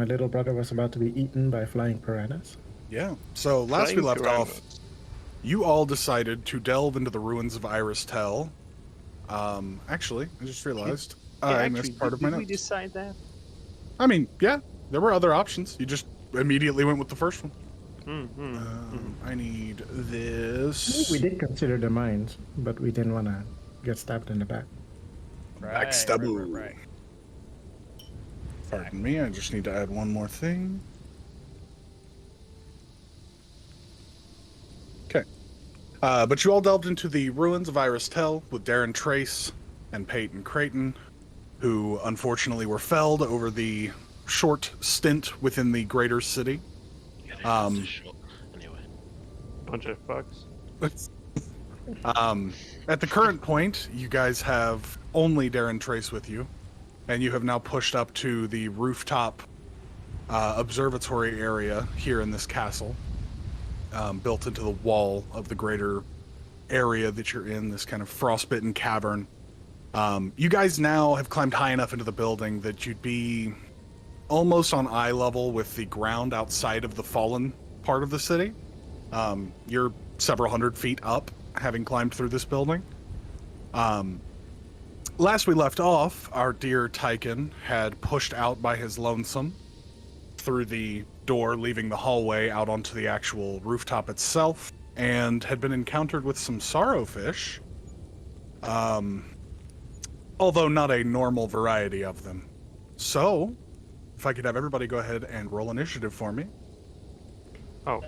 my little brother was about to be eaten by flying piranhas. Yeah. So last we Flying left off, piranhas. you all decided to delve into the ruins of Irus. Actually, I just realized I missed part of my did we notes. decide that? I mean, yeah, there were other options. You just immediately went with the first one. I need this. We did consider the mines, but we didn't want to get stabbed in the back. Backstaboo. Right. Pardon me, I just need to add one more thing. Okay. But you all delved into the ruins of Irus with Darren Trace and Peyton Creighton, who unfortunately were felled over the short stint within the greater city. Anyway. Bunch of fucks. At the current point, you guys have only Darren Trace with you, and you have now pushed up to the rooftop observatory area here in this castle, built into the wall of the greater area that you're in, this kind of frostbitten cavern. You guys now have climbed high enough into the building that you'd be almost on eye level with the ground outside of the fallen part of the city. You're several hundred feet up, having climbed through this building. Last we left off, our dear Tyken had pushed out by his lonesome through the door, leaving the hallway out onto the actual rooftop itself, and had been encountered with some sorrowfish. Although not a normal variety of them. So, if I could have everybody go ahead and roll initiative for me. Oh,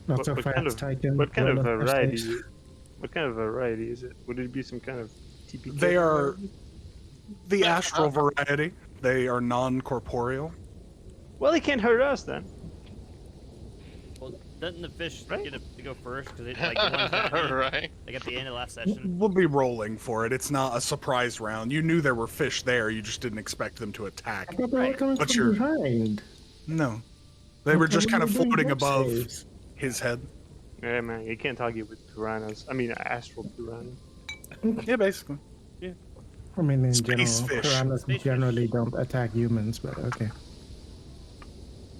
Not so fast, Tyken. what kind of Roll up variety? first. What kind of variety is it? Would it be some kind of TPK? They are the astral variety. They are non-corporeal. Well, they can't hurt us then. Well, doesn't the fish Right? get to go first? Because they like the ones that ate, Right. like at the end of last session. We'll be rolling for it. It's not a surprise round. You knew there were fish there. You just didn't expect them to attack. But they were coming But from you're- behind. No. They were just kind of They were doing floating deck above saves. his head. Yeah, man, you can't argue with piranhas. I mean, astral piranhas. Yeah, basically. I mean, in Space general, fish. piranhas Space generally don't attack humans, but okay.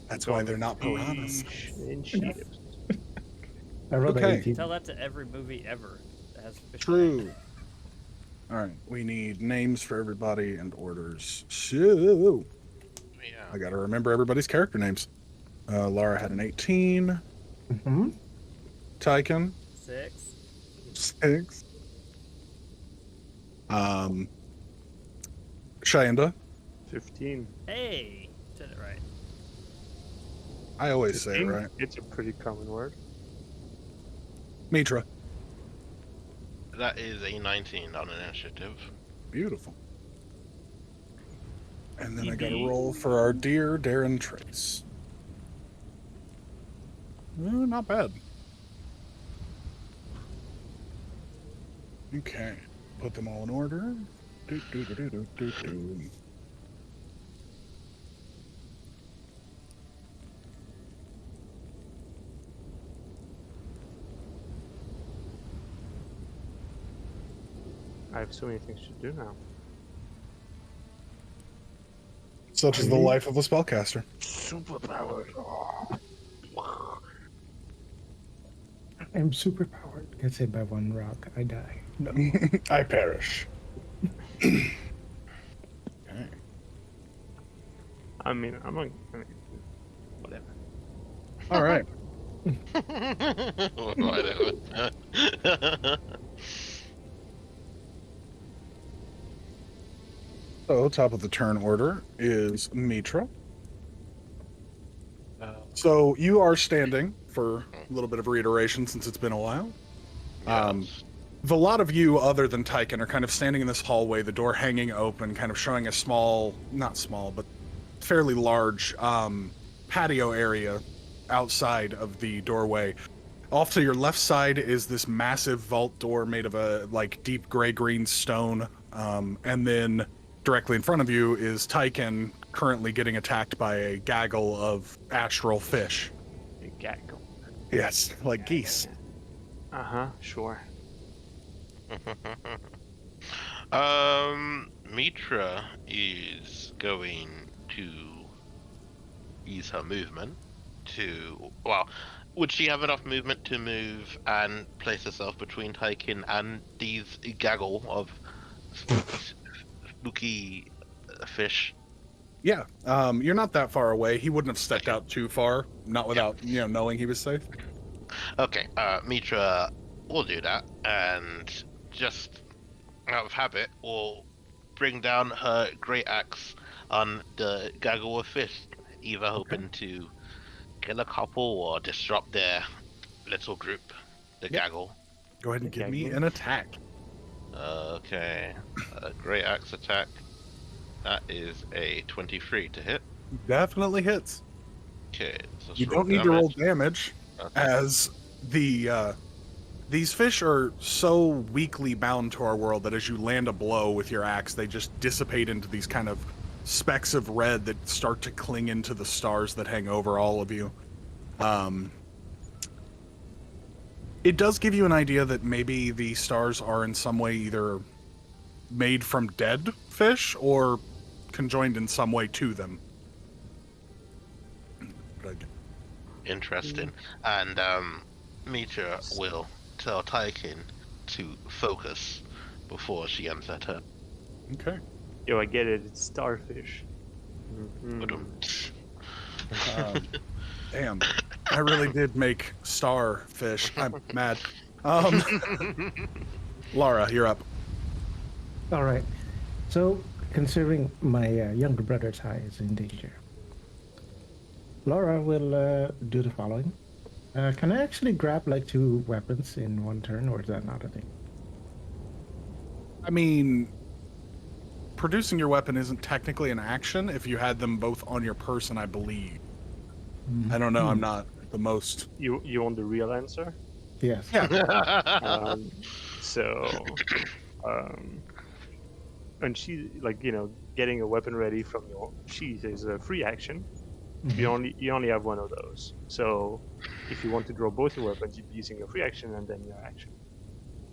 That's why they're not piranhas. Fish and chips. I rolled Okay. an 18. Tell that to every movie ever that has fish. True. All right, we need names for everybody and orders. So, Yeah. I gotta remember everybody's character names. Laura had an 18. Mm-hmm. Tyken, 6. 6. Shanda, 15. Hey, said it right. I always say it 15? right. It's a pretty common word. Mitra, That is a 19 on initiative. beautiful. And then I gotta roll for our dear Darren Trace. Not bad. Okay, put them all in order. Do, do, do, do, do, do, do. I have so many things to do now. Such is the life of a spellcaster. Superpowered. I'm superpowered. Gets hit by one rock. I die. No. I perish. Okay. I mean, I'm not. I mean, whatever. All right. Whatever. So, top of the turn order is Mitra. So, you are standing for a little bit of reiteration since it's been a while. Yes. The lot of you, other than Tyken, are kind of standing in this hallway, the door hanging open, kind of showing a small, not small, but fairly large patio area outside of the doorway. Off to your left side is this massive vault door made of a like deep gray-green stone, and then directly in front of you is Tyken, currently getting attacked by a gaggle of astral fish. You gaggle. Yes, like geese. Sure. Mitra is going to use her movement to. Well, would she have enough movement to move and place herself between Tykin and these gaggle of spooky fish? Yeah, you're not that far away. He wouldn't have stepped out too far, not without knowing he was safe. Okay, Mitra will do that, and just out of habit, will bring down her great axe on the gaggle of fish, either hoping to kill a couple or disrupt their little group, the gaggle. Go ahead and The give me gaggle. an attack. Okay, great axe attack. That is a 23 to hit. Definitely hits. Okay, so You roll don't need to roll damage. damage, Okay. as these fish are so weakly bound to our world that as you land a blow with your axe, they just dissipate into these kind of specks of red that start to cling into the stars that hang over all of you. It does give you an idea that maybe the stars are in some way either made from dead fish or conjoined in some way to them. Interesting. And Mitra will tell Taikin to focus before she ends that turn. Okay. Yo, I get it. It's starfish. Damn. I really did make starfish. I'm mad. Laura, you're up. All right. So, considering my younger brother Ty is in danger, Laura will do the following. Can I actually grab like 2 weapons in one turn, or is that not a thing? I mean, producing your weapon isn't technically an action if you had them both on your person, I believe. I don't know. I'm not the most. You want the real answer? Yes. Yeah. So, and she getting a weapon ready from your sheath is a free action. You only have one of those. So, if you want to draw both your weapons, you'd be using your free action and then your action.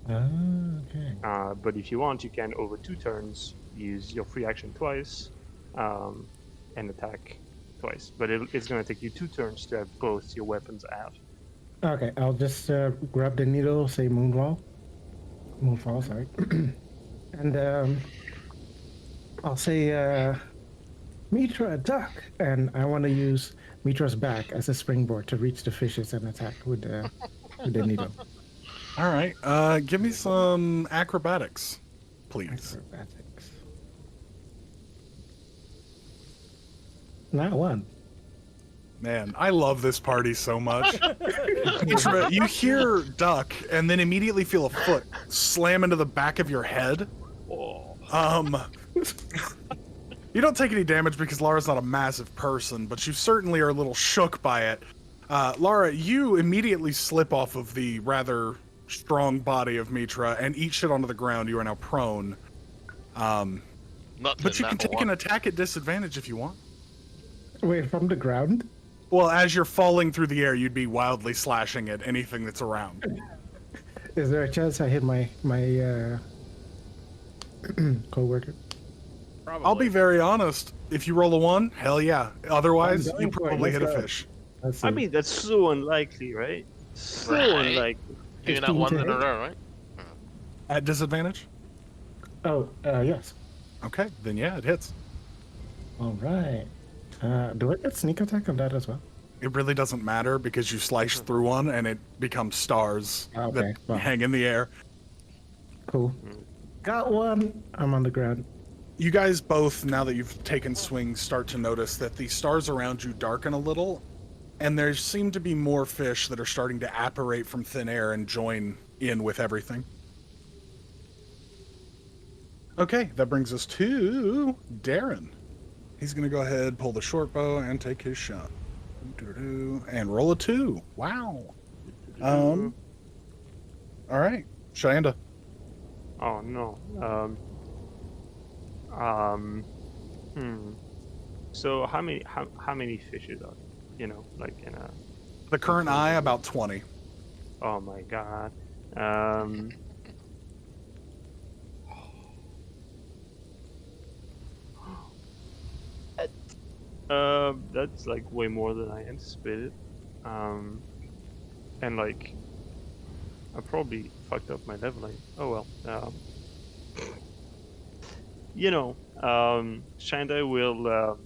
Okay. But if you want, you can over 2 turns use your free action twice, and attack twice. But it's going to take you 2 turns to have both your weapons out. Okay, I'll just grab the needle, say moonfall, sorry, and I'll say Mitra, duck, and I want to use Mitra's back as a springboard to reach the fishes and attack with the needle. All right. Give me some acrobatics, please. Acrobatics. Not one. Man, I love this party so much. Mitra, you hear duck and then immediately feel a foot slam into the back of your head. You don't take any damage because Laura's not a massive person, but you certainly are a little shook by it. Laura, you immediately slip off of the rather strong body of Mitra and eat shit onto the ground. You are now prone. But you can take an attack at disadvantage if you want. Wait, from the ground? Well, as you're falling through the air, you'd be wildly slashing at anything that's around. Is there a chance I hit my co-worker? Probably. I'll be very honest. If you roll a 1, hell yeah. Otherwise, I'm you going for it. probably hit Let's a go. fish. Let's I see. mean, that's so unlikely, right? So Right. unlikely. Doing that 15 one to in a hit? row, right? At disadvantage? Oh, yes. Okay, then yeah, it hits. All right. Do I get sneak attack on that as well? It really doesn't matter because you slice through one and it becomes stars Okay, that well. hang in the air. Cool. Got one. I'm on the ground. You guys both, now that you've taken swings, start to notice that the stars around you darken a little, and there seem to be more fish that are starting to apparate from thin air and join in with everything. Okay, that brings us to Darren. He's going to go ahead, pull the short bow, and take his shot. And roll a 2. Wow. All right, Shanda. Oh no. So how many fishes are, like in a? The current eye, about 20. Oh my god. That's like way more than I anticipated. And like, I probably fucked up my leveling. Oh well. Shandai will,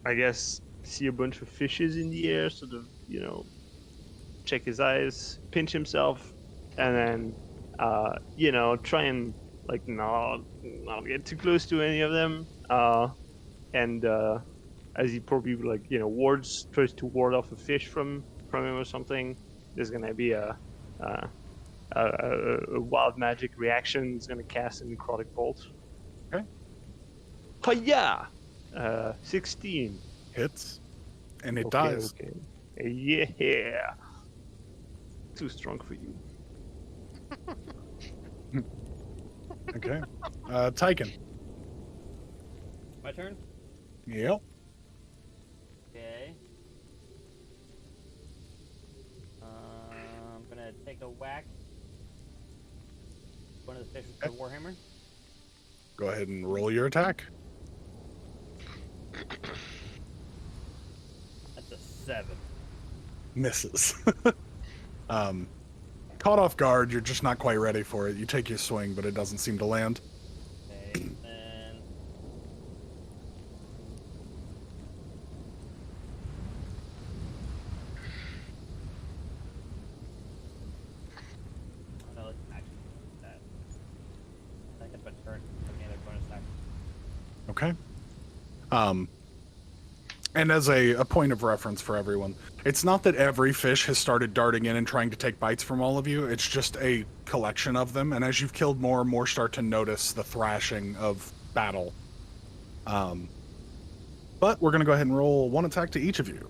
I guess, see a bunch of fishes in the air, sort of, check his eyes, pinch himself, and then, try and like not get too close to any of them. And as he probably like tries to ward off a fish from him or something, there's gonna be a wild magic reaction. He's gonna cast an necrotic bolt. Okay. Hiya! 16. Hits, and it Okay, dies. okay. Yeah. Too strong for you. Okay. Tyken. My turn? Yep. Okay. I'm gonna take a whack. One of the fish with the warhammer. Go ahead and roll your attack. That's a 7. Misses. Caught off guard, you're just not quite ready for it. You take your swing, but it doesn't seem to land. Okay, then. Oh, no, let's actually do that. I think that's my turn. Any other bonus action? Okay. And as a point of reference for everyone, it's not that every fish has started darting in and trying to take bites from all of you. It's just a collection of them. And as you've killed more, more start to notice the thrashing of battle. But we're going to go ahead and roll one attack to each of you.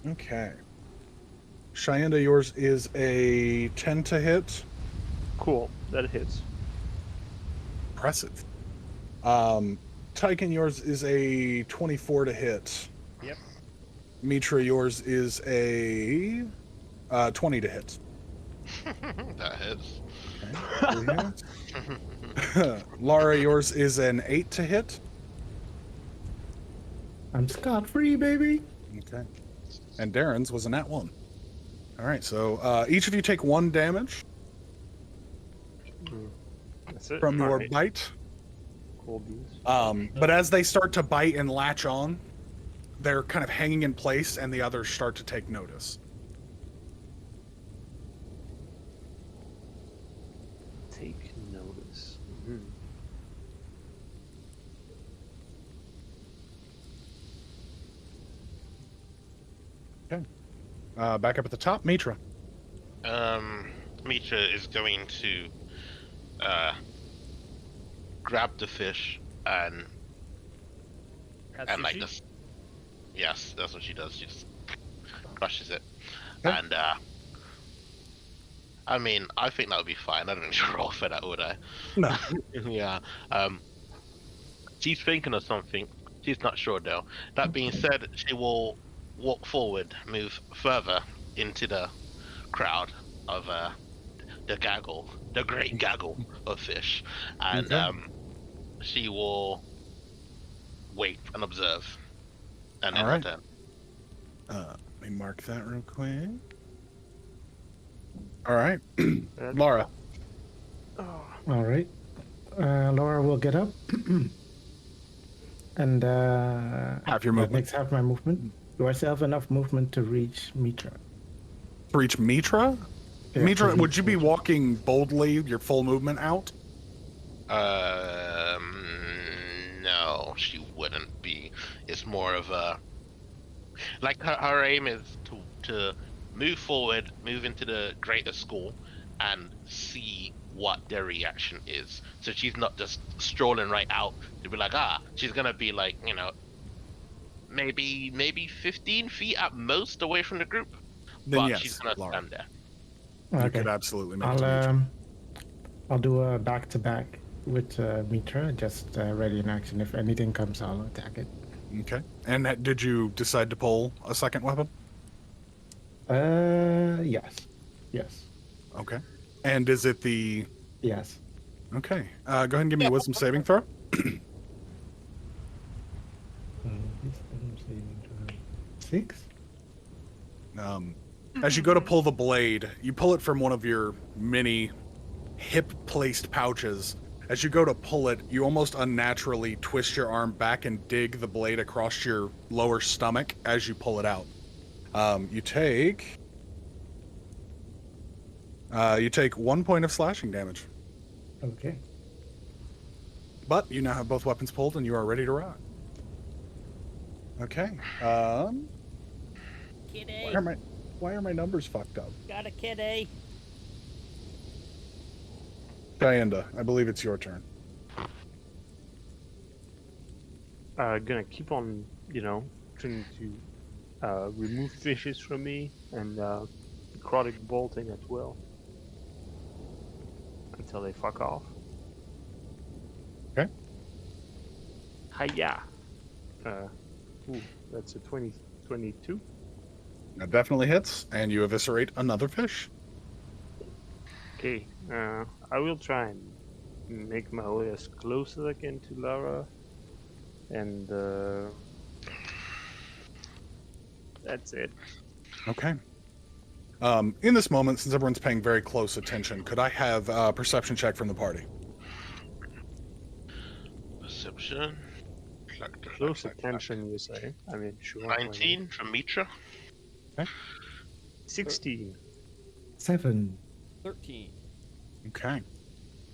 Okay. Cheyenne, yours is a 10 to hit. Cool. That hits. Impressive. Tyken, yours is a 24 to hit. Yep. Mitra, yours is a 20 to hit. That hits. Okay. Lara, yours is an 8 to hit. I'm scot-free, baby. Okay. And Darren's was a nat 1. All right, so each of you take 1 damage That's it. from your Alright. bite. Cool beans. But as they start to bite and latch on, they're kind of hanging in place, and the others start to take notice. Take notice. Okay. Back up at the top, Mitra. Mitra is going to grab the fish and like Katsushi? this. Yes, that's what she does. She just crushes it. Okay. And I mean, I think that would be fine. I don't need to roll for that, would I? No. Yeah. She's thinking of something. She's not sure though. That being said, she will walk forward, move further into the crowd of the great gaggle of fish, and Okay. she will wait and observe. And All then right. return. Let me mark that real quick. All right. That's- Laura. Oh, All right. Laura will get up. And Half your that movement. makes half my movement. Do I still have enough movement to reach Mitra? To reach Mitra? Yeah, Mitra, to would reach you be Mitra. walking boldly, your full movement out? No, she wouldn't be. It's more of a like her aim is to move forward, move into the greater school, and see what their reaction is. So she's not just strolling right out to be like, she's gonna be like, maybe 15 feet at most away from the group. Then But yes, she's gonna Laura. stand there. You Okay. could absolutely make it to Mitra. I'll do a back-to-back with Mitra, just ready in action. If anything comes, I'll attack it. Okay. And did you decide to pull a second weapon? Yes. Yes. Okay. And is it the... Yes. Okay. Go ahead and give me a wisdom saving throw. Wisdom saving throw. 6? As you go to pull the blade, you pull it from one of your many hip-placed pouches. As you go to pull it, you almost unnaturally twist your arm back and dig the blade across your lower stomach as you pull it out. You take 1 point of slashing damage. Okay. But you now have both weapons pulled and you are ready to rock. Okay. Kitty. Why are my numbers fucked up? Got a kitty. Dianda, I believe it's your turn. Gonna keep on, trying to remove fishes from me and necrotic bolting at will until they fuck off. Okay. Hiya! That's a 22. That definitely hits, and you eviscerate another fish. Okay, I will try and make my way as close as I can to Lara, and that's it. Okay. In this moment, since everyone's paying very close attention, could I have a perception check from the party? Perception. Close attention, you say? I mean, sure. 19 from Mitra. 16. 7. 13. Okay.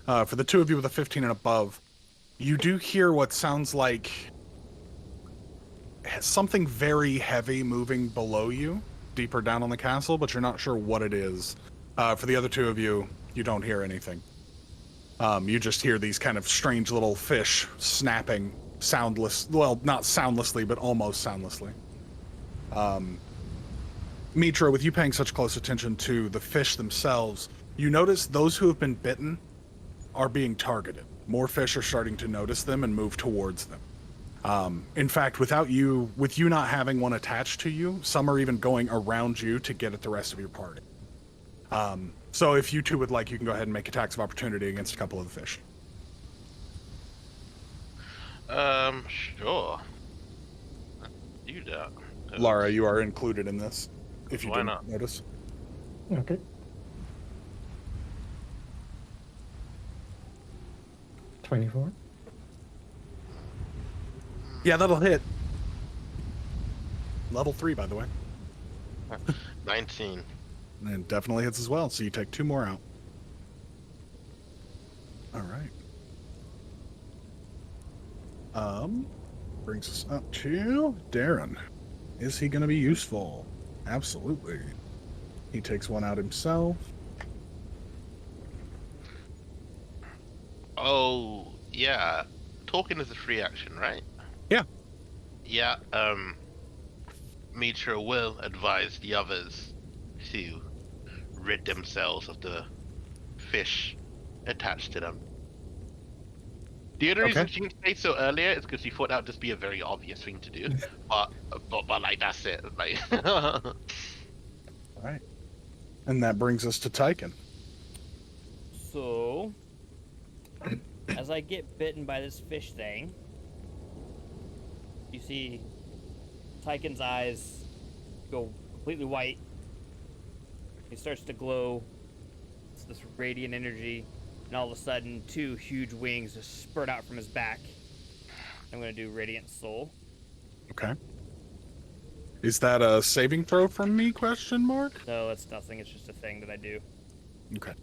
For the two of you with a 15 and above, you do hear what sounds like something very heavy moving below you, deeper down on the castle, but you're not sure what it is. For the other two of you, you don't hear anything. You just hear these kind of strange little fish snapping, soundless, well, not soundlessly, but almost soundlessly. Mitra, with you paying such close attention to the fish themselves, you notice those who have been bitten are being targeted. More fish are starting to notice them and move towards them. In fact, with you not having one attached to you, some are even going around you to get at the rest of your party. So if you two would like, you can go ahead and make attacks of opportunity against a couple of the fish. Sure. Do that. Lara, you are included in this, if you Why didn't not? notice. Okay. 24. Yeah, that'll hit. Level 3, by the way. 19. And it definitely hits as well, so you take 2 more out. Alright. Brings us up to Darren. Is he going to be useful? Absolutely. He takes one out himself. Oh, yeah. Talking is a free action, right? Yeah. Yeah, Mitra will advise the others to rid themselves of the fish attached to them. The only reason she didn't say so earlier is because she thought that would just be a very obvious thing to do. but like, that's it. Like, Alright. And that brings us to Tyken. So, as I get bitten by this fish thing, you see Tyken's eyes go completely white. He starts to glow. It's this radiant energy. And all of a sudden, 2 huge wings just spurt out from his back. I'm going to do Radiant Soul. Okay. Is that a saving throw from me, question mark? No, it's nothing. It's just a thing that I do. Okay.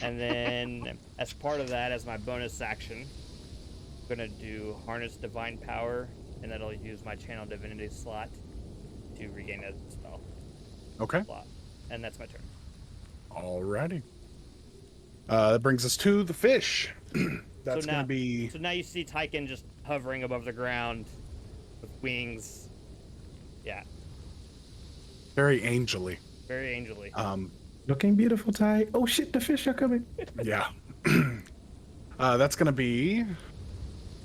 And then, as part of that, as my bonus action, I'm going to do Harness Divine Power, and that'll use my Channel Divinity slot to regain that spell Okay. slot. And that's my turn. Alrighty. That brings us to the fish. That's going to be... So now you see Tyken just hovering above the ground with wings. Yeah. very angelly. Very angelly. Looking beautiful, Ty. Oh shit, the fish are coming. Yeah. That's going to be...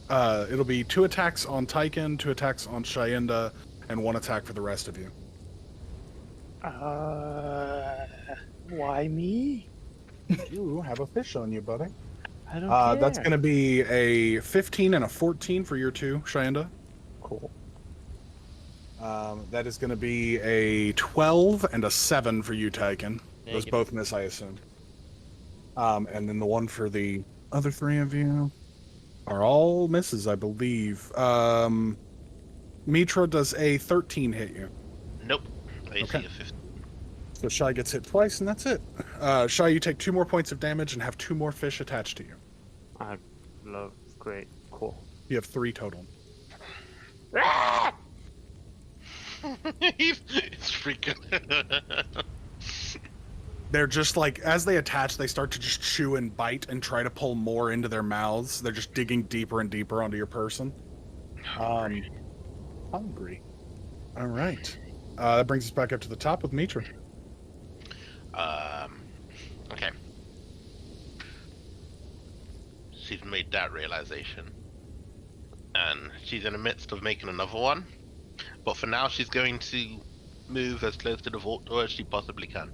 it'll be 2 attacks on Tyken, 2 attacks on Shayenda, and 1 attack for the rest of you. Why me? You have a fish on you, buddy. I don't care. That's going to be a 15 and a 14 for your 2, Shayenda. Cool. That is going to be a 12 and a 7 for you, Tyken. Those Negative. both miss, I assume. And then the one for the other 3 of you are all misses, I believe. Mitra, does a 13 hit you? Nope. AC Okay. of 15. So Shy gets hit twice, and that's it. Shy, you take 2 more points of damage and have 2 more fish attached to you. I love. Great. Cool. You have 3 total. He's freaking. They're just like, as they attach, they start to just chew and bite and try to pull more into their mouths. They're just digging deeper and deeper onto your person. Hungry. All right. That brings us back up to the top with Mitra. Okay. She's made that realization. And she's in the midst of making another one. But for now, she's going to move as close to the vault door as she possibly can.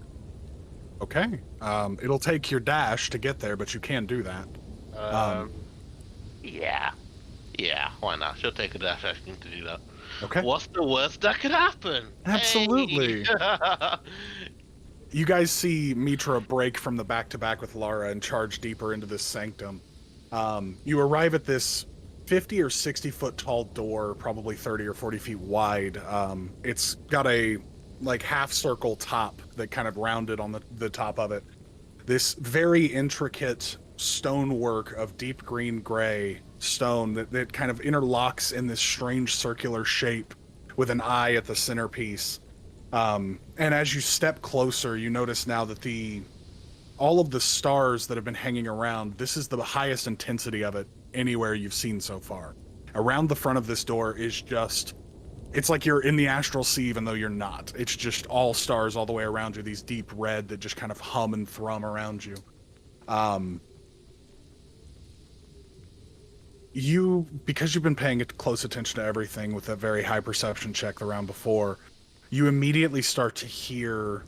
Okay. It'll take your dash to get there, but you can do that. Yeah. Yeah, why not? She'll take a dash action to do that. Okay. What's the worst that could happen? Absolutely. Hey! You guys see Mitra break from the back-to-back with Lara and charge deeper into this sanctum. You arrive at this 50 or 60 foot tall door, probably 30 or 40 feet wide. It's got a like half circle top that kind of rounded on the top of it. This very intricate stonework of deep green gray stone that kind of interlocks in this strange circular shape with an eye at the centerpiece. And as you step closer, you notice now that all of the stars that have been hanging around, this is the highest intensity of it anywhere you've seen so far. Around the front of this door is just, it's like you're in the astral sea even though you're not. It's just all stars all the way around you, these deep red that just kind of hum and thrum around you. Because you've been paying close attention to everything with that very high perception check the round before, you immediately start to hear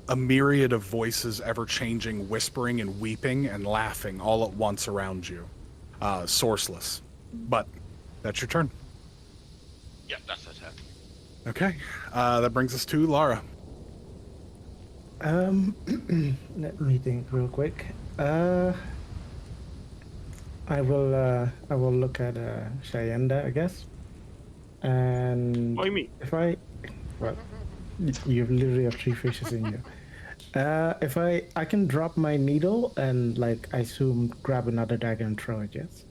a myriad of voices ever-changing, whispering and weeping and laughing all at once around you. Sourceless. But that's your turn. Yeah, that's her turn. Okay. That brings us to Lara. Let me think real quick. I will look at Shayenda, I guess. And Why me? if I, well, you literally have 3 fishes in you. If I can drop my needle and like I assume grab another dagger and throw it, yes?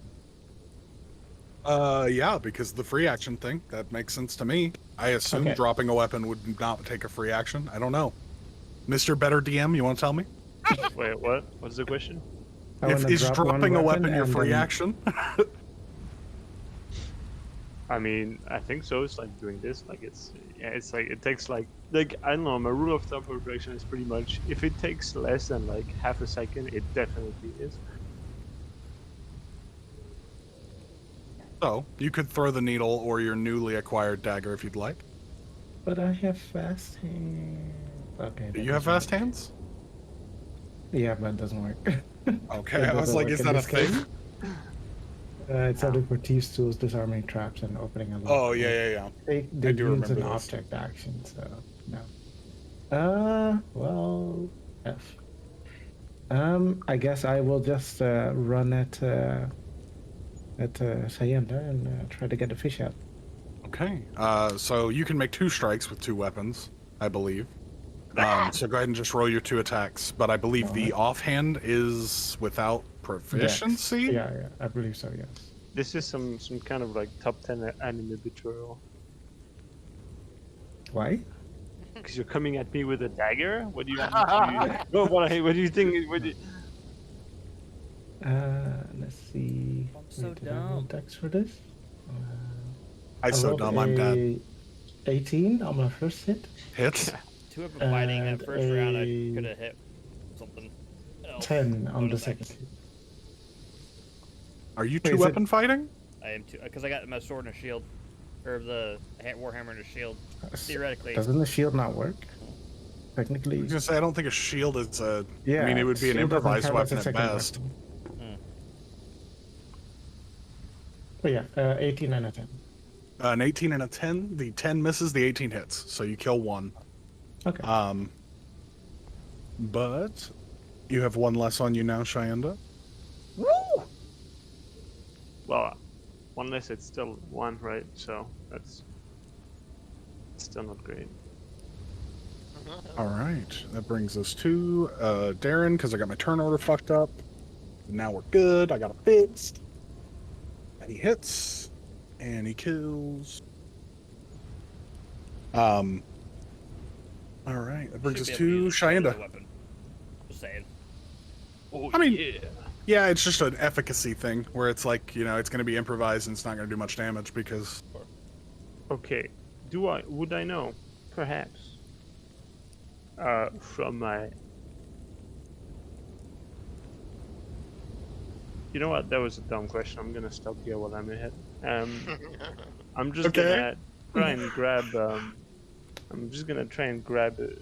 Yeah, because the free action thing, that makes sense to me. I assume Okay. dropping a weapon would not take a free action. I don't know. Mr. Better DM, you want to tell me? Wait, what? What's the question? I wanna Is drop one dropping a weapon your and free then- action? I mean, I think so. It's like doing this. Like it's like it takes like I don't know. My rule of thumb for protection is pretty much if it takes less than like half a second, it definitely is. So, you could throw the needle or your newly acquired dagger if you'd like. But I have fast hands. Okay. Do that you have doesn't fast work. hands? Yeah, but it doesn't work. Okay, It I was doesn't like, work is in that a this case. thing? It's only for thieves' tools, disarming traps, and opening a lock. Oh, yeah. They do use remember an this. object action, so no. Well, F. I guess I will just run at Sayenda and try to get the fish out. Okay, so you can make 2 strikes with 2 weapons, I believe. So go ahead and just roll your 2 attacks, but I believe the offhand is without proficiency? Dex. Yeah, I believe so, yes. This is some kind of like top 10 anime betrayal. Why? Because you're coming at me with a dagger. What do you? What do you think? What do you... Let's see. I'm so Wait, did I roll dumb. Dex for this? I'm so rolled dumb, I'm dead. 18 on my first hit. Hit? 2 of them fighting And that first round, I a could have hit something else. 10 on the Bonus second action. hit. Are you Wait, 2 is weapon fighting? I am too, because I got my sword and a shield, or the warhammer and a shield. Theoretically, Doesn't the shield not work? technically. I was gonna say I don't think a shield is a. Yeah, I mean, it would be an shield doesn't improvised count as a weapon at second best. weapon. But yeah, 18 and a 10. An 18 and a 10. The 10 misses. The 18 hits. So you kill one. Okay. But you have one less on you now, Shyenda. Well, unless it's still 1, right? So that's still not great. All right, that brings us to Darren, because I got my turn order fucked up. Now we're good. I got it fixed. And he hits, and he kills. All right, that brings us Should be able to use a shield as a Shyenda. weapon. Just saying. Oh, I mean, yeah. Yeah, it's just an efficacy thing where it's like, you know, it's going to be improvised and it's not going to do much damage because. Okay. Would I know? Perhaps. From my. You know what? That was a dumb question. I'm gonna stop here while I'm ahead. I'm just Okay. gonna try and grab. I'm just gonna try and grab. Do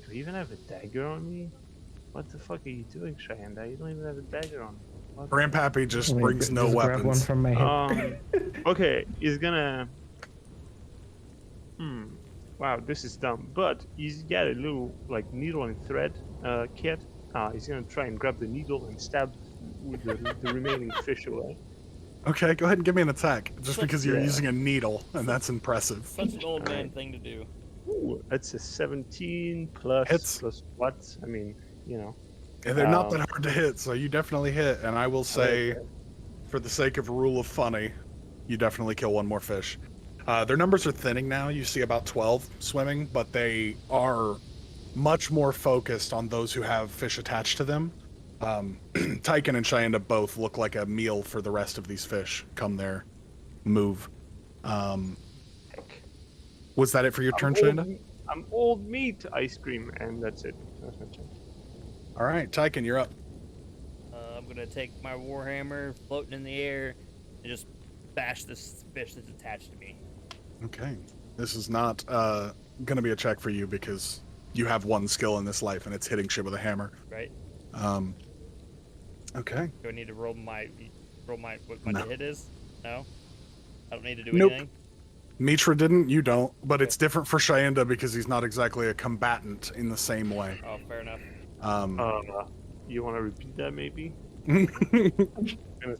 you even have a dagger on me? What the fuck are you doing, Shyenda? You don't even have a dagger on me. What? Grandpappy just Wait, brings no just grab one weapons. from my head. Okay, he's gonna. Wow, this is dumb. But he's got a little like needle and thread kit. He's gonna try and grab the needle and stab with the remaining fish away. Okay, go ahead and give me an attack, just because you're Yeah. using a needle, and that's impressive. Such an old man thing to do. Ooh, that's a 17 plus Hits. plus what? I mean, you know. And they're not that hard to hit, so you definitely hit. And I will say, Okay. for the sake of rule of funny, you definitely kill one more fish. Their numbers are thinning now. You see about 12 swimming, but they are much more focused on those who have fish attached to them. Tyken and Shyenda both look like a meal for the rest of these fish come their move. Heck. Was that it for your turn, I'm Shyenda? I'm old meat ice cream, and that's it. That's my turn. All right, Tyken, you're up. I'm gonna take my warhammer, floating in the air, and just bash this fish that's attached to me. Okay. This is not going to be a check for you because you have one skill in this life, and it's hitting shit with a hammer. Right? Okay. Do I need to roll my what my No. hit is? No. I don't need to do Nope. anything. Mitra didn't, you don't, but it's different for Shyenda because he's not exactly a combatant in the same way. Oh, fair enough. You want to repeat that, maybe?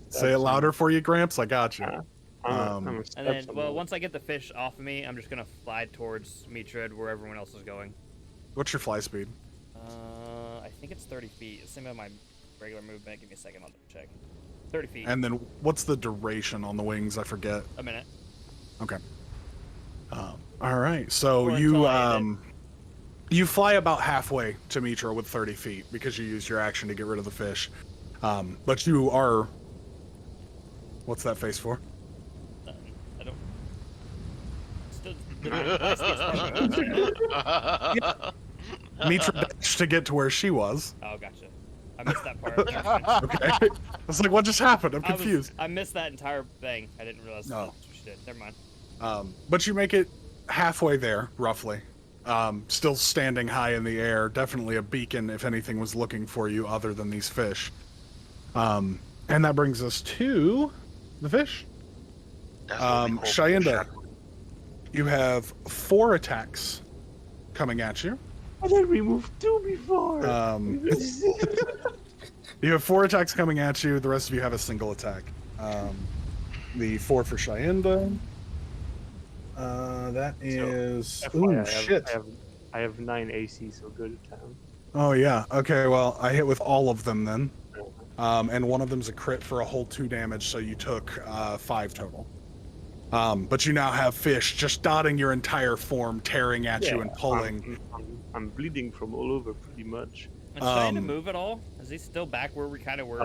Say it louder for you, Gramps. I got you. And then, well, once I get the fish off of me, I'm just gonna fly towards Mitra where everyone else is going. What's your fly speed? I think it's 30 feet. It's the same as my regular movement. Give me a second, I'll check. 30 feet. And then what's the duration on the wings? I forget. A minute. Okay. All right. So Or you until I hit you fly about halfway to Mitra with 30 feet because you used your action to get rid of the fish. But you are. What's that face for? I don't. Still, the ice gets Mitra dashed to get to where she was. Oh, gotcha. I missed that part. Gotcha. Okay. I was like, what just happened? I'm confused. I missed that entire thing. I didn't realize No. that's what she did. Never mind. But you make it halfway there, roughly. Still standing high in the air. Definitely a beacon if anything was looking for you other than these fish. And that brings us to the fish. That's what we call Shyenda, shadow. you have 4 attacks coming at you. I didn't remove 2 before. You have 4 attacks coming at you. The rest of you have a single attack. The 4 for Shyenda. That is. FYI, Ooh, shit. I have 9 AC, so good at time. Oh, yeah. Okay, well, I hit with all of them then. And one of them's a crit for a whole 2 damage, so you took 5 total. But you now have fish just dotting your entire form, tearing at you and pulling. I'm bleeding from all over pretty much. Is trying to move at all? Is he still back where we kind of were?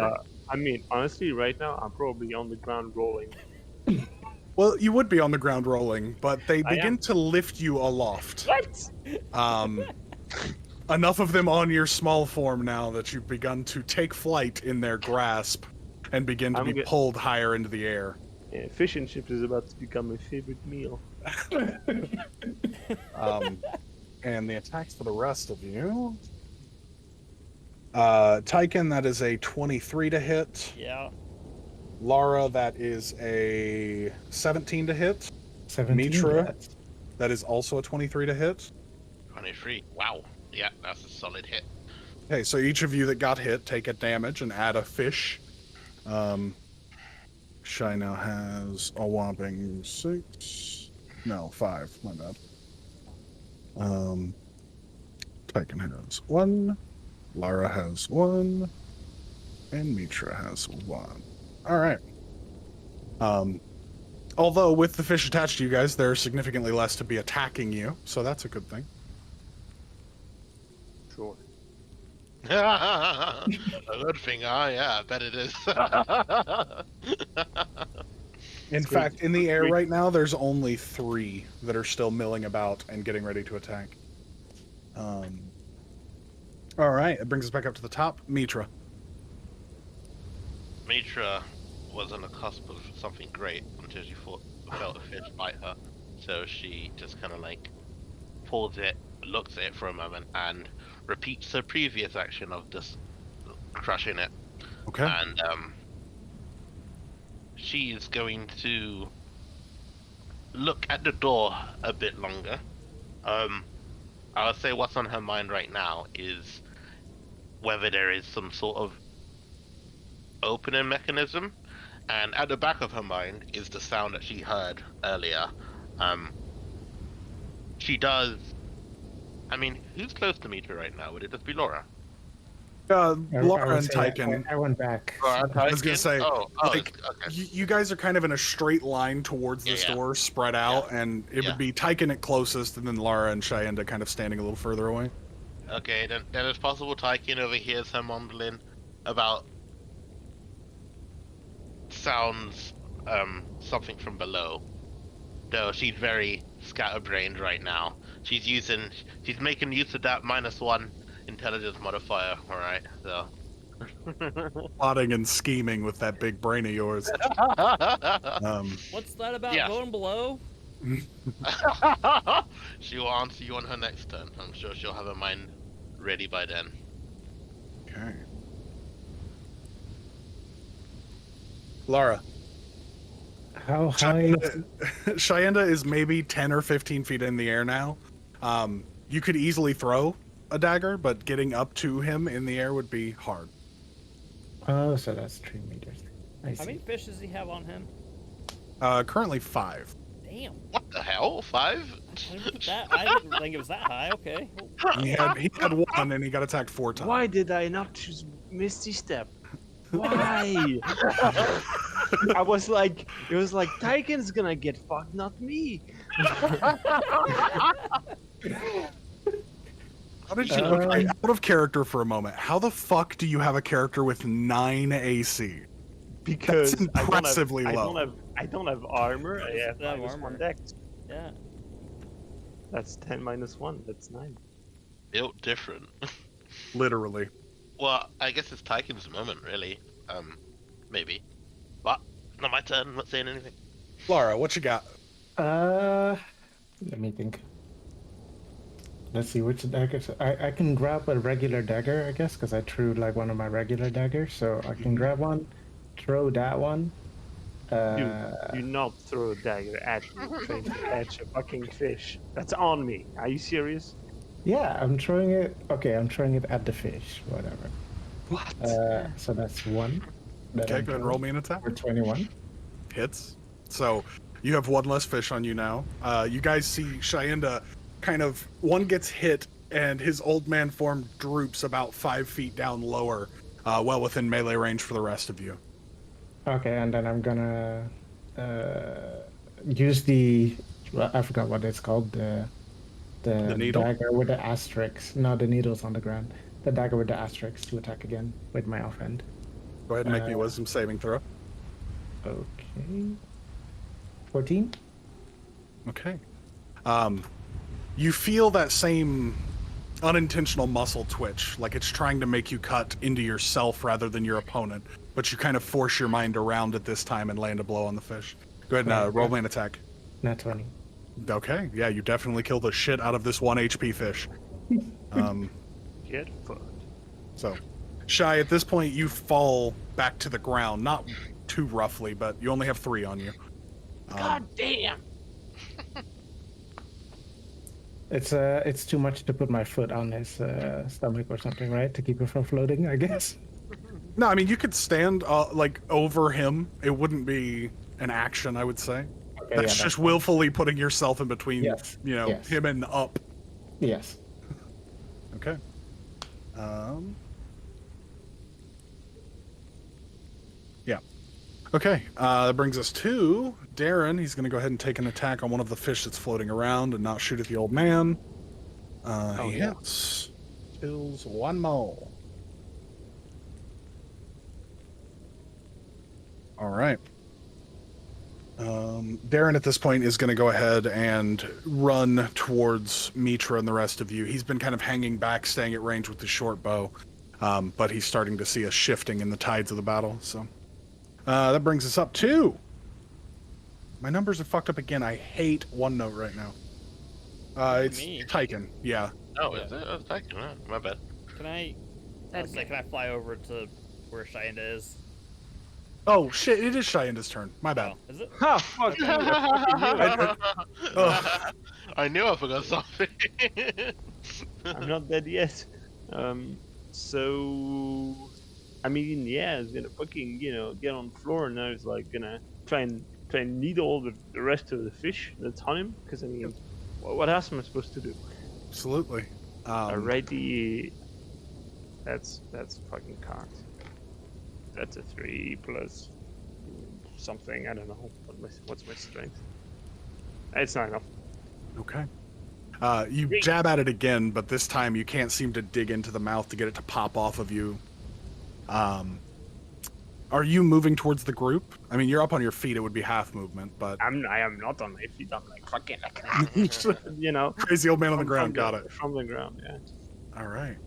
I mean, honestly, right now, I'm probably on the ground rolling. Well, you would be on the ground rolling, but they I begin am. to lift you aloft. What? Enough of them on your small form now that you've begun to take flight in their grasp and begin to I'm be good. pulled higher into the air. Yeah, fish and chips is about to become my favorite meal. And the attacks for the rest of you. Tyken, that is a 23 to hit. Yeah. Lara, that is a 17 to hit. 17. Mitra, Yes. that is also a 23 to hit. 23. Wow. Yeah, that's a solid hit. Okay, so each of you that got hit take a damage and add a fish. Shy now has a whopping 6. No, 5. My bad. Tyken has 1. Lara has 1. And Mitra has 1. Alright. Although with the fish attached to you guys, there are significantly less to be attacking you, so that's a good thing. Sure. A good thing, yeah, I bet it is. In It's fact, great. in the air Great. right now, there's only 3 that are still milling about and getting ready to attack. Alright, it brings us back up to the top. Mitra. Mitra was on the cusp of something great until she felt a fish bite her. So she just kind of like pulls it, looks at it for a moment, and repeats her previous action of just crushing it. Okay. And she is going to look at the door a bit longer. I would say what's on her mind right now is whether there is some sort of opening mechanism, and at the back of her mind is the sound that she heard earlier. She does. I mean, who's close to Mitra right now? Would it just be Laura? Laura would and say Tyken. I went back. I was gonna say, like, okay. you guys are kind of in a straight line towards this Yeah. door, spread out, and it would be Tyken at closest, and then Lara and Cheyenne kind of standing a little further away. Okay, then it's possible Tyken overhears her mumbling about sounds, something from below. Though she's very scatterbrained right now. She's making use of that -1 intelligence modifier, alright, so. Plotting and scheming with that big brain of yours. What's that about Yeah. going below? She will answer you on her next turn. I'm sure she'll have her mind ready by then. Okay. Lara. How high? Cheyenne is maybe 10 or 15 feet in the air now. You could easily throw a dagger, but getting up to him in the air would be hard. Oh, so that's 3 meters. I How see. many fish does he have on him? Currently 5. Damn. What the hell? 5? I didn't think it was that high. Okay. He had 1 and he got attacked 4 times. Why did I not choose Misty Step? Why? I was like, it was like Tyken's gonna get fucked, not me. How did you okay, out of character for a moment? How the fuck do you have a character with 9 AC? Because That's impressively low. I don't have armor. I have That minus armor. 1 dex. Yeah. That's 10 minus 1. That's 9. Built different. Literally. Well, I guess it's Tyken's moment, really. Maybe. But, not my turn, I'm not saying anything. Lara, what you got? Let me think. Let's see which daggers. I can grab a regular dagger, I guess, because I threw like one of my regular daggers. So I can grab one, throw that one. Do not throw a dagger at me trying to catch a fucking fish. That's on me. Are you serious? Yeah, I'm throwing it. Okay, I'm throwing it at the fish. Whatever. What? So that's 1. that Okay, I'm go ahead and roll me an attack. For 21. Hits. So you have 1 less fish on you now. You guys see Cheyenne kind of, one gets hit and his old man form droops about 5 feet down lower, well within melee range for the rest of you. Okay, and then I'm gonna use the. Well, I forgot what it's called. The needle? dagger with the asterisk. No, the needle's on the ground. The dagger with the asterisk to attack again with my offhand. Go ahead and make me a wisdom saving throw. Okay. 14. Okay. You feel that same unintentional muscle twitch, like it's trying to make you cut into yourself rather than your opponent, but you kind of force your mind around at this time and land a blow on the fish. Go ahead and roll me an attack. Not 20. Okay, yeah, you definitely kill the shit out of this 1 HP fish. Get fucked. So, Shy, at this point, you fall back to the ground. Not too roughly, but you only have 3 on you. God damn! It's too much to put my foot on his stomach or something, right? To keep him from floating, I guess. No, I mean, you could stand, like, over him. It wouldn't be an action, I would say. Okay, That's yeah, just willfully putting yourself in between, Yes, you know, yes. him and up. Yes. Okay. Yeah. Okay, that brings us to Darren. He's going to go ahead and take an attack on one of the fish that's floating around and not shoot at the old man. He hits. Kills 1 more. All right. Darren at this point is going to go ahead and run towards Mitra and the rest of you. He's been kind of hanging back, staying at range with the short bow, but he's starting to see a shifting in the tides of the battle. So that brings us up to... My numbers are fucked up again. I hate OneNote right now. It's Me? Tyken, yeah. Oh, is it? Oh, thank you. No, my bad. Can I fly over to where Shainda is? Oh, shit, it is Cheyenne's turn. My bad. Oh, is it? Ha! Fuck you! I knew I forgot something. I'm not dead yet. So, I mean, yeah, it's gonna fucking, get on the floor, and now it's like gonna try and needle the rest of the fish that's on him. Because I mean, what else am I supposed to do? Absolutely. Alrighty, that's fucking cocked. That's a 3 plus something. I don't know what's my strength. It's not enough. Okay. You jab at it again, but this time you can't seem to dig into the mouth to get it to pop off of you. Are you moving towards the group? I mean, you're up on your feet. It would be half movement, but I am not on my feet. I'm like fucking like, crazy old man on the ground. from Got it. From the ground, yeah. All right.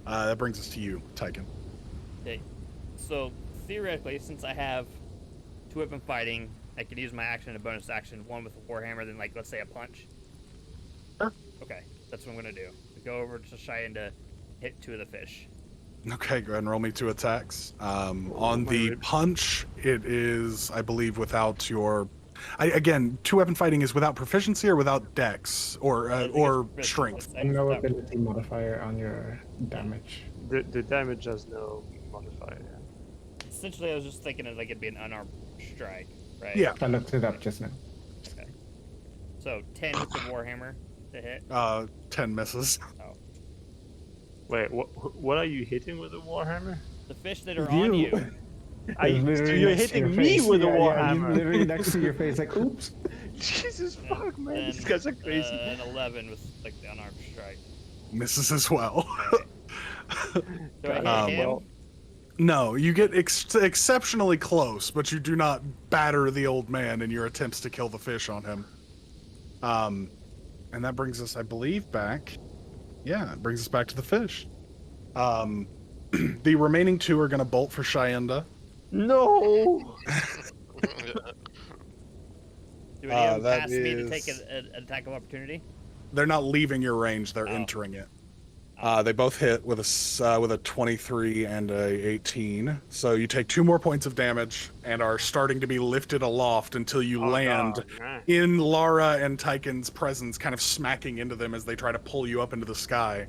That brings us to you, Tyken. Okay. So theoretically, since I have 2 weapon fighting, I could use my action and a bonus action, one with a warhammer, then like let's say a punch. Sure. Okay, that's what I'm gonna do. Go over to Cheyenne to hit 2 of the fish. Okay, go ahead and roll me 2 attacks. On the punch, it is, I believe, without your... again, 2 weapon fighting is without proficiency or without dex or strength. No ability modifier on your damage. The damage has no modifier. Yeah. Essentially, I was just thinking like it'd be an unarmed strike, right? Yeah. I looked it up just now. Okay. So 10 with the warhammer to hit. 10 misses. Oh, Wait, what are you hitting with the warhammer? the fish that are on you. So you're hitting me with a warhammer. Literally next to your face, like, oops. Jesus fuck, man! And, These guys are crazy. An 11 with like the unarmed strike. Misses as well. Do I hit him? well, No, you get exceptionally close, but you do not batter the old man in your attempts to kill the fish on him. And that brings us, I believe, back. Yeah, it brings us back to the fish. The remaining 2 are going to bolt for Cheyenne. no. Do any of them that pass me to is- take an attack of opportunity? They're not leaving your range; they're Oh. entering it. They both hit with a 23 and a 18. So you take 2 more points of damage and are starting to be lifted aloft until you land God. in Lara and Tyken's presence, kind of smacking into them as they try to pull you up into the sky.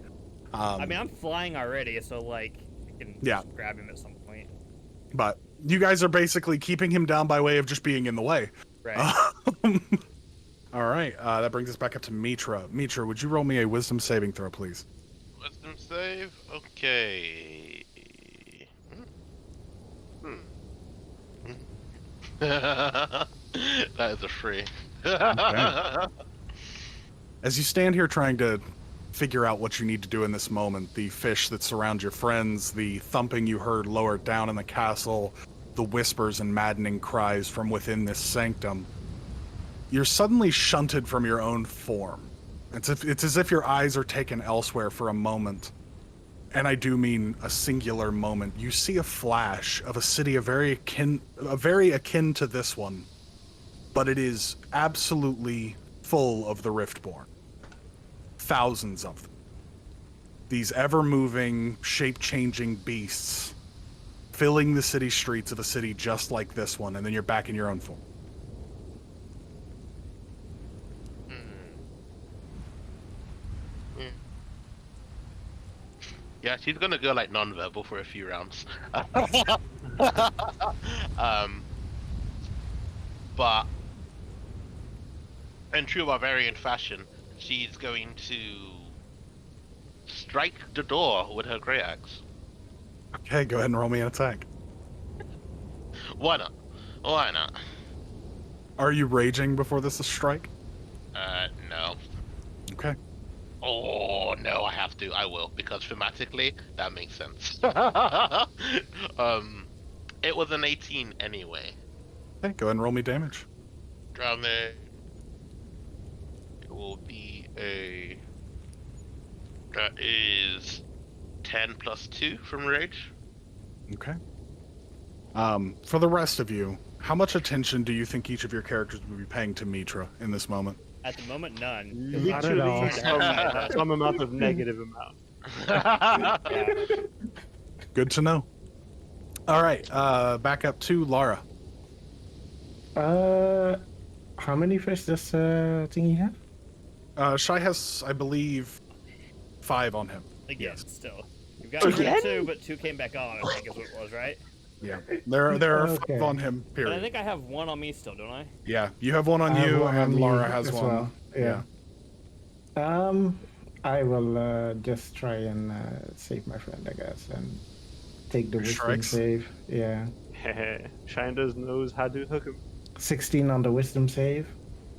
I mean, I'm flying already, so like I can Yeah. just grab him at some point. But you guys are basically keeping him down by way of just being in the way. Right. All right, that brings us back up to Mitra. Mitra, would you roll me a wisdom saving throw, please? Wisdom save? Okay. That is a free. As you stand here trying to figure out what you need to do in this moment, the fish that surround your friends, the thumping you heard lower down in the castle, the whispers and maddening cries from within this sanctum, you're suddenly shunted from your own form. It's as if your eyes are taken elsewhere for a moment. And I do mean a singular moment. You see a flash of a city very akin to this one, but it is absolutely full of the Riftborn. Thousands of them. These ever-moving, shape-changing beasts filling the city streets of a city just like this one, and then you're back in your own form. Yeah, she's gonna go like non-verbal for a few rounds. But in true barbarian fashion, she's going to strike the door with her great axe. Okay, go ahead and roll me an attack. Why not? Why not? Are you raging before this strike? No. Okay. Oh, no, I have to. I will, because thematically, that makes sense. It was an 18 anyway. Okay, go ahead and roll me damage. It will be a... That is 10 plus 2 from rage. Okay. For the rest of you, how much attention do you think each of your characters would be paying to Mitra in this moment? At the moment, none. Literally some amount of negative amount. Good to know. All right, back up to Lara. How many fish does thingy have? Shai has, I believe, 5 on him. Again, Yes. still. You've got rid of 2, but 2 came back on, I think is what it was, right? Yeah, there are Okay. 5 on him. But I Period. think I have 1 on me still, don't I? Yeah, you have 1 on I have you, one on and me Lara has as 1. well. Yeah. I will just try and save my friend, I guess, and take the wisdom Strikes? save. Yeah. Shindas knows how to hook him. 16 on the wisdom save.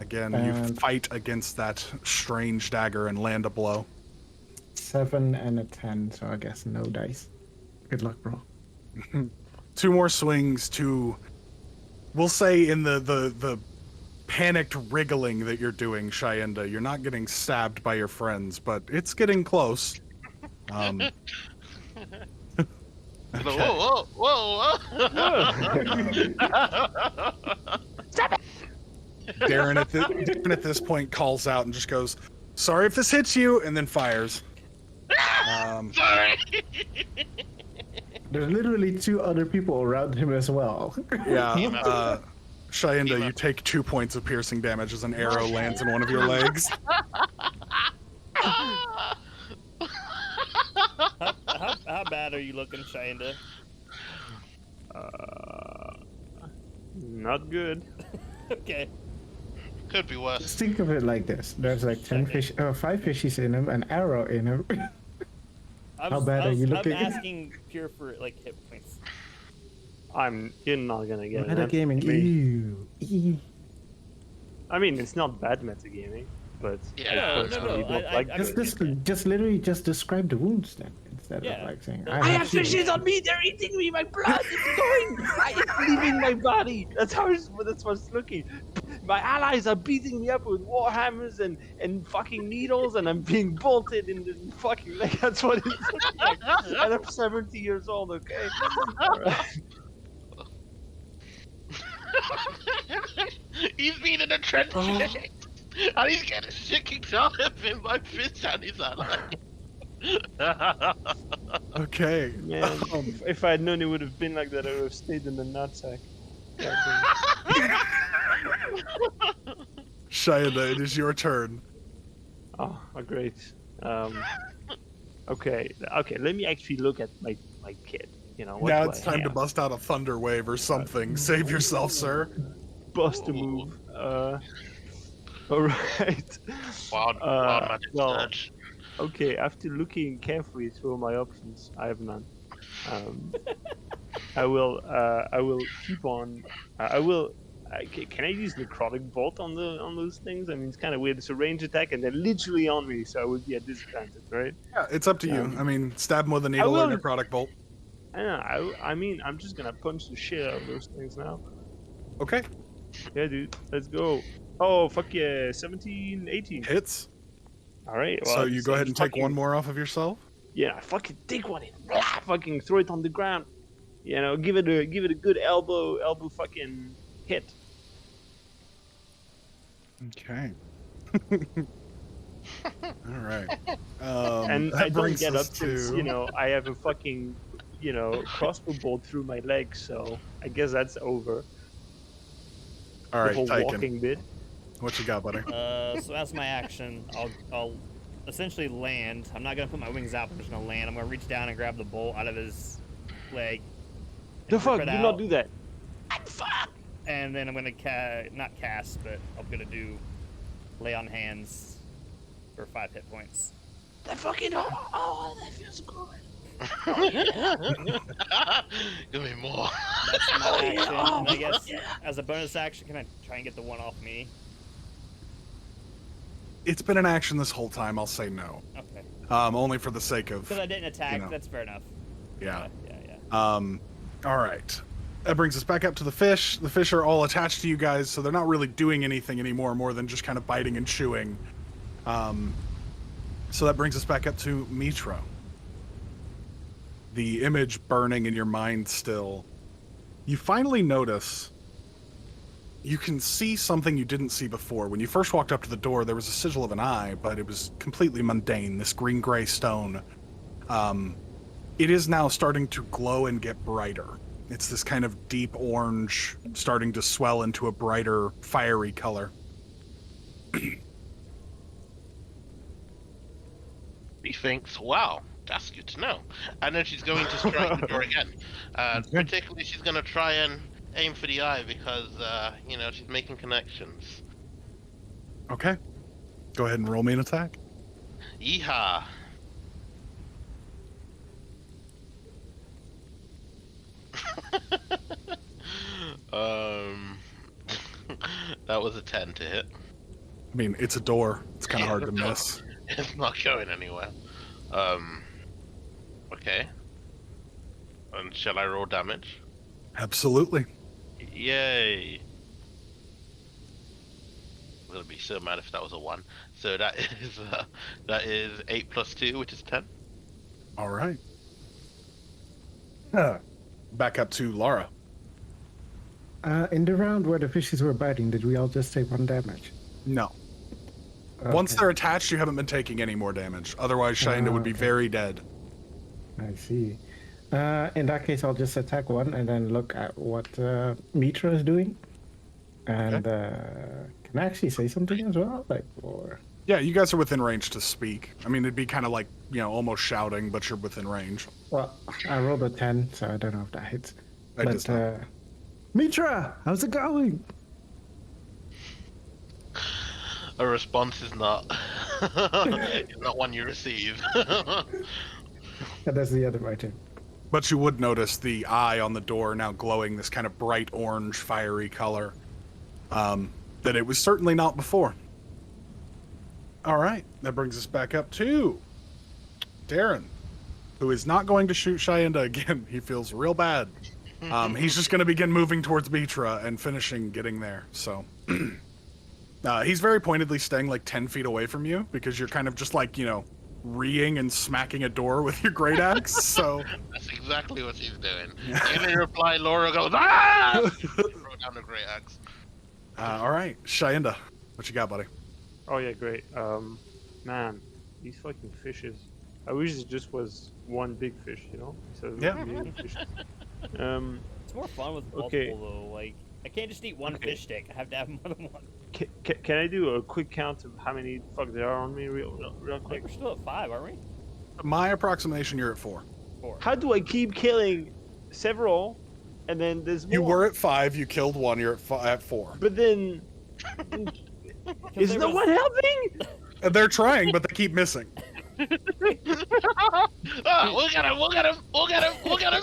Again, you And- fight against that strange dagger and land a blow. 7 and a 10, so I guess no dice. Good luck, bro. 2 more swings to, we'll say, in the panicked wriggling that you're doing, Cheyenda. You're not getting stabbed by your friends, but it's getting close. Okay. Whoa, whoa, whoa! Darren at this point calls out and just goes, "Sorry if this hits you," and then fires. Sorry! There's literally 2 other people around him as well. Yeah, Cheyenda, you take 2 points of piercing damage as an arrow lands in one of your legs. How bad are you looking, Shinda? Not good. Okay. Could be worse. Just think of it like this. There's like 5 fishies in him, an arrow in him. How bad are you looking? I'm asking pure for like hit points. You're not gonna get it. Metagaming, ew. I mean, it's not bad metagaming, but Yeah, I personally don't I- like I- it. Just literally just describe the wounds then, instead Yeah. of like saying, I have fishes on me. They're eating me. My blood is going. It's leaving my body. That's how that's what it's looking. My allies are beating me up with war hammers and fucking needles, and I'm being bolted in the fucking leg. That's what it's looking like. And I'm 70 years old. Okay. All right. He's been in a trench and he's getting shit kicked out of him by fish and his ally. Okay. Man, if I had known it would have been like that, I would have stayed in the nutsack. Cheyenda, it is your turn. Oh, great. Okay. Let me actually look at my kid. You know, what Now do it's I time to have? bust out a thunder wave or something. Save yourself, sir. Bust a move. All right. Wild magic well, surge. Okay, after looking carefully through my options, I have none. I will keep on. Can I use necrotic bolt on those things? I mean, it's kind of weird. It's a range attack, and they're literally on me, so I would be at disadvantage, right? Yeah, it's up to you. I mean, stab him with a needle or will- necrotic bolt. I mean, I'm just gonna punch the shit out of those things now. Okay. Yeah, dude, let's go. Oh, fuck yeah, 17, 18. Hits. All right. Well, So you go ahead and take fucking- one more off of yourself. Yeah, I fucking take one in. Blah, fucking throw it on the ground. You know, give it a good elbow fucking hit. Okay. All right. And that I don't brings get us up since, I have a fucking, crossbow bolt through my leg, so I guess that's over. All The right, whole Tyken, walking bit. what you got, buddy? So as my action, I'll essentially land. I'm not gonna put my wings out. I'm just gonna land. I'm gonna reach down and grab the bolt out of his leg. The and fuck? rip Do it not out, do that. And then I'm gonna not cast, but I'm gonna do lay on hands for 5 hit points. That fucking that feels good. Give me more. That's my action. yeah. And I guess as a bonus action, can I try and get the one off me? It's been an action this whole time. I'll say no. Okay. Only for the sake of. Because I didn't attack. know. That's fair enough. Yeah. Yeah. All right. That brings us back up to the fish. The fish are all attached to you guys, so they're not really doing anything anymore, more than just kind of biting and chewing. So that brings us back up to Mitra. The image burning in your mind still. You finally notice you can see something you didn't see before. When you first walked up to the door, there was a sigil of an eye, but it was completely mundane, this green-gray stone. It is now starting to glow and get brighter. It's this kind of deep orange, starting to swell into a brighter, fiery color. He thinks, wow, that's good to know. And then she's going to strike the door again. Particularly, she's going to try and aim for the eye because, she's making connections. Okay. Go ahead and roll me an attack. Yeehaw. That was a 10 to hit. I mean, it's a door. It's kind of hard to miss. It's not going anywhere. Okay. And shall I roll damage? Absolutely. Yay. I'm gonna be so mad if that was a 1. So that is 8 plus 2, which is 10. All right. Back up to Lara. In the round where the fishes were biting, did we all just take 1 damage? No. Okay. Once they're attached, you haven't been taking any more damage. Otherwise, Shainda would be okay. very dead. I see. In that case, I'll just attack 1 and then look at what Mitra is doing. And can I actually say something as well? Yeah, you guys are within range to speak. I mean, it'd be kind of like, almost shouting, but you're within range. Well, I rolled a 10, so I don't know if that hits. It does not. Mitra, how's it going? A response is not is not one you receive. And that's the end of my turn. But you would notice the eye on the door now glowing this kind of bright orange, fiery color that it was certainly not before. All right, that brings us back up to Darren, who is not going to shoot Shainda again. He feels real bad. He's just going to begin moving towards Mitra and finishing getting there. So he's very pointedly staying like 10 feet away from you because you're kind of just like, reeing and smacking a door with your great axe. So that's exactly what she's doing. And in reply, Laura goes, "Ah!" Throw down the great axe. All right, Shainda, what you got, buddy? Oh yeah, great. Man, these fucking fishes. I wish it just was one big fish, instead of Yeah. million fishes. It's more fun with multiple Okay. though. Like I can't just eat one fish stick. I have to have more than one. Can I do a quick count of how many fuck there are on me real I quick? think we're still at 5, aren't we? My approximation, you're at 4. 4. How do I keep killing several, and then there's more? You were at 5. You killed 1. You're at 4. But then, is no one helping? They're trying, but they keep missing. Ah, we'll get him! We'll get him! We'll get him! We'll get him!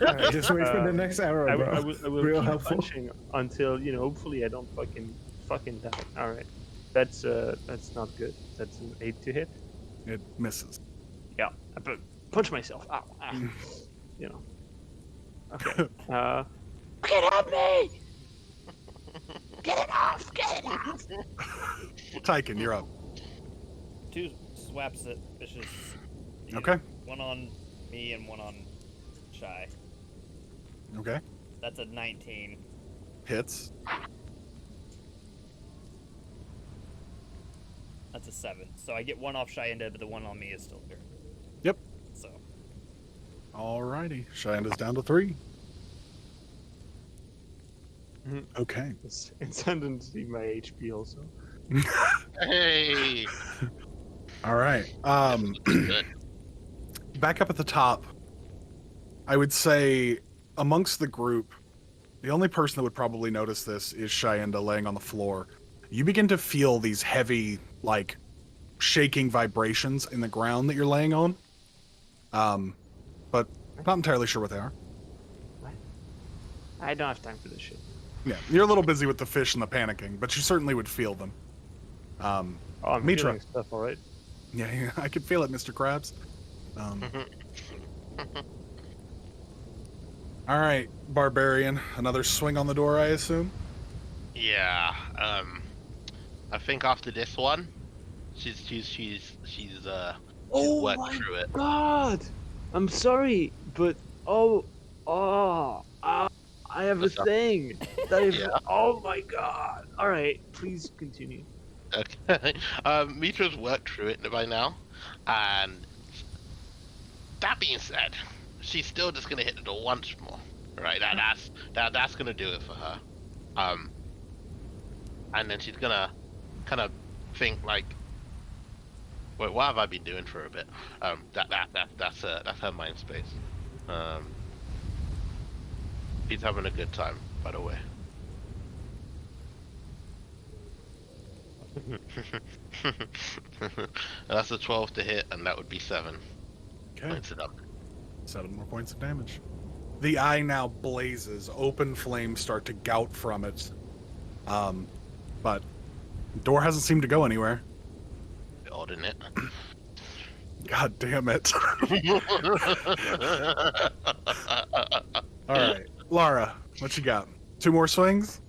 Alright, just wait for the next arrow, bro. I will Real keep helpful. punching until hopefully I don't fucking die. All right, that's not good. That's an 8 to hit. It misses. Yeah, I punch myself. Ow, Okay. Get off me! Get it off! Get it off! Tyken, you're up. 2 swaps at fishes. Okay. One on me and one on Shy. Okay. That's a 19. Hits. That's a 7. So I get 1 off Shyenda, but the 1 on me is still here. Yep. So. Alrighty. Cheyenne's down to 3. Mhm. Okay. It's tendency my HP also. Hey. All right. Good. Back up at the top, I would say amongst the group, the only person that would probably notice this is Cheyenne laying on the floor. You begin to feel these heavy, like, shaking vibrations in the ground that you're laying on. But not entirely sure what they are. I don't have time for this shit. Yeah, you're a little busy with the fish and the panicking, but you certainly would feel them. Oh, I'm Mitra. feeling stuff, all right. Yeah, I can feel it, Mr. Krabs. All right, Barbarian. Another swing on the door, I assume? Yeah. I think after this one, she's Oh worked my through it. God! I'm sorry, but I have a What's up? thing. That is, Yeah. Oh my God! All right, please continue. Okay. Mitra's worked through it by now, and that being said, she's still just gonna hit the door once more. Right? That's gonna do it for her. And then she's gonna kind of think like, wait, what have I been doing for a bit? That's her mind space. He's having a good time, by the way. That's a 12 to hit, and that would be 7. Okay. Points it up. 7 more points of damage. The eye now blazes. Open flames start to gout from it. But the door hasn't seemed to go anywhere. Odd, isn't it? God damn it. All right. Lara, what you got? 2 more swings?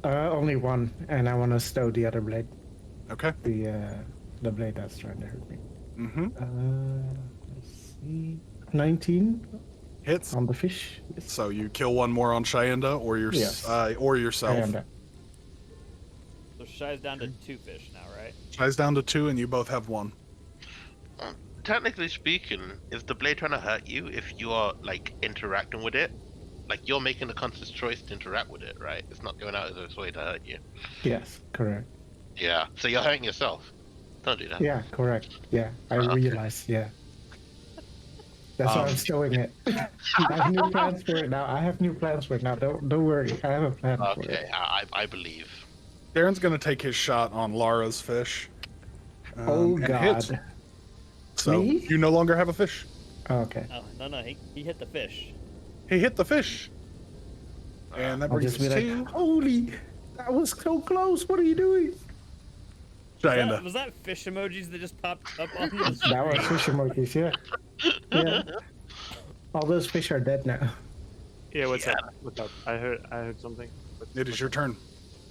Only 1, and I want to stow the other blade. Okay. The blade that's trying to hurt me. Mm-hmm. Let's see. 19 Hits. on the fish. Yes. So you kill 1 more on Cheyenda or Yes. or yourself. And, So Shy's down to 2 fish now, right? Shy's down to 2 and you both have 1. Technically speaking, is the blade trying to hurt you if you are like interacting with it? Like you're making a conscious choice to interact with it, right? It's not going out of its way to hurt you. yes, correct. Yeah. So you're hurting yourself. Don't do that. Yeah, correct. Yeah, I Okay. realized. Yeah. That's why I'm stowing it. I have new plans for it now. Don't worry. I have a plan for Okay, it. I believe. Darren's gonna take his shot on Lara's fish. Oh and hits. God. So Me? you no longer have a fish. Okay. Oh, no, he hit the fish. He hit the fish. And that I'll brings just us be to like, holy, that was so close. What are you doing? Cheyenda. Was that fish emojis that just popped up on this? That was fish emojis, yeah. Yeah. All those fish are dead now. Yeah, what's up? What's up? I heard something. It is your turn.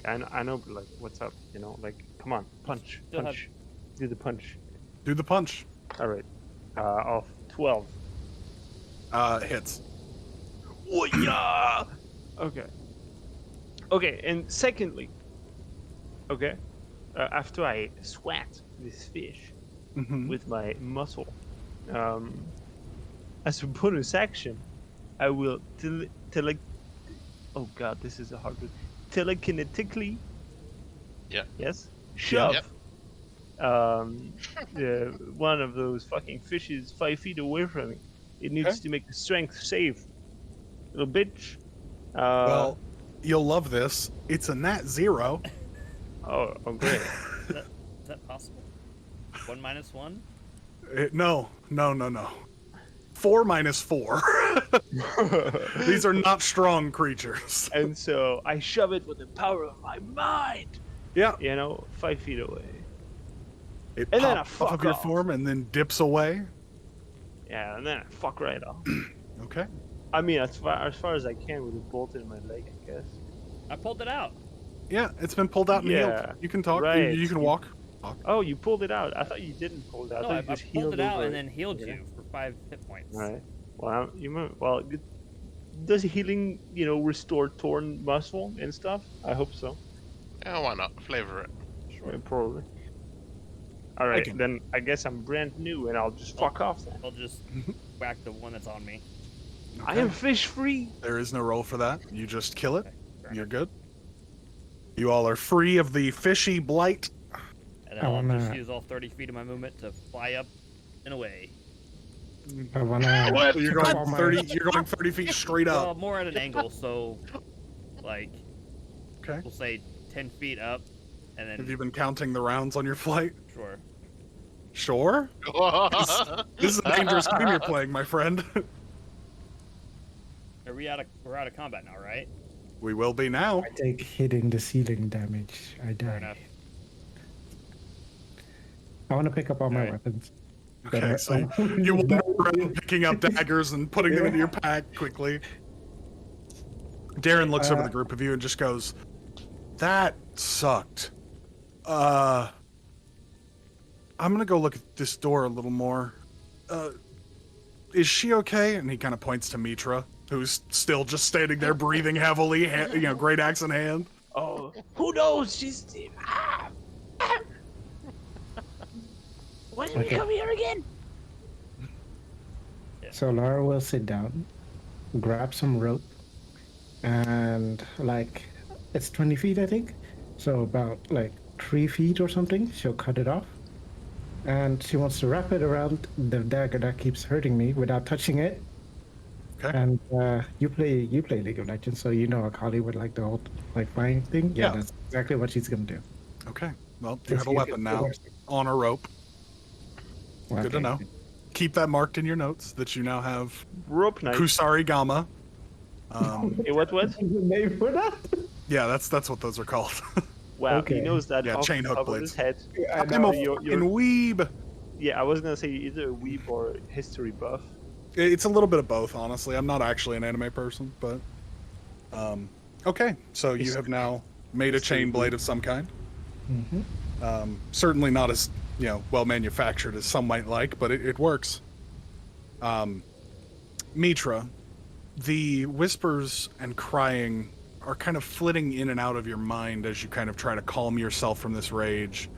I know, but like, what's up? You know, like, come on, punch, Still punch, do the punch. Do the punch. All right, off 12. Hits. Oh yeah. Okay. Okay, and secondly, okay, after I swat this fish Mm-hmm. with my muscle, as a bonus action, I will oh god, this is a hard word. Telekinetically. Yeah. Yes. Shove. Yep. One of those fucking fishes 5 feet away from me. It needs Okay. to make a strength save. Little bitch. Well, you'll love this. It's a nat 0. Oh, great. Is that possible? 1 minus 1? No. 4 minus 4. These are not strong creatures. And so I shove it with the power of my mind. Yeah. 5 feet away. It And then I pops off fuck of your off. form and then dips away. Yeah, and then I fuck right off. Okay. I mean, as far as I can with a bolt in my leg, I guess. I pulled it out. Yeah, it's been pulled out and Yeah, healed. You can talk. right. You can walk. Oh, you pulled it out. I thought you didn't pull it out. No, I I thought you just pulled healed it out over and it. then healed Yeah. you for 5 hit points. Right. Well, does healing, restore torn muscle and stuff? I hope so. Yeah, why not? Flavor it. Yeah, probably. All right, can- then I guess I'm brand new, and I'll just fuck off then. I'll just whack the one that's on me. I am fish free. There is no roll for that. You just kill it. Okay, fair You're enough. good. You all are free of the fishy blight. And then I I'll just wanna- use all 30 feet of my movement to fly up and away. I wanna. What? So you're pick up going all my- 30. You're going 30 feet straight Well, up. more at an angle, so like Okay. we'll say 10 feet up, and Have then you been counting the rounds on your flight? sure. Sure. This is a dangerous game you're playing, my friend. Are we're out of combat now, right? We will be now. I take hitting the ceiling damage. I die. Fair enough. I want to pick up all my Alright. weapons. Okay, so you wander around picking up daggers and putting them into your pack quickly. Darren looks over the group of you and just goes, "That sucked. I'm gonna go look at this door a little more. Is she okay?" And he kind of points to Mitra, who's still just standing there breathing heavily, great axe in hand. Oh, who knows? She's. When did we Okay. come here again? So Laura will sit down, grab some rope, and like it's 20 feet, I think. So about like 3 feet or something, she'll cut it off. And she wants to wrap it around the dagger that keeps hurting me without touching it. Okay. And you play League of Legends, so you know Akali with like the whole like flying thing. Yeah, Yeah. that's exactly what she's gonna do. Okay. Well, you have a It's- weapon now on a rope. Good to Okay. know. Keep that marked in your notes that you now have Rope knife. Kusari Gama. Eh, what? What's the name for that? Yeah, that's what those are called. Wow, Okay. he knows that Yeah, off chain the hook top of his blades. head. I I'm know. a you're- fucking weeb. Yeah, I was gonna say either a weeb or a history buff. It's a little bit of both, honestly. I'm not actually an anime person, but okay. So you have now made a chain blade of some kind. Mm-hmm. Certainly not as well manufactured as some might like, but it works. Mitra, the whispers and crying are kind of flitting in and out of your mind as you kind of try to calm yourself from this rage.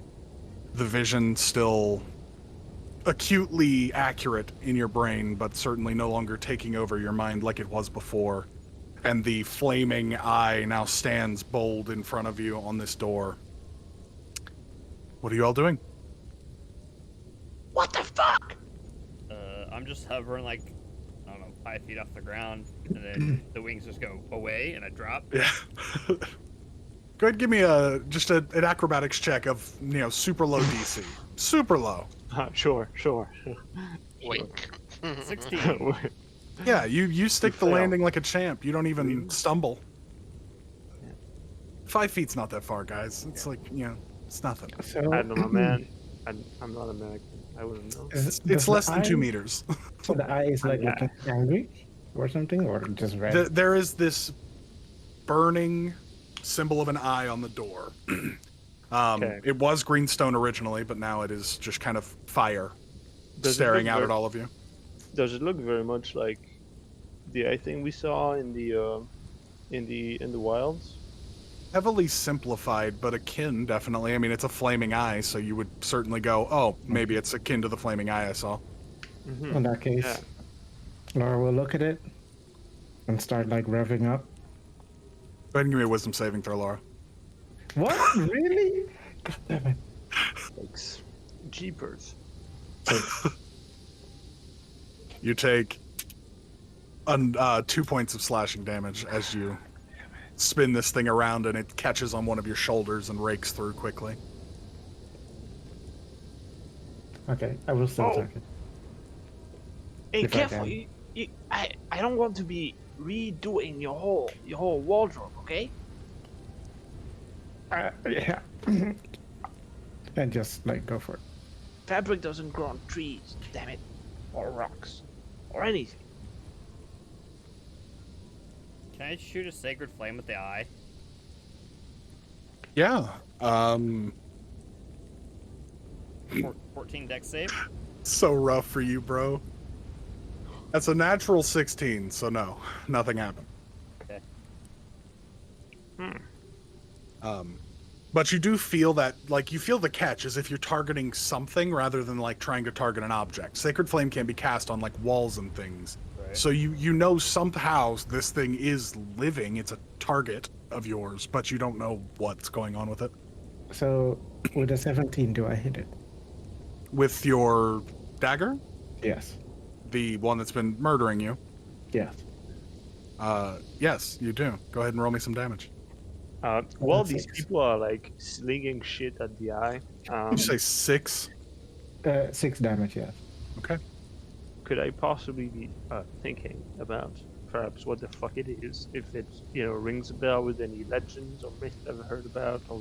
The vision still acutely accurate in your brain, but certainly no longer taking over your mind like it was before. And the flaming eye now stands bold in front of you on this door. What are you all doing? What the fuck? I'm just hovering like, I don't know, 5 feet off the ground, and then the wings just go away, and I drop. Yeah. Go ahead, give me an acrobatics check of super low DC. Super low. Sure. Wink. 16. Yeah, you stick the fail. landing like a champ. You don't even stumble. 5 feet's not that far, guys. It's like, it's nothing. So I don't know, man. I'm not American. I wouldn't know. It's less than 2 meters. So the eye is like Yeah. looking angry or something, or just red. There is this burning symbol of an eye on the door. Okay. It was greenstone originally, but now it is just kind of fire Does it staring look out very- at all of you. Does it look very much like the eye thing we saw in the wilds? Heavily simplified, but akin, definitely. I mean, it's a flaming eye, so you would certainly go, oh, maybe it's akin to the flaming eye I saw. Mm-hmm. In that case, Yeah. Laura will look at it and start like revving up. Go ahead and give me a wisdom saving throw, Laura. What? Really? God damn it. Thanks. Jeepers. You take 2 points of slashing damage as you spin this thing around and it catches on one of your shoulders and rakes through quickly. Okay, I will still Oh. take it. Hey, If I careful! can. I don't want to be redoing your whole wardrobe, okay? Yeah. And just like go for it. Fabric doesn't grow on trees, damn it, or rocks, or anything. Can I shoot a sacred flame with the eye? Yeah. 14 dex save? So rough for you, bro. That's a natural 16, so no, nothing happened. Okay. But you do feel that, like, you feel the catch as if you're targeting something rather than, like, trying to target an object. Sacred Flame can be cast on, like, walls and things. Right. So you know somehow this thing is living. It's a target of yours, but you don't know what's going on with it. So with a 17, do I hit it? With your dagger? Yes. The one that's been murdering you? Yes. Yes, you do. Go ahead and roll me some damage. While that's these 6. people are like slinging shit at the eye, Did you say 6? 6 damage, yes. Okay. could I possibly be thinking about perhaps what the fuck it is? If it rings a bell with any legends or myths I've heard about, or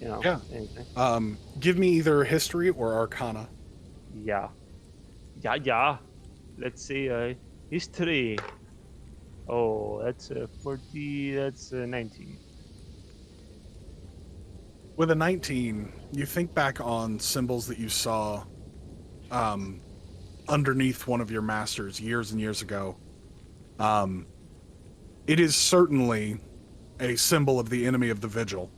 Yeah. anything. Give me either history or arcana. Yeah. Let's say history. Oh, that's 40. That's 19. With a 19, you think back on symbols that you saw underneath one of your masters years and years ago. It is certainly a symbol of the enemy of the Vigil,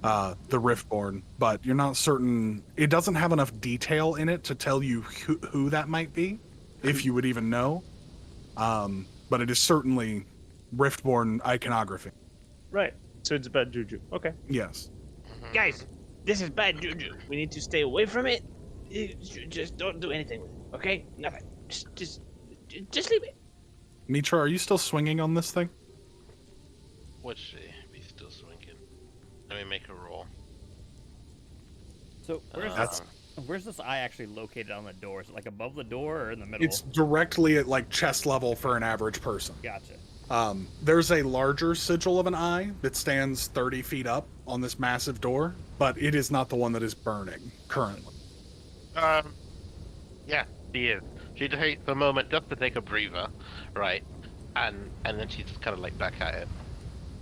the Riftborn, but you're not certain. It doesn't have enough detail in it to tell you who that might be, if you would even know. But it is certainly Riftborn iconography. Right. So it's bad juju. Okay. Yes. Guys, this is bad juju. We need to stay away from it. Just don't do anything with it, okay? Nothing. Just leave it. Mitra, are you still swinging on this thing? Let's see. He's still swinging. Let me make a roll. So where's this eye actually located on the door? Is it like above the door or in the middle? It's directly at like chest level for an average person. Gotcha. There's a larger sigil of an eye that stands 30 feet up on this massive door, but it is not the one that is burning currently. Yeah, she is. She takes a moment just to take a breather, right? And then she's kind of like back at it.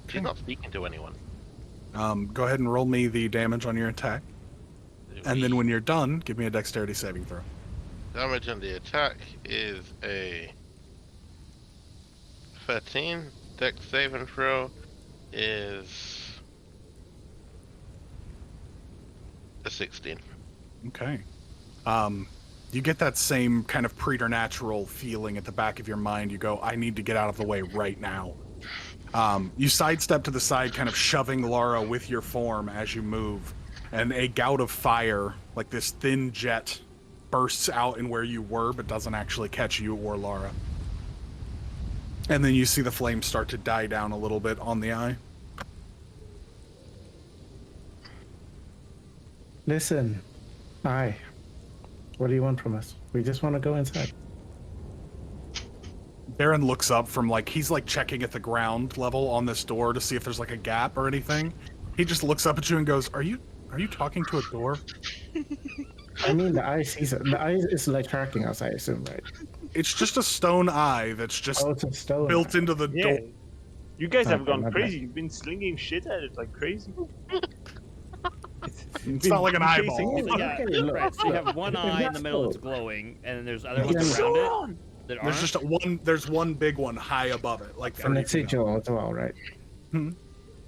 She's not speaking to anyone. Go ahead and roll me the damage on your attack. And then when you're done, give me a dexterity saving throw. Damage on the attack is a 13. Dex saving throw is a 16. Okay. You get that same kind of preternatural feeling at the back of your mind. You go, I need to get out of the way right now. You sidestep to the side, kind of shoving Lara with your form as you move. And a gout of fire, like this thin jet, bursts out in where you were, but doesn't actually catch you or Lara. And then you see the flames start to die down a little bit on the eye. Listen, hi. What do you want from us? We just want to go inside. Darren looks up from he's checking at the ground level on this door to see if there's like a gap or anything. He just looks up at you and goes, Are you talking to a door? I mean, the eye sees it. The eye is like tracking us, I assume, right? It's just a stone eye that's just It's a stone. built into the Yeah. door. You guys have Okay, gone my bad. crazy. You've been slinging shit at it like crazy. It's not like an eyeball. So, yeah, Okay, look, right. So you have one If eye in that's the middle that's so- glowing, and then there's other ones Yeah. around it that There's aren't. there's one big one high above it, like And 30 the feet up. sigil as well, right? Hmm?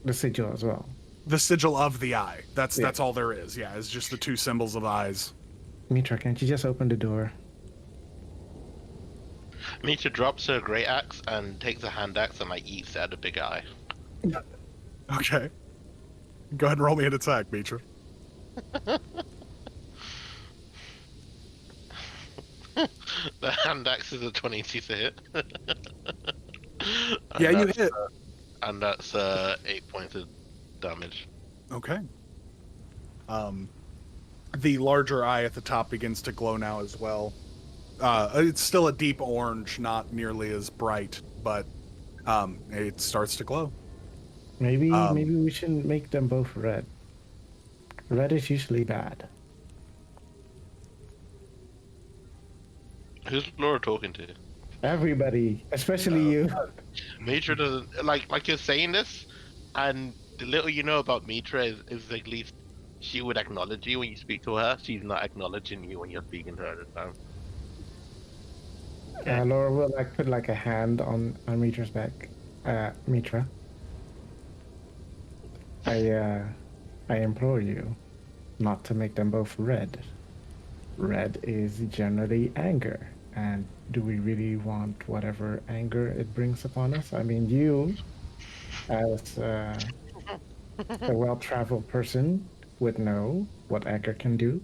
The sigil as well. The sigil of the eye. That's Yeah. all there is. Yeah, it's just the two symbols of eyes. Mitra, can't you just open the door? Mitra drops her great axe and takes a hand axe and eats at the big eye. Okay. Go ahead and roll me an attack, Mitra. The hand axe is a 22 to hit. Yeah, you hit. And that's 8 points of damage. Okay. The larger eye at the top begins to glow now as well. It's still a deep orange, not nearly as bright, but it starts to glow. Maybe we shouldn't make them both red. Red is usually bad. Who's Laura talking to? Everybody, especially you. Mitra doesn't like you're saying this, and the little you know about Mitra is at least she would acknowledge you when you speak to her. She's not acknowledging you when you're speaking to her at the time. Laura will put a hand on Mitra's back. Mitra. I implore you not to make them both red. Red is generally anger. And do we really want whatever anger it brings upon us? I mean, you, as a well traveled person, would know what anger can do.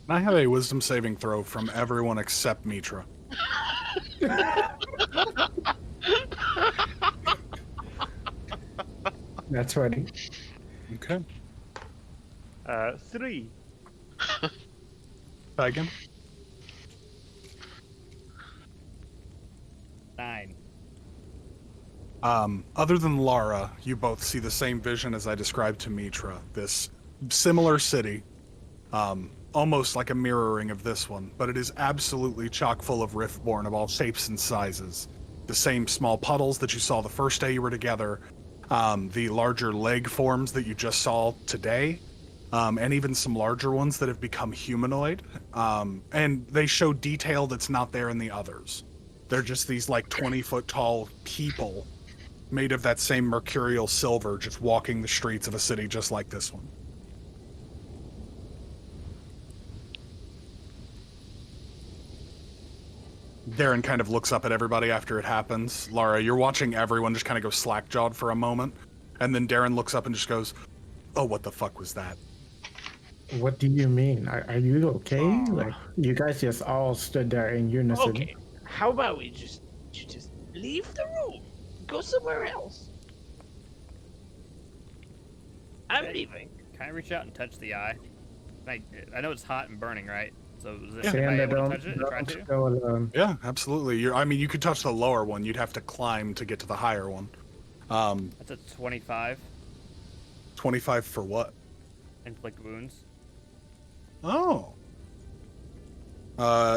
I have a wisdom saving throw from everyone except Mitra. That's ready. Okay. 3. Again. 9. Other than Lara, you both see the same vision as I described to Mitra. This similar city, almost like a mirroring of this one, but it is absolutely chock full of Riftborn of all shapes and sizes. The same small puddles that you saw the first day you were together, the larger leg forms that you just saw today, and even some larger ones that have become humanoid. And they show detail that's not there in the others. They're just these like 20-foot tall people made of that same mercurial silver, just walking the streets of a city just like this one. Darren kind of looks up at everybody after it happens. Lara, you're watching everyone just kind of go slack-jawed for a moment, and then Darren looks up and just goes, "Oh, what the fuck was that?" What do you mean? Are you okay? Like, you guys just all stood there in unison. Okay, how about we just leave the room, go somewhere else? I'm leaving. Can I reach out and touch the eye? I know it's hot and burning, right? So is it, Yeah. am I Sanda, able to don't, touch it and try to? don't go alone. Yeah, absolutely. You could touch the lower one. You'd have to climb to get to the higher one. That's a 25. 25 for what? Inflict wounds. Oh.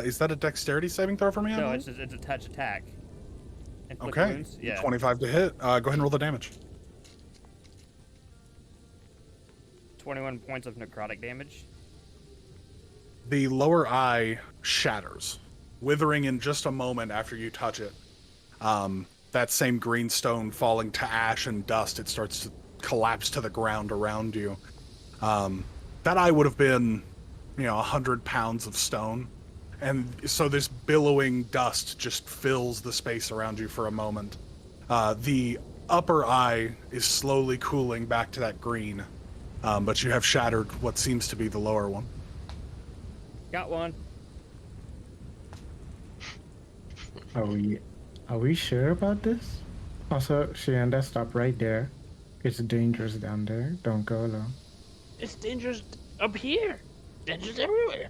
Is that a dexterity saving throw for me? No, it's a touch attack. Inflict Okay. wounds? Yeah. 25 to hit. Go ahead and roll the damage. 21 points of necrotic damage. The lower eye shatters, withering in just a moment after you touch it. That same green stone falling to ash and dust, it starts to collapse to the ground around you. That eye would have been, 100 pounds of stone. And so this billowing dust just fills the space around you for a moment. The upper eye is slowly cooling back to that green, but you have shattered what seems to be the lower one. Got one. Are we sure about this? Also, Shianda, stop right there. It's dangerous down there. Don't go alone. It's dangerous up here. Dangerous everywhere.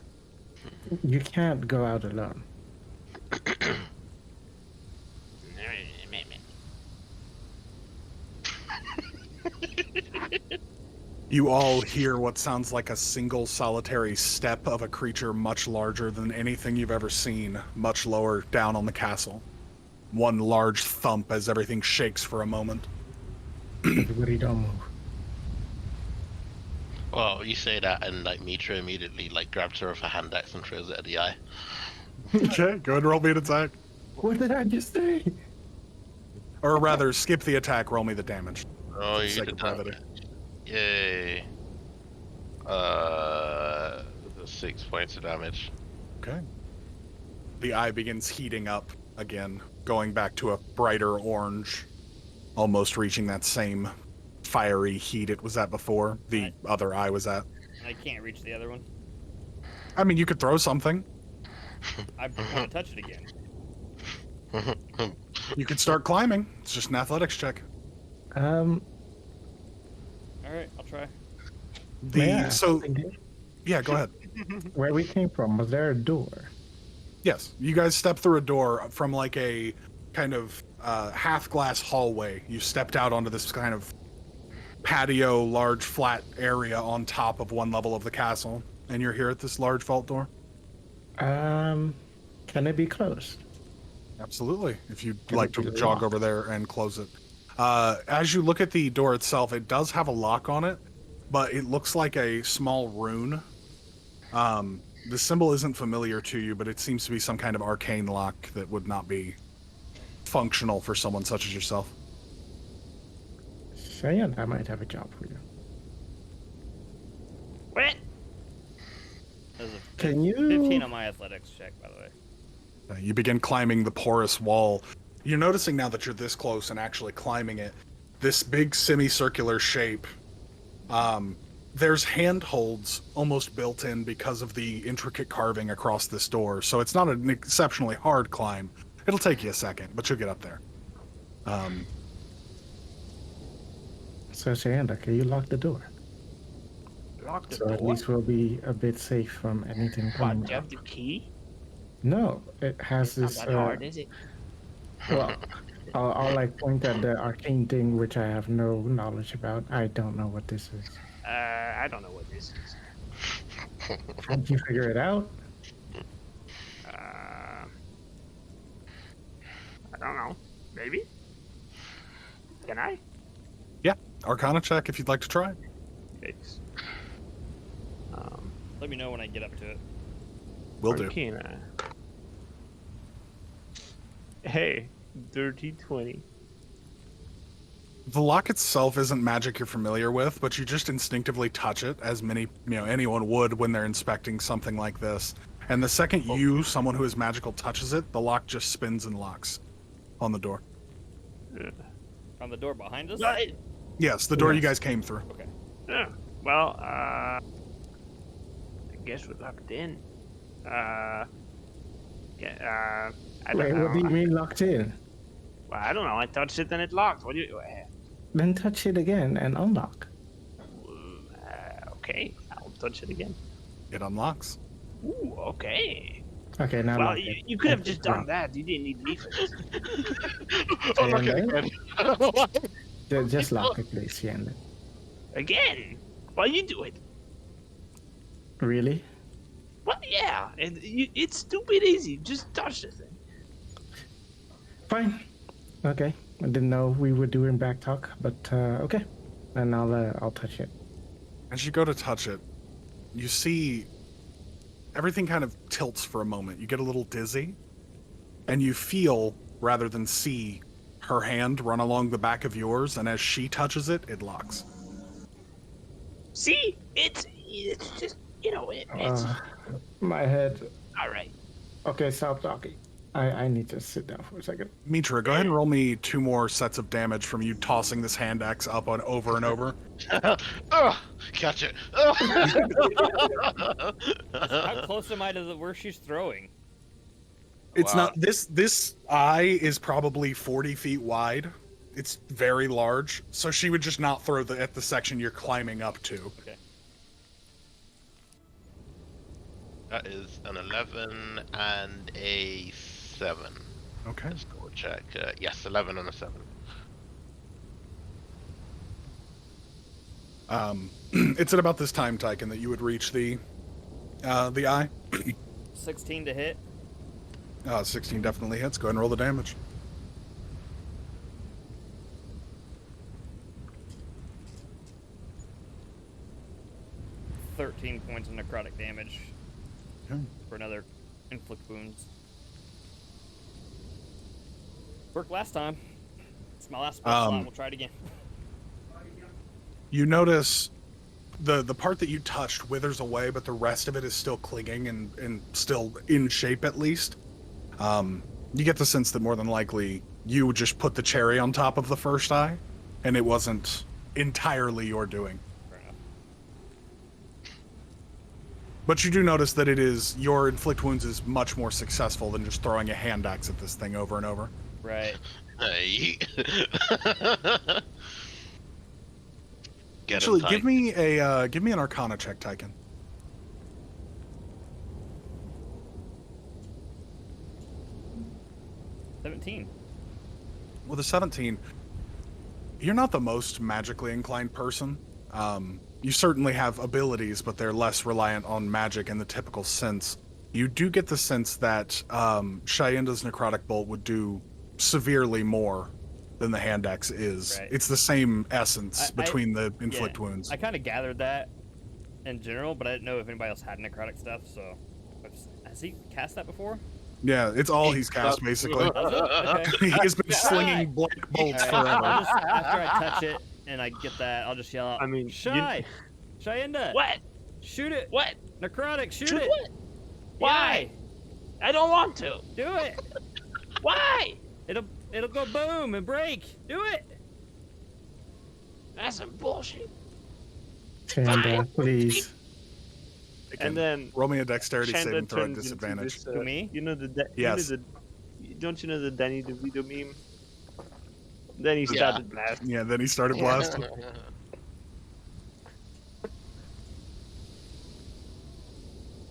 You can't go out alone. You all hear what sounds like a single solitary step of a creature much larger than anything you've ever seen, much lower down on the castle. One large thump as everything shakes for a moment. Everybody don't move. Well, you say that, and Mitra immediately grabs her with a hand axe and throws it at the eye. Okay, go ahead and roll me an attack. What did I just say? Or rather, skip the attack, roll me the damage. Oh, you Sake did of brevity. that. Yay. 6 points of damage. Okay. The eye begins heating up again, going back to a brighter orange, almost reaching that same fiery heat it was at before the other eye was at. I can't reach the other one. I mean, you could throw something. I want to touch it again. You could start climbing. It's just an athletics check. All right, I'll try. Yeah, go ahead. Where we came from, was there a door? Yes, you guys step through a door from a kind of half glass hallway. You stepped out onto this kind of patio, large flat area on top of one level of the castle, and you're here at this large vault door. Can it be closed? Absolutely, if you'd Can like it to be jog locked? over there and close it. As you look at the door itself, it does have a lock on it, but it looks like a small rune. The symbol isn't familiar to you, but it seems to be some kind of arcane lock that would not be functional for someone such as yourself. Cheyenne, I might have a job for you. What? There's a Can you? 15 on my athletics check, by the way. You begin climbing the porous wall. You're noticing now that you're this close and actually climbing it. This big semicircular shape. There's handholds almost built in because of the intricate carving across this door. So it's not an exceptionally hard climb. It'll take you a second, but you'll get up there. So Cheyenne, can you lock the door? Lock the So at door? least we'll be a bit safe from anything What, coming. do you have the key? No, it has Not this. that hard, is it? Well, I'll like point at the arcane thing, which I have no knowledge about. I don't know what this is. I don't know what this is. Can't you figure it out? I don't know. Maybe? Can I? Arcana check if you'd like to try. Thanks. Let me know when I get up to it. Will do. Arcana. Hey, dirty 20. The lock itself isn't magic you're familiar with, but you just instinctively touch it, as anyone would when they're inspecting something like this. And the second someone who is magical, touches it, the lock just spins and locks on the door. On the door behind us? Yes, the door you Yes. guys came through. Okay. Yeah. Well, I guess we're locked in. I don't Wait, know. what do you mean locked in? Well, I don't know. I touched it and it locked. What do you? Then touch it again and unlock. Okay, I'll touch it again. It unlocks. Ooh, okay. Okay, now Well, lock it. you could have Okay, just done lock. that. You didn't need me for this. Cheyenne, just lock it, please, Cheyenne. Again? Why you do it? Really? Well, yeah. It's stupid easy. Just touch the thing. Fine. Okay. I didn't know we were doing back talk, but okay. And I'll touch it. As you go to touch it, you see everything kind of tilts for a moment. You get a little dizzy, and you feel, rather than see, her hand run along the back of yours, and as she touches it, it locks. See? It's just, it's... My head. All right. Okay, stop talking. I need to sit down for a second. Mitra, go ahead and roll me 2 more sets of damage from you tossing this hand axe up on over and over. Oh, catch it. How close am I to where she's throwing? It's Wow. not this eye is probably 40 feet wide. It's very large, so she would just not throw at the section you're climbing up to. Okay. That is an 11 and a 7. Okay. Let's double check. Yes, 11 and a 7. It's at about this time, Tyken, that you would reach the eye. 16 to hit. 16 definitely hits. Go ahead and roll the damage. $13 points of necrotic damage Okay. for another inflict wounds. Worked last time. It's my last spell slot. We'll try it again. You notice the part that you touched withers away, but the rest of it is still clinging and still in shape at least. You get the sense that more than likely you would just put the cherry on top of the first eye, and it wasn't entirely your doing. Fair enough. But you do notice that your inflict wounds is much more successful than just throwing a hand axe at this thing over and over. Right. Hey. Get Actually, him, give me an Arcana check, Tyken. $17. With a 17, you're not the most magically inclined person. You certainly have abilities, but they're less reliant on magic in the typical sense. You do get the sense that Cheyenne's Necrotic Bolt would do severely more than the hand axe is. Right. It's the same essence between the inflict Yeah, wounds. I kind of gathered that in general, but I didn't know if anybody else had necrotic stuff, so... Has he cast that before? Yeah, it's all he's cast, basically. Okay. He has been slinging black bolts All right, forever. after I touch it, and I get that, I'll just yell out, I mean, Shayenda! What? Shoot it! What? Necrotic, shoot Shoot it! what? Why? I don't want to. Do it! Why? It'll go boom and break! Do it! That's some bullshit. Shanda, please. And then roll me a dexterity Shanda saving throw at turns into disadvantage. this, To me? You know the Yes. don't you know the Danny DeVito meme? Then he Yeah. started blasting. Yeah, then he started blasting.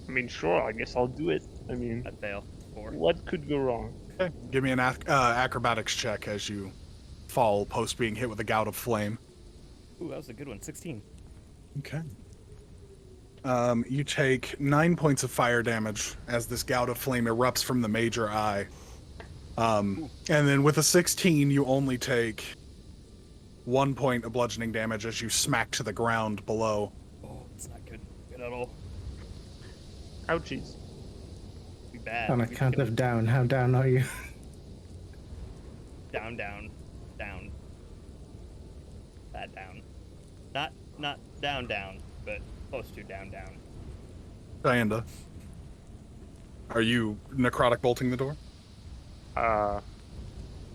I mean, sure, I guess I'll do it. I mean, I fail. 4. what could go wrong? Okay. Give me an acrobatics check as you fall post being hit with a gout of flame. Ooh, that was a good one. 16. Okay. You take 9 points of fire damage as this gout of flame erupts from the major eye. And then with a 16, you only take 1 point of bludgeoning damage as you smack to the ground below. Oh, it's not good. Good at all. Ouchies. Be bad. On a count of down, how down are you? Down, down, down. Bad down. Not down, down, but close to down, down. Dianda, are you necrotic bolting the door?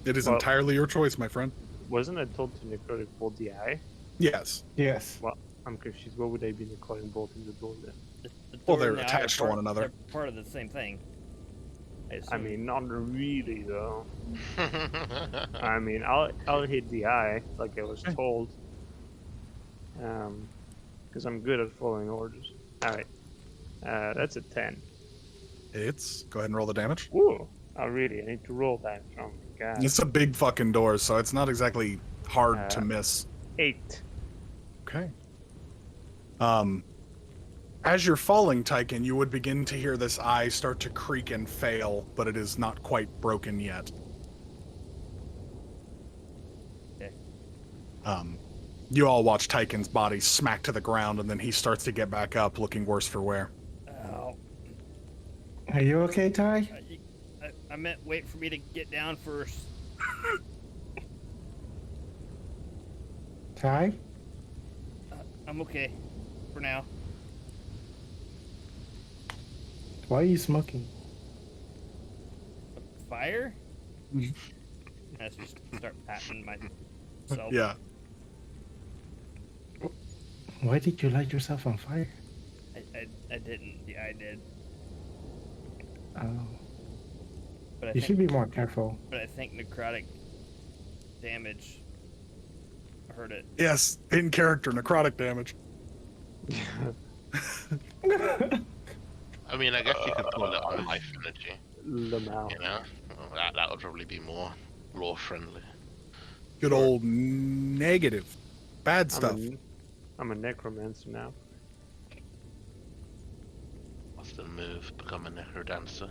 It is Well- entirely your choice, my friend. Wasn't I told to necrotic bolt the eye? Yes. Yes. Well, I'm confused. What would I be necrotic bolting the door then? The Well, door they're and the eye are attached to one another. They're part of the same thing. I assume. mean, not really though. I mean, I'll hit the eye like I was told. Because I'm good at following orders. All right. That's a 10. It's. Go ahead and roll the damage. Ooh. Oh, really? I need to roll that. Oh my god. It's a big fucking door, so it's not exactly hard to miss. 8. Okay. As you're falling, Tyken, you would begin to hear this eye start to creak and fail, but it is not quite broken yet. Okay. You all watch Tyken's body smack to the ground, and then he starts to get back up, looking worse for wear. Ow. Are you okay, Ty? I meant wait for me to get down first. Ty? I'm okay. For now. Why are you smoking? Fire? Mhm. Let's just start patting myself. Yeah. Why did you light yourself on fire? I didn't. Yeah, I did. Oh. But I You think, should be more careful. But I think necrotic damage hurt it. Yes, in character, necrotic damage. I mean, I guess you could call it on life energy. Lamau. You know, well, that would probably be more lore friendly. Good old negative. Bad stuff. I'm a necromancer now. What's the move? Become a necrodancer.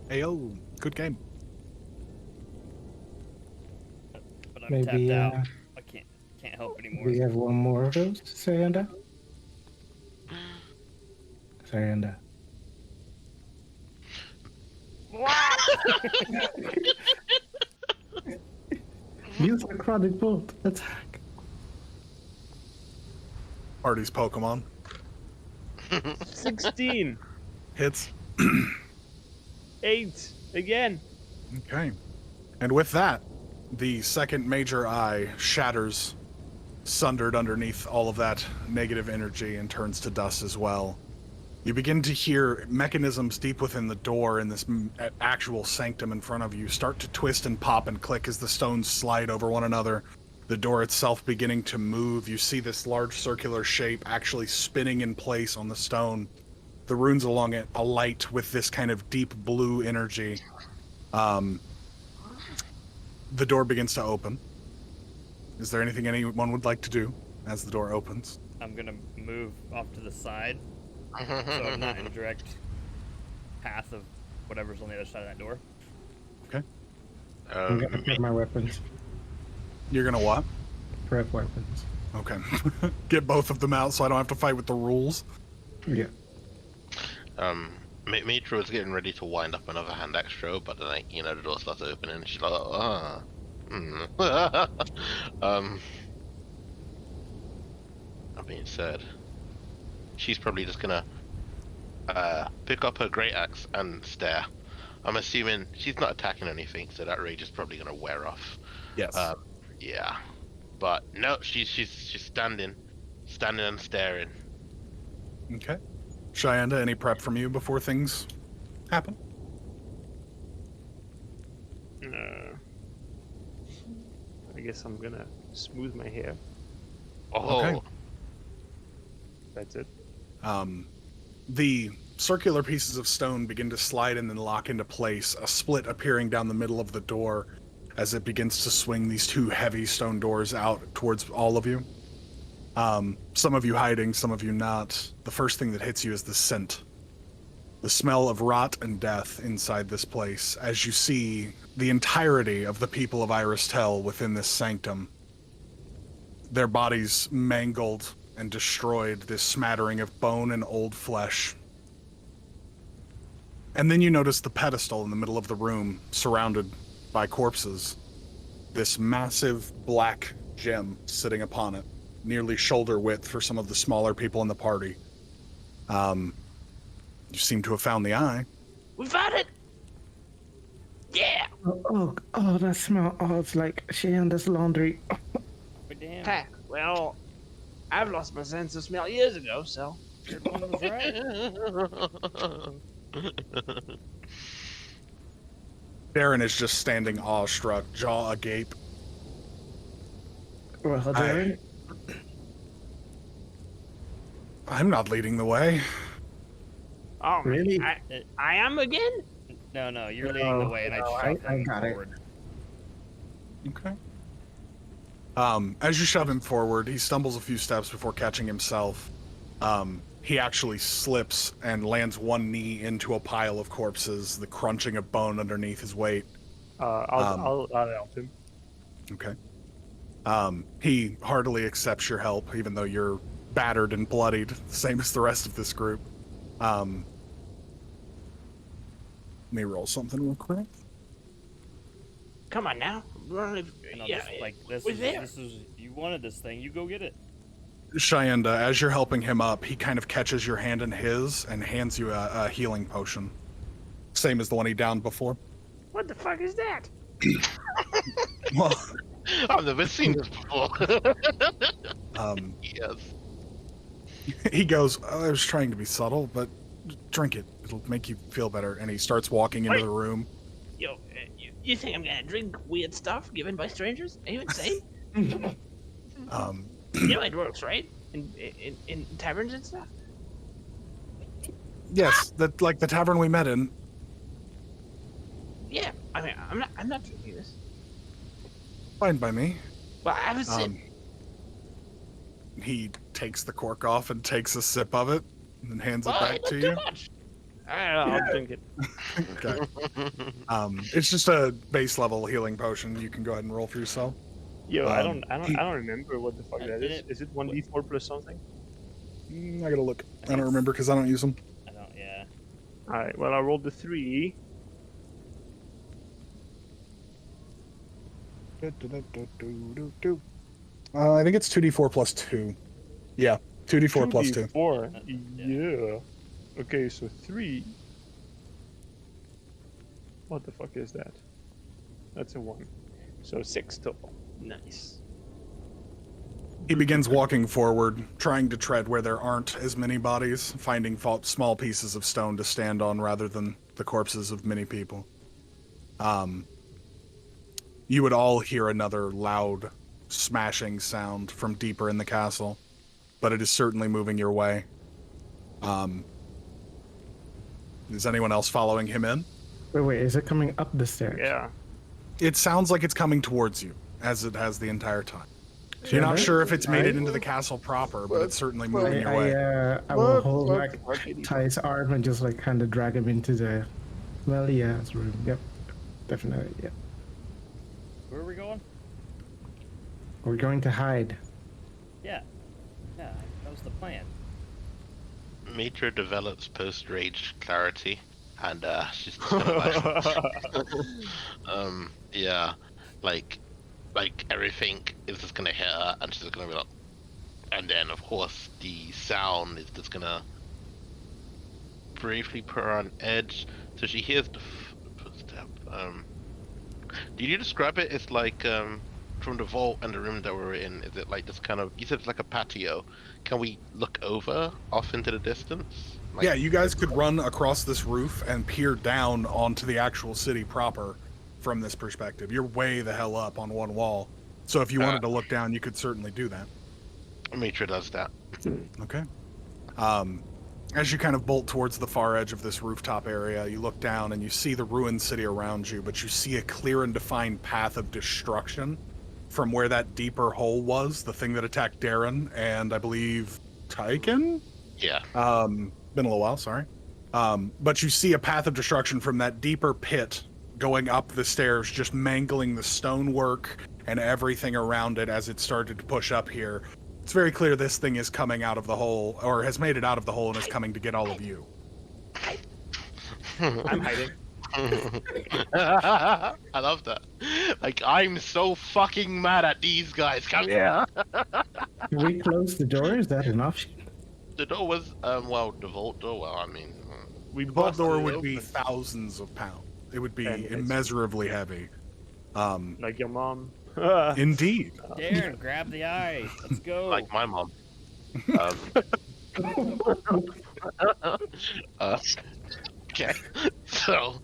Ayo, good game. But I'm Maybe, tapped out. I can't help anymore. We have one more of those, Sayanda? Sayanda. Use necrotic bolt. Attack. Party's Pokemon. 16. Hits. 8. Again. Okay. And with that, the second major eye shatters, sundered underneath all of that negative energy, and turns to dust as well. You begin to hear mechanisms deep within the door in this actual sanctum in front of you start to twist and pop and click as the stones slide over one another. The door itself beginning to move. You see this large circular shape actually spinning in place on the stone. The runes along it alight with this kind of deep blue energy. The door begins to open. Is there anything anyone would like to do as the door opens? I'm gonna move off to the side, so I'm not in direct path of whatever's on the other side of that door. I'm gonna prep my weapons. You're gonna what? Prep weapons. Okay. Get both of them out so I don't have to fight with the rules. Yeah. Mitra was getting ready to wind up another hand extra, but then, like, you know, the door starts opening and she's like, being said, she's probably just gonna pick up her great axe and stare. I'm assuming she's not attacking anything, so that rage is probably gonna wear off. Yes. Yeah, but no, she's standing and staring. Okay. Cheyenda, any prep from you before things happen? I guess I'm gonna smooth my hair. Oh, Okay. That's it. The circular pieces of stone begin to slide and then lock into place, a split appearing down the middle of the door as it begins to swing these two heavy stone doors out towards all of you. Some of you hiding, some of you not. The first thing that hits you is the scent. The smell of rot and death inside this place as you see the entirety of the people of Irus within this sanctum. Their bodies mangled and destroyed, this smattering of bone and old flesh. And then you notice the pedestal in the middle of the room, surrounded by corpses. This massive black gem sitting upon it, nearly shoulder width for some of the smaller people in the party. You seem to have found the eye. We found it! Yeah! Oh, that smell. Oh, it's like Cheyenda's laundry. But damn, Ha, well, I've lost my sense of smell years ago, so. your one was right. Darren is just standing awestruck, jaw agape. Well, Darren, I'm not leading the way. Oh, Really? I am again? No, you're leading the way, and I just I shot got it. forward. Okay. As you shove him forward, he stumbles a few steps before catching himself. He actually slips and lands one knee into a pile of corpses, the crunching of bone underneath his weight. I'll help him. Okay. He heartily accepts your help, even though you're battered and bloodied, same as the rest of this group. Let me roll something real quick. Come on now. No, Yeah, this we're is there. you wanted this thing. You go get it. Cheyenda, as you're helping him up, he kind of catches your hand in his and hands you a healing potion. Same as the one he downed before. What the fuck is that? Well, I've never seen this before. Yes. he goes, I was trying to be subtle, but drink it. It'll make you feel better. And he starts walking into Wait. the room. Yo, you think I'm gonna drink weird stuff given by strangers? Are you insane? You know it works, right? In taverns and stuff? Yes, that like the tavern we met in. Yeah, I mean, I'm not drinking this. Fine by me. Well, I have a sip. He takes the cork off and takes a sip of it and then hands it Well, back not to too you. much. I'll drink it. Okay. It's just a base level healing potion. You can go ahead and roll for yourself. Yo, I don't remember what the fuck that is. didn't- Is it 1d4 plus something? I gotta look. I don't remember because I don't use them. I don't. Yeah. All right. Well, I rolled the 3. I think it's 2d4 plus 2. Yeah, 2d4 plus 2. 4. Yeah. Yeah. Okay, so 3. What the fuck is that? That's a 1. So 6 total. Nice. He begins walking forward, trying to tread where there aren't as many bodies, finding small pieces of stone to stand on rather than the corpses of many people. You would all hear another loud, smashing sound from deeper in the castle, but it is certainly moving your way. Is anyone else following him in? wait, is it coming up the stairs? Yeah. It sounds like it's coming towards you, as it has the entire time. You're not sure if it's made it into the castle proper, but it's certainly moving your way. I will hold like Ty's arm and just like kind of drag him into the Melia's room. Yep, definitely. Yeah, Where are we going? we're going to hide. Yeah. Yeah. That was the plan. Mitra develops post-rage clarity, and she's just gonna yeah, like everything is just gonna hit her, and she's just gonna be like, And then, of course, the sound is just gonna briefly put her on edge. So she hears the footstep. Did you describe it as like from the vault and the room that we're in? Is it like this kind of? You said it's like a patio. Can we look over off into the distance? Like, Yeah, you guys could run across this roof and peer down onto the actual city proper from this perspective. You're way the hell up on one wall. So if you wanted to look down, you could certainly do that. Mitra does that. Okay. As you kind of bolt towards the far edge of this rooftop area, you look down and you see the ruined city around you, but you see a clear and defined path of destruction from where that deeper hole was, the thing that attacked Darren and I believe Tyken? Yeah. Been a little while, sorry. But you see a path of destruction from that deeper pit going up the stairs, just mangling the stonework and everything around it as it started to push up here. It's very clear this thing is coming out of the hole, or has made it out of the hole and is coming to get all of you. I'm hiding. I love that. Like, I'm so fucking mad at these guys. Come here. Can we close the door? Is that an option? The door was, well, the vault door. Well, I mean, We The vault busted door it would be open, thousands of pounds. It would be And it's- immeasurably heavy. like your mom. Indeed. Darren, grab the eye. Let's go. like my mom. Okay. So,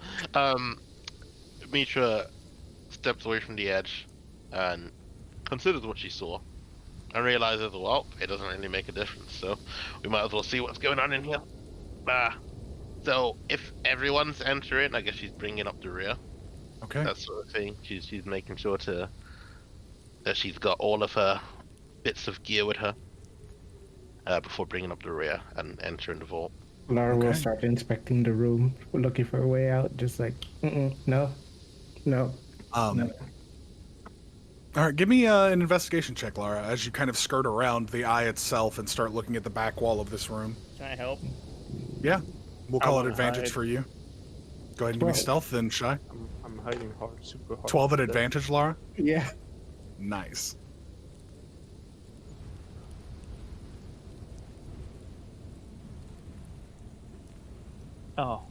Mitra steps away from the edge and considers what she saw and realizes, well, it doesn't really make a difference, so we might as well see what's going on in here. So if everyone's entering, I guess she's bringing up the rear, Okay. that sort of thing. She's making sure that she's got all of her bits of gear with her before bringing up the rear and entering the vault. Laura will Okay. start inspecting the room, looking for a way out, just like, no. All right, give me an investigation check, Lara, as you kind of skirt around the eye itself and start looking at the back wall of this room. Can I help? Yeah, we'll I call it wanna advantage hide. for you. Go ahead and give me 12. stealth then, Shy. I'm hiding hard, super hard. 12 at advantage, Lara? Yeah. Nice. Oh.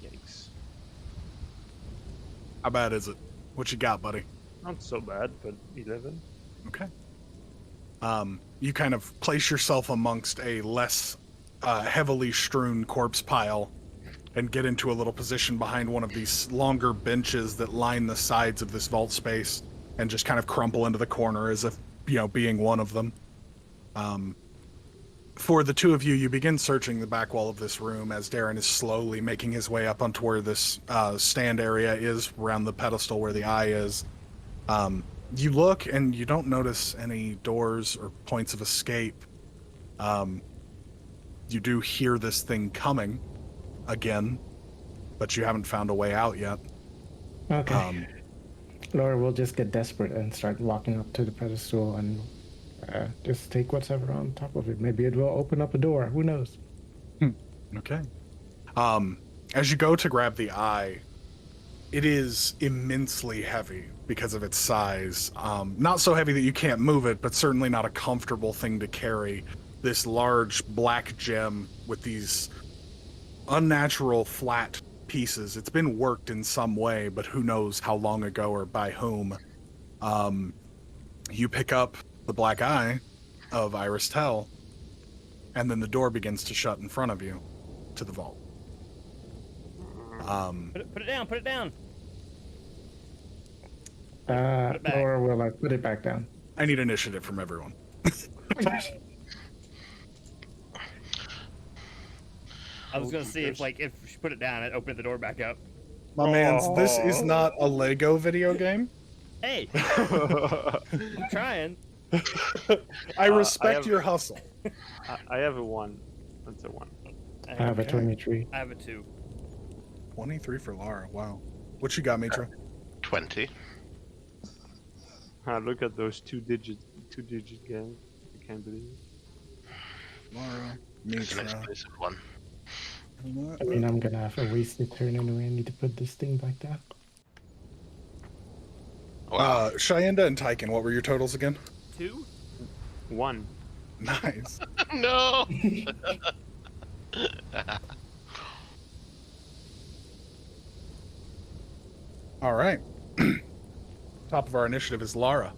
Yikes. How bad is it? What you got, buddy? Not so bad, but 11. Okay. You kind of place yourself amongst a less heavily strewn corpse pile and get into a little position behind one of these longer benches that line the sides of this vault space and just kind of crumple into the corner as if, being one of them. For the two of you, you begin searching the back wall of this room as Darren is slowly making his way up onto where this stand area is, around the pedestal where the eye is. You look and you don't notice any doors or points of escape. You do hear this thing coming again, but you haven't found a way out yet. Okay. Laura will just get desperate and start walking up to the pedestal and just take whatever on top of it. Maybe it will open up a door. Who knows? Okay. As you go to grab the eye, it is immensely heavy because of its size. Not so heavy that you can't move it, but certainly not a comfortable thing to carry. This large black gem with these unnatural flat pieces. It's been worked in some way, but who knows how long ago or by whom. You pick up the black eye of Irus Tell, and then the door begins to shut in front of you to the vault. Put it down. Put it down. it back. Laura will put it back down. I need initiative from everyone. I was gonna see if she put it down, I'd open the door back up. My man's, this is not a Lego video game. Hey, I'm trying. I respect have- your hustle. I have a 1. That's a 1. I have a 23. I have a 2. 23 for Lara. Wow. What you got, Mitra? 20. Look at those two-digit gang. I can't believe it. Lara, It's an Mitra. explosive one. I mean, I'm gonna have a wasted turn anyway. I need to put this thing back down. Wow. Cheyenda and Tyken, what were your totals again? 2? 1. Nice. No. All right. Top of our initiative is Lara.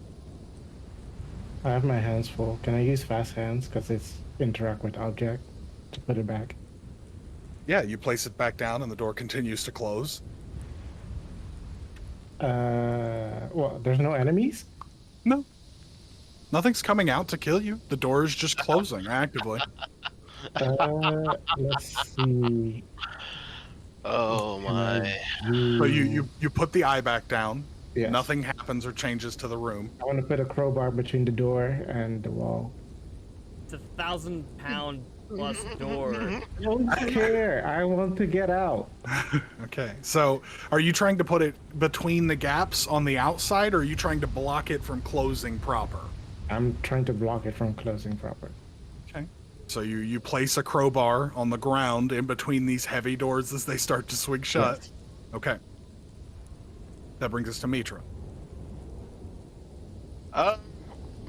I have my hands full. Can I use fast hands because it's interact with object to put it back? Yeah, you place it back down and the door continues to close. Well, there's no enemies? No. Nothing's coming out to kill you. The door is just closing actively. Let's see. Oh my. So you put the eye back down. Yes. Nothing happens or changes to the room. I want to put a crowbar between the door and the wall. It's a 1,000-pound plus door. I don't care. I want to get out. Okay. So are you trying to put it between the gaps on the outside, or are you trying to block it from closing proper? I'm trying to block it from closing proper. Okay. So you place a crowbar on the ground in between these heavy doors as they start to swing shut. Yes. Okay. That brings us to Mitra.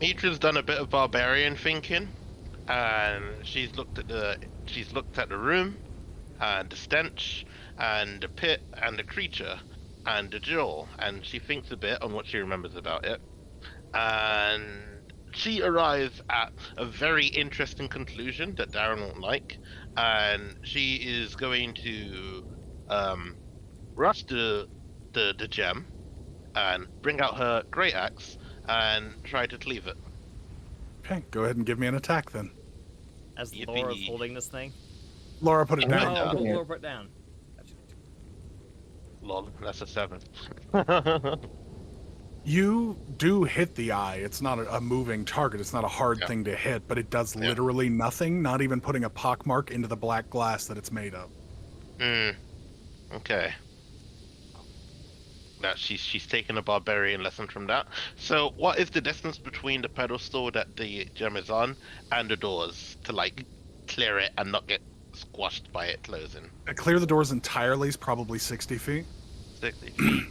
Mitra's done a bit of barbarian thinking, and she's looked at the room, and the stench, and the pit, and the creature, and the jewel, and she thinks a bit on what she remembers about it, and she arrives at a very interesting conclusion that Darren won't like, and she is going to rush the gem and bring out her great axe and try to cleave it. Okay, go ahead and give me an attack then. As Yippee. Laura's holding this thing. Laura, put it No. down. Oh, Laura put it down. Lol, that's a 7. You do hit the eye. It's not a moving target. It's not a hard thing to hit, but it does literally nothing, not even putting a pockmark into the black glass that it's made of. Okay. That she's taken a barbarian lesson from that. So what is the distance between the pedestal that the gem is on and the doors to like clear it and not get squashed by it closing? Clear the doors entirely is probably 60 feet. 60 feet.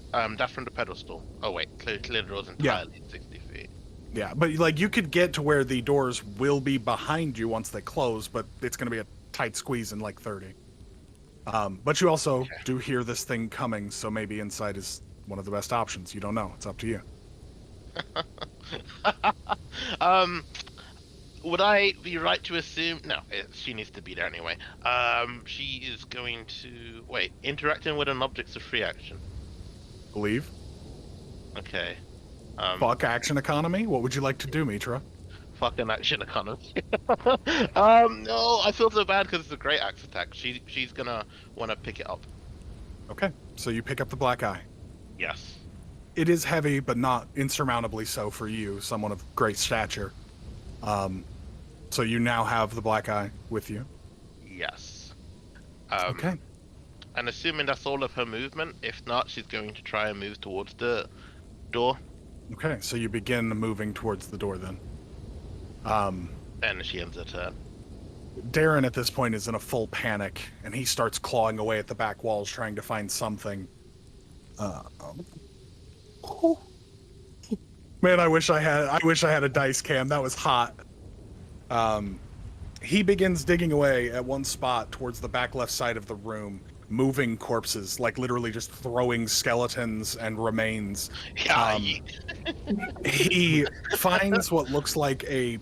That's from the pedestal. Oh wait, clear the doors entirely 60 feet. Yeah, but like you could get to where the doors will be behind you once they close, but it's going to be a tight squeeze in like 30. But you also do hear this thing coming, so maybe inside is one of the best options. You don't know. It's up to you. Would I be right to assume? No, she needs to be there anyway. She is going to interacting with an object's a free action. Believe. Okay. Fuck action economy. What would you like to do, Mitra? Fucking action economy. No, I feel so bad because it's a great axe attack. She's gonna want to pick it up. Okay, so you pick up the black eye. Yes. It is heavy, but not insurmountably so for you, someone of great stature. So you now have the black eye with you. Yes. Okay. And assuming that's all of her movement, if not, she's going to try and move towards the door. Okay, so you begin moving towards the door then. And she ends her turn. Darren at this point is in a full panic, and he starts clawing away at the back walls trying to find something. Man, I wish I had a dice cam. That was hot. He begins digging away at one spot towards the back left side of the room, moving corpses, like literally just throwing skeletons and remains. Yeah. He finds what looks like a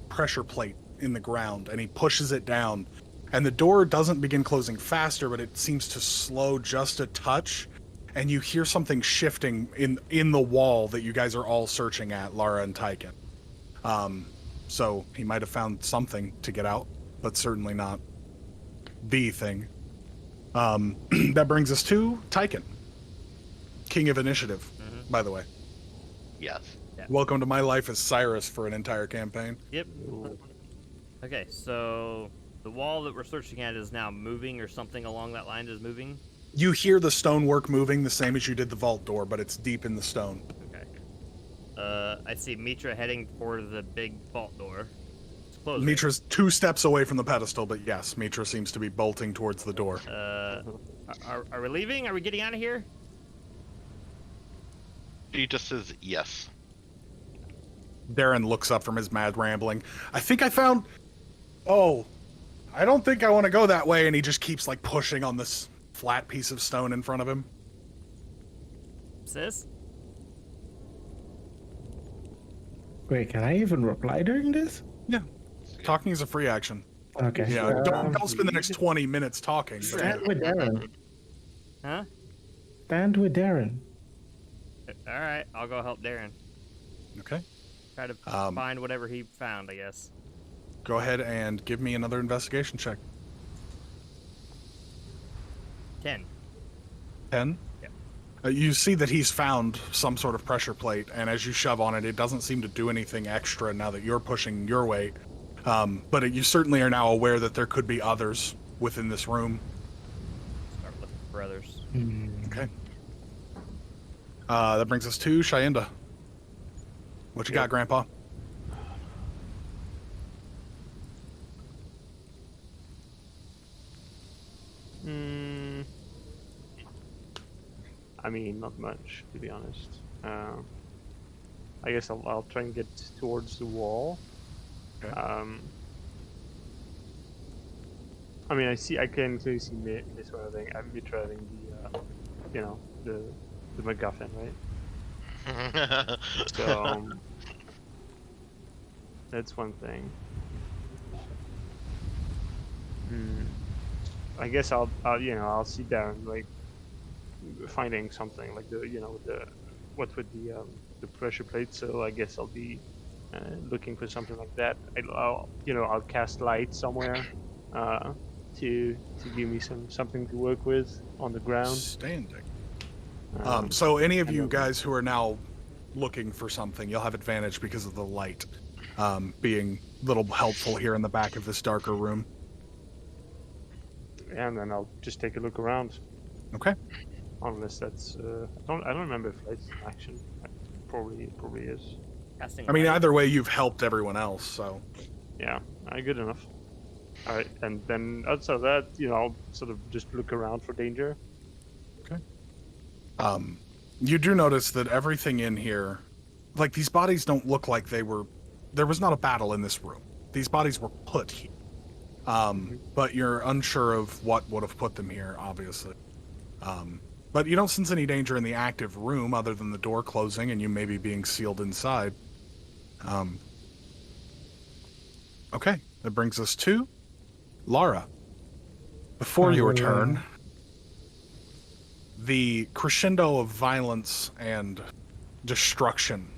pressure plate in the ground, and he pushes it down, and the door doesn't begin closing faster, but it seems to slow just a touch, and you hear something shifting in the wall that you guys are all searching at, Lara and Tyken. So he might have found something to get out, but certainly not the thing. That brings us to Tyken, King of Initiative, by the way. Yes. Yeah. Welcome to my life as Cyrus for an entire campaign. Yep. Okay, so the wall that we're searching at is now moving, or something along that line is moving. You hear the stonework moving the same as you did the vault door, but it's deep in the stone. Okay. I see Mitra heading for the big vault door. It's closing. Mitra's 2 steps away from the pedestal, but yes, Mitra seems to be bolting towards the door. Are we leaving? Are we getting out of here? She just says yes. Darren looks up from his mad rambling. I think I found... Oh, I don't think I want to go that way. And he just keeps, like, pushing on this flat piece of stone in front of him. Sis? Wait, can I even reply during this? Yeah. Talking is a free action. Okay. Yeah, don't spend the next 20 minutes talking. But Stand with Darren. Huh? Stand with Darren. All right, I'll go help Darren. Okay. Try to find whatever he found, I guess. Go ahead and give me another investigation check. 10. 10? Yeah. You see that he's found some sort of pressure plate, and as you shove on it, it doesn't seem to do anything extra now that you're pushing your weight. But you certainly are now aware that there could be others within this room. Start looking for others. Okay. That brings us to Shayenda. What you got, Grandpa? I mean, not much, to be honest. I guess I'll try and get towards the wall. Okay. I mean, I can clearly see Mitra having the, the MacGuffin, right? So that's one thing. I guess I'll see Darren like finding something like what with the pressure plate. So I guess I'll be looking for something like that. I'll cast light somewhere to give me something to work with on the ground. Standing. So any of you guys who are now looking for something, you'll have advantage because of the light being a little helpful here in the back of this darker room. And then I'll just take a look around. Okay. Unless that's I don't remember if it's action. Probably is. Casting I mean, light. either way, you've helped everyone else, so. Yeah, good enough. All right, and then outside of that, I'll sort of just look around for danger. Okay. You do notice that everything in here, like these bodies don't look like there was not a battle in this room. These bodies were put here. But you're unsure of what would have put them here, obviously. But you don't sense any danger in the active room other than the door closing and you maybe being sealed inside. Okay, that brings us to Lara. Before you return, the crescendo of violence and destruction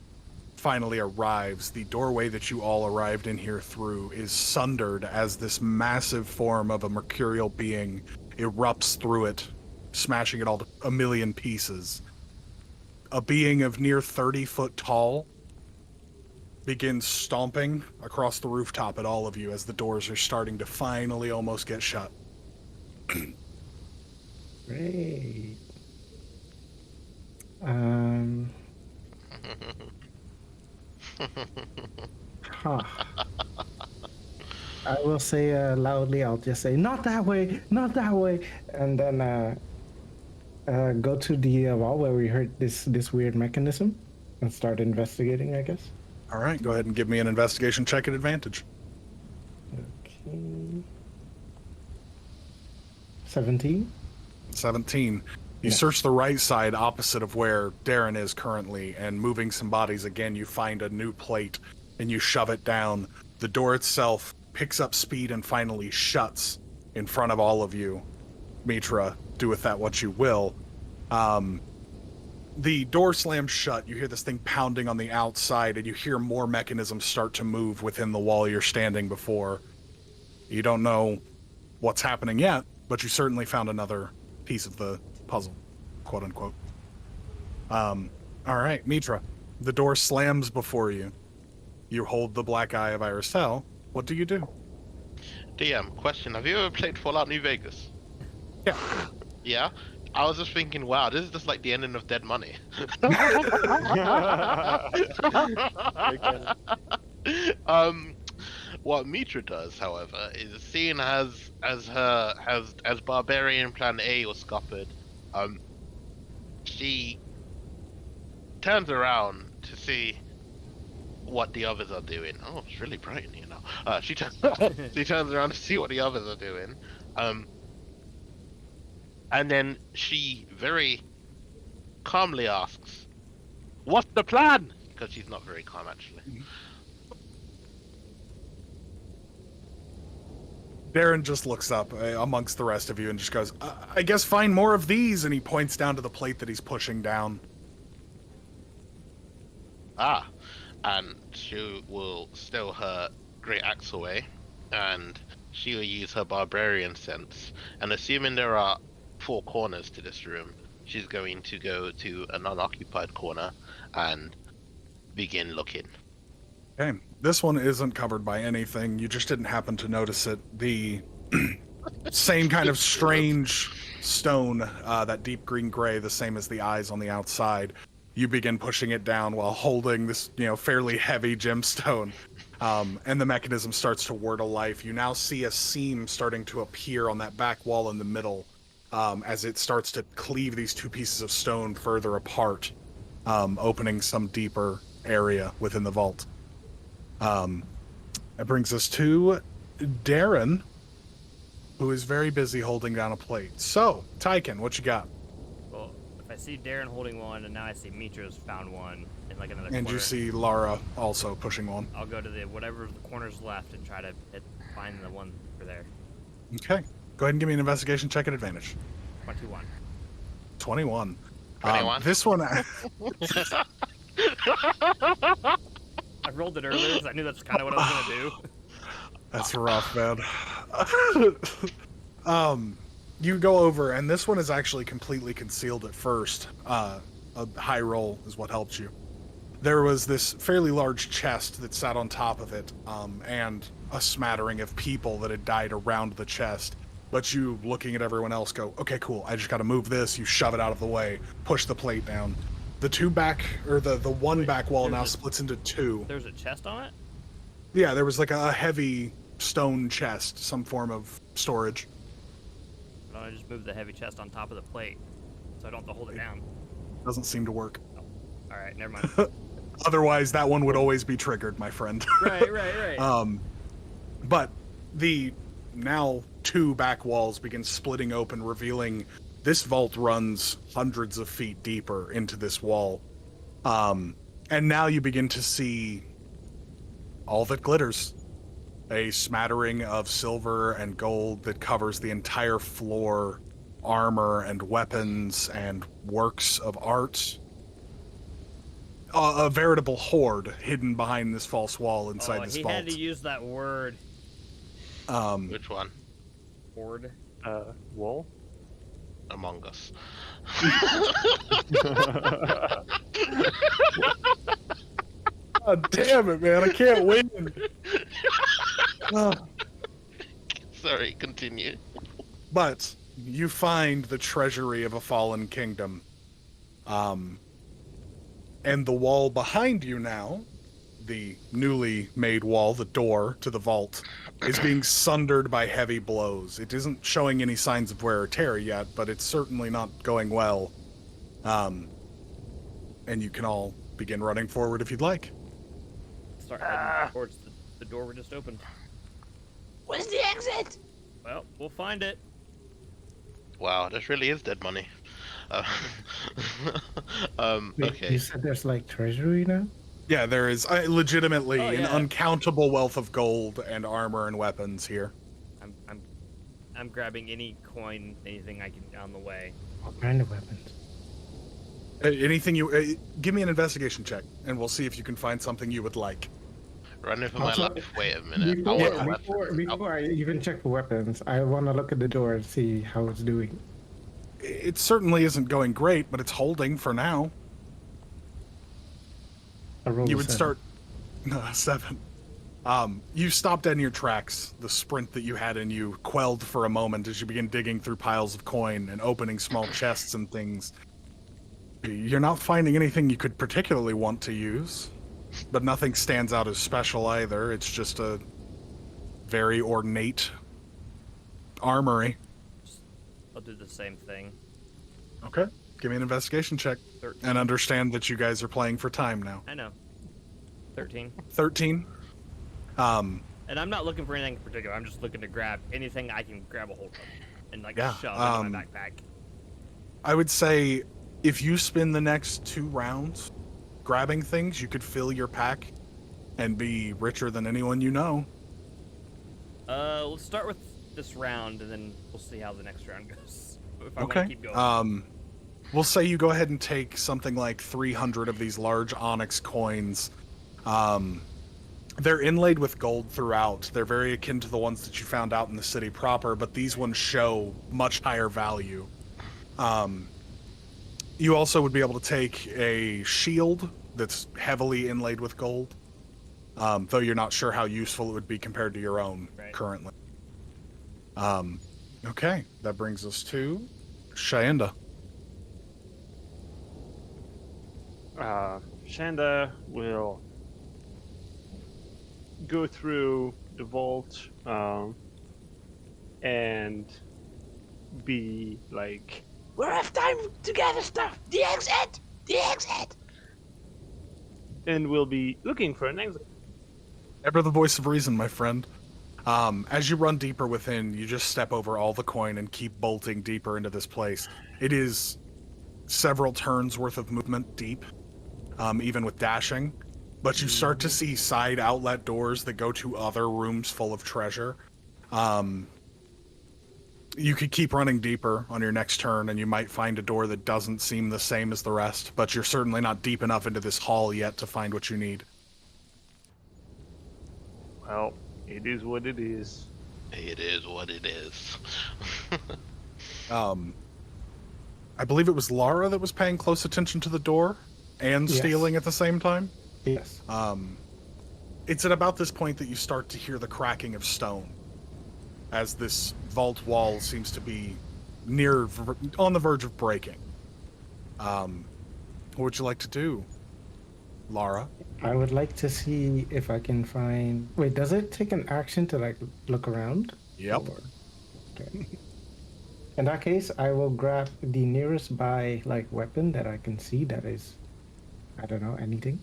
finally arrives. The doorway that you all arrived in here through is sundered as this massive form of a mercurial being erupts through it, smashing it all to a million pieces. A being of near 30 foot tall begins stomping across the rooftop at all of you as the doors are starting to finally almost get shut. Great. Huh. I will say loudly, I'll just say, not that way, and then go to the wall where we heard this weird mechanism and start investigating, I guess. All right, go ahead and give me an investigation check at advantage. Okay. 17? 17. You search the right side opposite of where Darren is currently, and moving some bodies again, you find a new plate, and you shove it down. The door itself picks up speed and finally shuts in front of all of you. Mitra, do with that what you will. The door slams shut. You hear this thing pounding on the outside, and you hear more mechanisms start to move within the wall you're standing before. You don't know what's happening yet, but you certainly found another piece of the puzzle, quote unquote. All right, Mitra, the door slams before you. You hold the black eye of Irus. What do you do? DM, question, have you ever played Fallout New Vegas? Yeah. Yeah? I was just thinking, wow, this is just like the ending of Dead Money. What Mitra does, however, is seeing as Barbarian Plan A was scuppered, she turns around to see what the others are doing. Oh, it's really bright in here now. She turns around to see what the others are doing. And then she very calmly asks, "What's the plan?" Because she's not very calm, actually. Darren just looks up amongst the rest of you and just goes, I guess find more of these, and he points down to the plate that he's pushing down. And she will stow her great axe away, and she will use her barbarian sense. And assuming there are 4 corners to this room, she's going to go to an unoccupied corner and begin looking. Okay, this one isn't covered by anything. You just didn't happen to notice it. The same kind of strange stone, that deep green gray, the same as the eyes on the outside. You begin pushing it down while holding this, fairly heavy gemstone. And the mechanism starts to whir to life. You now see a seam starting to appear on that back wall in the middle, as it starts to cleave these 2 pieces of stone further apart, opening some deeper area within the vault. That brings us to Darren, who is very busy holding down a plate. So, Tyken, what you got? Well, if I see Darren holding one, and now I see Mitra's found one in like another And corner, you see Lara also pushing one. I'll go to whatever the corner's left and try to find the one over there. Okay. Go ahead and give me an investigation check at advantage. 21. 21. 21? This one... I rolled it earlier because I knew that's kind of what I was gonna do. That's rough, man. You go over, and this one is actually completely concealed at first. A high roll is what helped you. There was this fairly large chest that sat on top of it, and a smattering of people that had died around the chest. But you, looking at everyone else, go, okay, cool, I just gotta move this. You shove it out of the way, push the plate down. The one back wall now splits into 2. There's a chest on it? Yeah, there was like a heavy stone chest, some form of storage. Why don't I just move the heavy chest on top of the plate so I don't have to hold it down? Doesn't seem to work. All right, never mind. Otherwise, that one would always be triggered, my friend. Right. But the now 2 back walls begin splitting open, revealing this vault runs hundreds of feet deeper into this wall. And now you begin to see all that glitters. A smattering of silver and gold that covers the entire floor, armor and weapons and works of art. A veritable hoard hidden behind this false wall inside this vault. He had to use that word. Which one? Hoard. Wall? Among Us. God damn it, man. I can't win. Sorry, continue. But you find the treasury of a fallen kingdom. And the wall behind you now, the newly made wall, the door to the vault, is being sundered by heavy blows. It isn't showing any signs of wear or tear yet, but it's certainly not going well. And you can all begin running forward if you'd like. Start heading towards the door we just opened. Where's the exit? Well, we'll find it. Wow, this really is dead money. Wait, Okay. you said there's like treasury now? Yeah, there is legitimately Oh, an yeah. uncountable wealth of gold and armor and weapons here. I'm grabbing any coin, anything I can on the way. What kind of weapons? Anything you... give me an investigation check, and we'll see if you can find something you would like. Running for my Also, life. Wait a minute. Before I even check for weapons, I want to look at the door and see how it's doing. It certainly isn't going great, but it's holding for now. I rolled You a would 7. start... 7. You stopped dead in your tracks. The sprint that you had in you quelled for a moment as you begin digging through piles of coin and opening small chests and things. You're not finding anything you could particularly want to use, but nothing stands out as special either. It's just a very ornate armory. I'll do the same thing. Okay. Give me an investigation check. 13. And understand that you guys are playing for time now. I know. 13. 13. And I'm not looking for anything in particular. I'm just looking to grab anything I can grab a hold of and like Yeah, shove into my backpack. I would say if you spend the next 2 rounds grabbing things, you could fill your pack and be richer than anyone you know. Let's start with this round, and then we'll see how the next round goes. If I want to Okay. keep going. We'll say you go ahead and take something like 300 of these large onyx coins. They're inlaid with gold throughout. They're very akin to the ones that you found out in the city proper, but these ones show much higher value. You also would be able to take a shield that's heavily inlaid with gold, though you're not sure how useful it would be compared to your own currently. Okay, that brings us to Shaenda. Shanda will go through the vault and be like, We're off time to gather stuff. The exit. The exit. and we'll be looking for an exit. Ever the voice of reason, my friend. As you run deeper within, you just step over all the coin and keep bolting deeper into this place. It is several turns worth of movement deep, even with dashing. But you start to see side outlet doors that go to other rooms full of treasure. You could keep running deeper on your next turn, and you might find a door that doesn't seem the same as the rest, but you're certainly not deep enough into this hall yet to find what you need. Well, it is what it is. It is what it is. I believe it was Lara that was paying close attention to the door and Yes. stealing at the same time. Yes. It's at about this point that you start to hear the cracking of stone, as this vault wall seems to be on the verge of breaking. What would you like to do, Lara? I would like to see if I can find. Wait, does it take an action to like look around? Yep. Okay. In that case, I will grab the nearest by like weapon that I can see that is, I don't know, anything.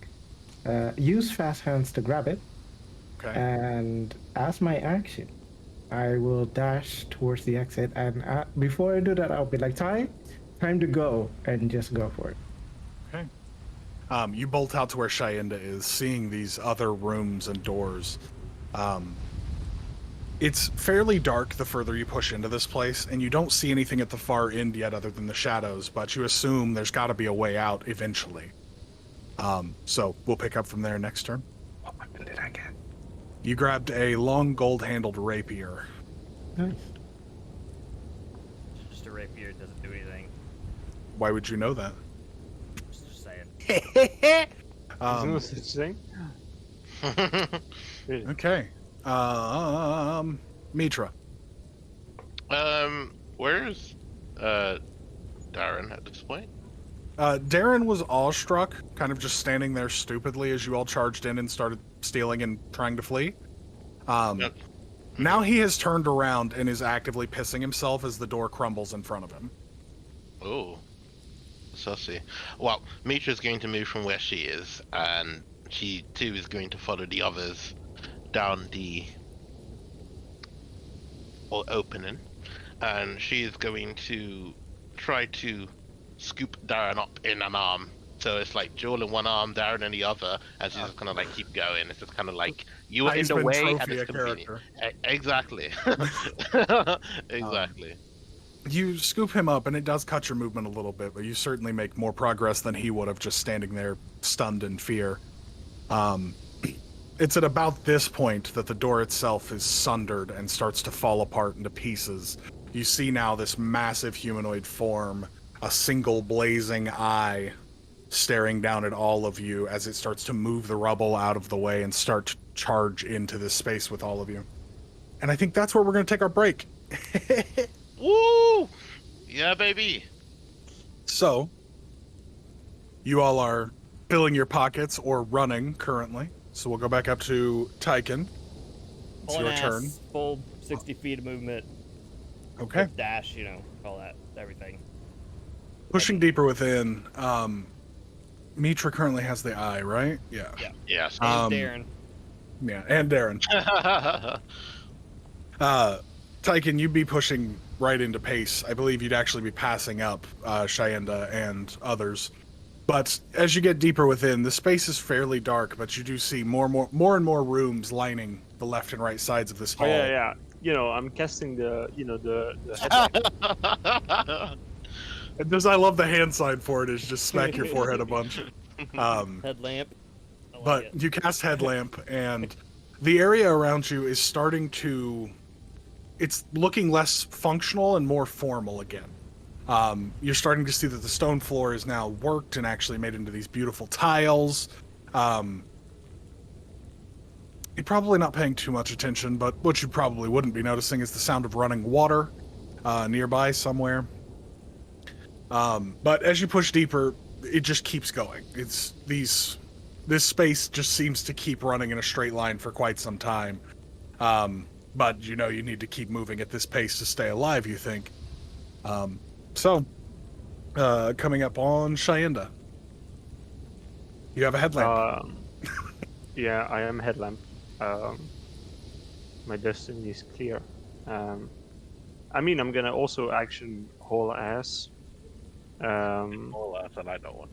Use fast hands to grab it, Okay. and as my action, I will dash towards the exit. And before I do that, I'll be like, time to go, and just go for it. Okay. You bolt out to where Shaenda is, seeing these other rooms and doors. It's fairly dark the further you push into this place, and you don't see anything at the far end yet other than the shadows, but you assume there's got to be a way out eventually. So we'll pick up from there next turn. What weapon did I get? You grabbed a long gold-handled rapier. Nice. Just a rapier doesn't do anything. Why would you know that? Just saying. There's no such thing. Really? Okay. Mitra. Where's Darren at this point? Darren was awestruck, kind of just standing there stupidly as you all charged in and started stealing and trying to flee. Yep. Now he has turned around and is actively pissing himself as the door crumbles in front of him. Oh, sussy. Well, Mitra's going to move from where she is, and she too is going to follow the others down the opening, and she is going to try to scoop Darren up in an arm. So it's like Joel in one arm, Darren in the other, and she's just kind of like keep going. It's just kind of like you were in the Heisman way, and Trophy it's a convenient. character. Exactly. Exactly. You scoop him up, and it does cut your movement a little bit, but you certainly make more progress than he would have just standing there stunned in fear. It's at about this point that the door itself is sundered and starts to fall apart into pieces. You see now this massive humanoid form, a single blazing eye, staring down at all of you as it starts to move the rubble out of the way and start to charge into this space with all of you. And I think that's where we're going to take our break. Woo! Yeah, baby. So, you all are filling your pockets or running currently. So we'll go back up to Tyken. It's Full your ass, turn. full 60 feet of movement. Okay. With dash, all that, everything. Pushing deeper within, Mitra currently has the eye, right? Yeah. Yes. And Darren. Yeah, and Darren. Tyken, you'd be pushing right into pace. I believe you'd actually be passing up Shayenda and others. But as you get deeper within, the space is fairly dark, but you do see more and more rooms lining the left and right sides of this hall. Oh yeah. I'm casting the headlight. And I love the hand sign for it is just smack your forehead a bunch. Headlamp. I like But it. you cast headlamp, and the area around you is starting to... It's looking less functional and more formal again. You're starting to see that the stone floor is now worked and actually made into these beautiful tiles. You're probably not paying too much attention, but what you probably wouldn't be noticing is the sound of running water nearby somewhere. But as you push deeper, it just keeps going. This space just seems to keep running in a straight line for quite some time. But you need to keep moving at this pace to stay alive, you think. So, coming up on Shayenda. You have a headlamp. Yeah, I am headlamp. My destiny is clear. I'm gonna also action haul ass. All that, and I know one.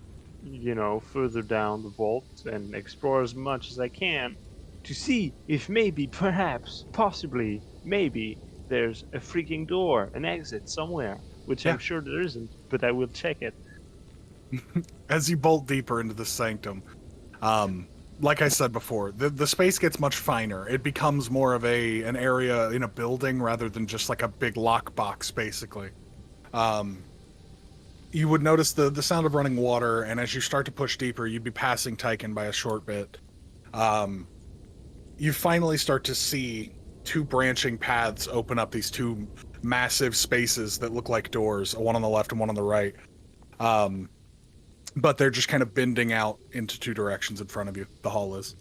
Further down the vault and explore as much as I can to see if maybe, perhaps, possibly, maybe there's a freaking door, an exit somewhere, which I'm sure there isn't, but I will check it. As you bolt deeper into the sanctum, like I said before, the space gets much finer. It becomes more of an area in a building rather than just like a big lockbox, basically. You would notice the sound of running water, and as you start to push deeper, you'd be passing Tyken by a short bit. You finally start to see two branching paths open up these two massive spaces that look like doors, one on the left and one on the right. But they're just kind of bending out into two directions in front of you. The hall is.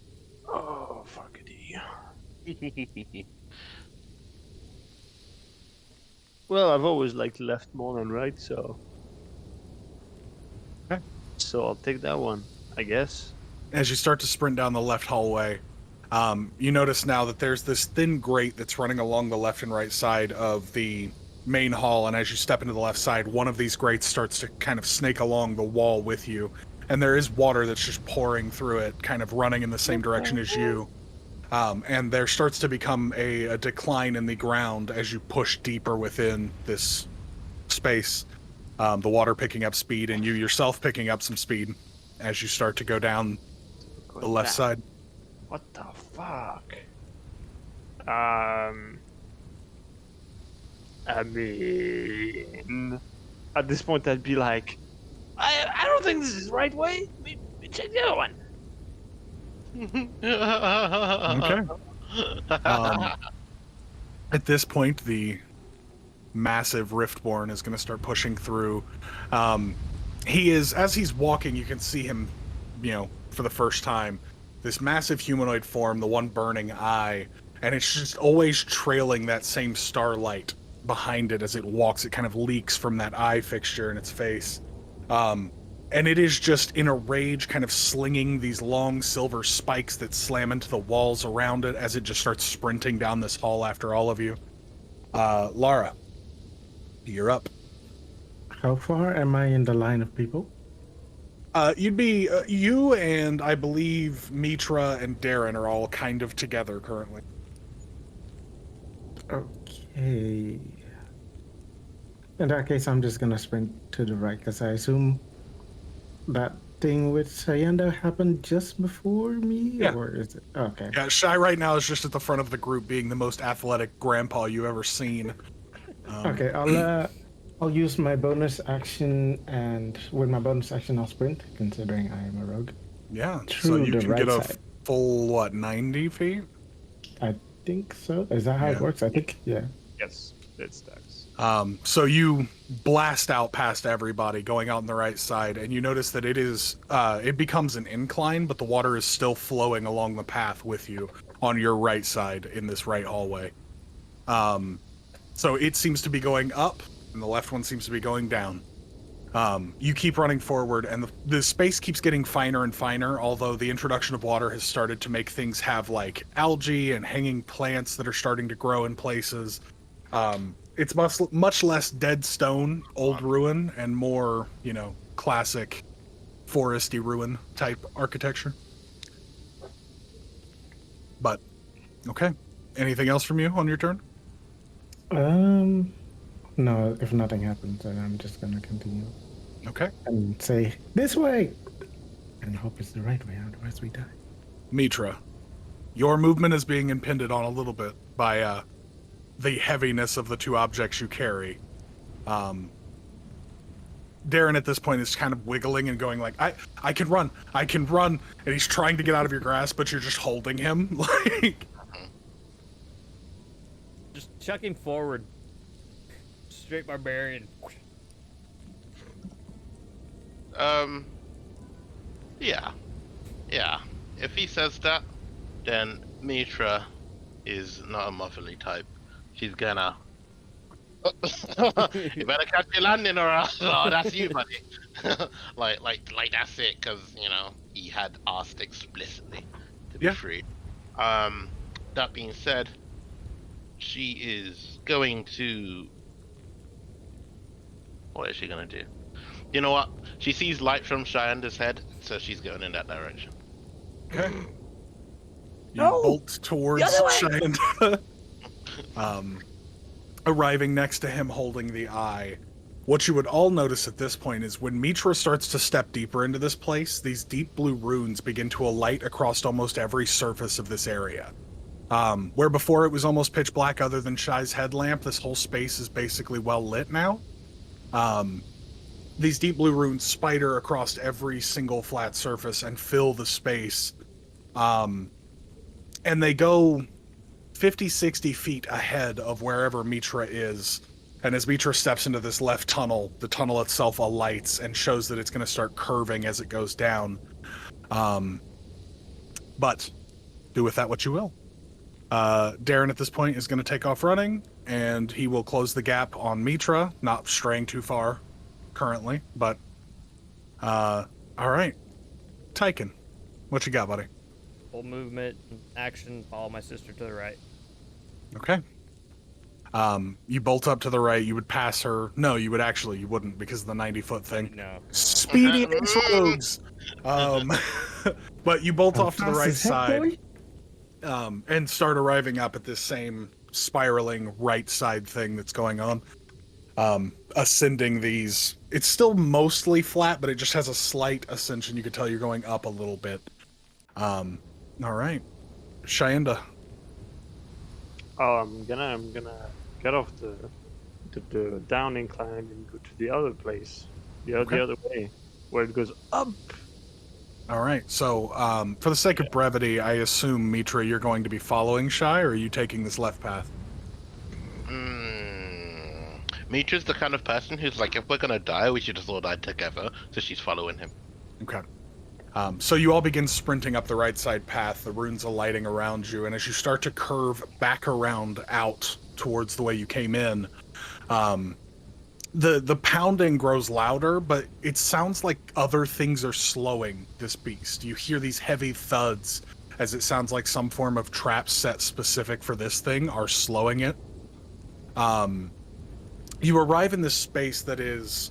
Oh, fuckity. Well, I've always liked left more than right, so... Okay. So I'll take that one, I guess. As you start to sprint down the left hallway, you notice now that there's this thin grate that's running along the left and right side of the main hall, and as you step into the left side, one of these grates starts to kind of snake along the wall with you, and there is water that's just pouring through it, kind of running in the same direction as you. And there starts to become a decline in the ground as you push deeper within this space. The water picking up speed, and you yourself picking up some speed as you start to go down the left side. What the fuck? At this point, I'd be like, I don't think this is the right way. We check the other one. Okay. At this point, the massive Riftborn is going to start pushing through. As he's walking, you can see him, for the first time, this massive humanoid form, the one burning eye, and it's just always trailing that same starlight behind it as it walks. It kind of leaks from that eye fixture in its face. And it is just in a rage, kind of slinging these long silver spikes that slam into the walls around it as it just starts sprinting down this hall after all of you. Lara, you're up. How far am I in the line of people? You'd be, you and I believe Mitra and Darren are all kind of together currently. Okay. In that case, I'm just gonna sprint to the right, because I assume that thing with Sayenda happened just before me? Yeah. Or is it? Okay. Yeah, Shy right now is just at the front of the group being the most athletic grandpa you've ever seen. Okay, I'll use my bonus action, and with my bonus action I'll sprint, considering I am a rogue. Yeah, so Through you the can right get a side. full, 90 feet? I think so. Is that how it works? I think, yeah. Yes, it stacks. So you blast out past everybody, going out on the right side, and you notice that it becomes an incline, but the water is still flowing along the path with you on your right side in this right hallway. So it seems to be going up, and the left one seems to be going down. You keep running forward, and the space keeps getting finer and finer, although the introduction of water has started to make things have, like, algae and hanging plants that are starting to grow in places. It's much less dead stone, old ruin, and more, classic foresty ruin type architecture. But, okay. Anything else from you on your turn? No, if nothing happens, then I'm just gonna continue. Okay. And say, this way! And hope it's the right way, otherwise we die. Mitra, your movement is being impeded on a little bit by the heaviness of the two objects you carry. Darren at this point is kind of wiggling and going like, I can run, and he's trying to get out of your grasp, but you're just holding him. Like, Just chuck him forward. Straight barbarian. Yeah. If he says that, then Mitra is not a motherly type. She's gonna. You better catch your landing, or else, oh, that's you, buddy. like that's it, because he had asked explicitly to be free. That being said, she is going to. What is she gonna do? You know what? She sees light from Cheyenne's head, so she's going in that direction. Okay. You bolt towards Cheyenne. Arriving next to him holding the eye. What you would all notice at this point is when Mitra starts to step deeper into this place, these deep blue runes begin to alight across almost every surface of this area. Where before it was almost pitch black other than Shy's headlamp, this whole space is basically well lit now. These deep blue runes spider across every single flat surface and fill the space. And they go 50, 60 feet ahead of wherever Mitra is. And as Mitra steps into this left tunnel, the tunnel itself alights and shows that it's going to start curving as it goes down. But do with that what you will. Darren at this point is going to take off running, and he will close the gap on Mitra, not straying too far currently, but all right. Tyken, what you got, buddy? Full movement, action, follow my sister to the right. Okay. You bolt up to the right, you would pass her. No, you wouldn't because of the 90-foot thing. No. Speedy as rogues! But you bolt off to the right side, and start arriving up at this same spiraling right side thing that's going on. Ascending these. It's still mostly flat, but it just has a slight ascension. You can tell you're going up a little bit. All right. Cheyenne. I'm gonna get off the down incline and go to the other place, the other way, where it goes up. All right. So, for the sake of brevity, I assume Mitra, you're going to be following Shy, or are you taking this left path? Mitra's the kind of person who's like, if we're gonna die, we should just all die together. So she's following him. Okay. So you all begin sprinting up the right side path, the runes alighting around you, and as you start to curve back around out towards the way you came in, the pounding grows louder, but it sounds like other things are slowing this beast. You hear these heavy thuds, as it sounds like some form of trap set specific for this thing are slowing it. You arrive in this space that is...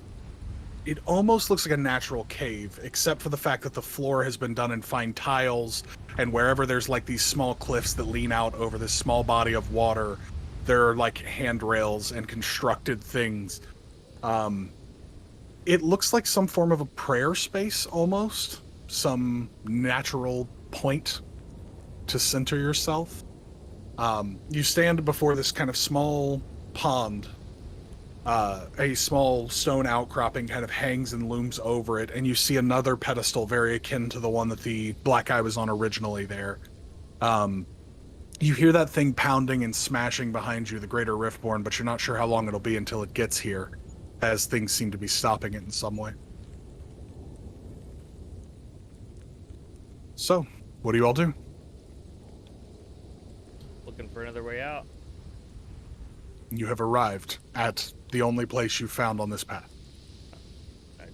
It almost looks like a natural cave, except for the fact that the floor has been done in fine tiles, and wherever there's like these small cliffs that lean out over this small body of water, there are like handrails and constructed things. It looks like some form of a prayer space almost, some natural point to center yourself. You stand before this kind of small pond. A small stone outcropping kind of hangs and looms over it, and you see another pedestal very akin to the one that the black eye was on originally there. You hear that thing pounding and smashing behind you, the Greater Riftborn, but you're not sure how long it'll be until it gets here, as things seem to be stopping it in some way. So, what do you all do? Looking for another way out. You have arrived at the only place you found on this path.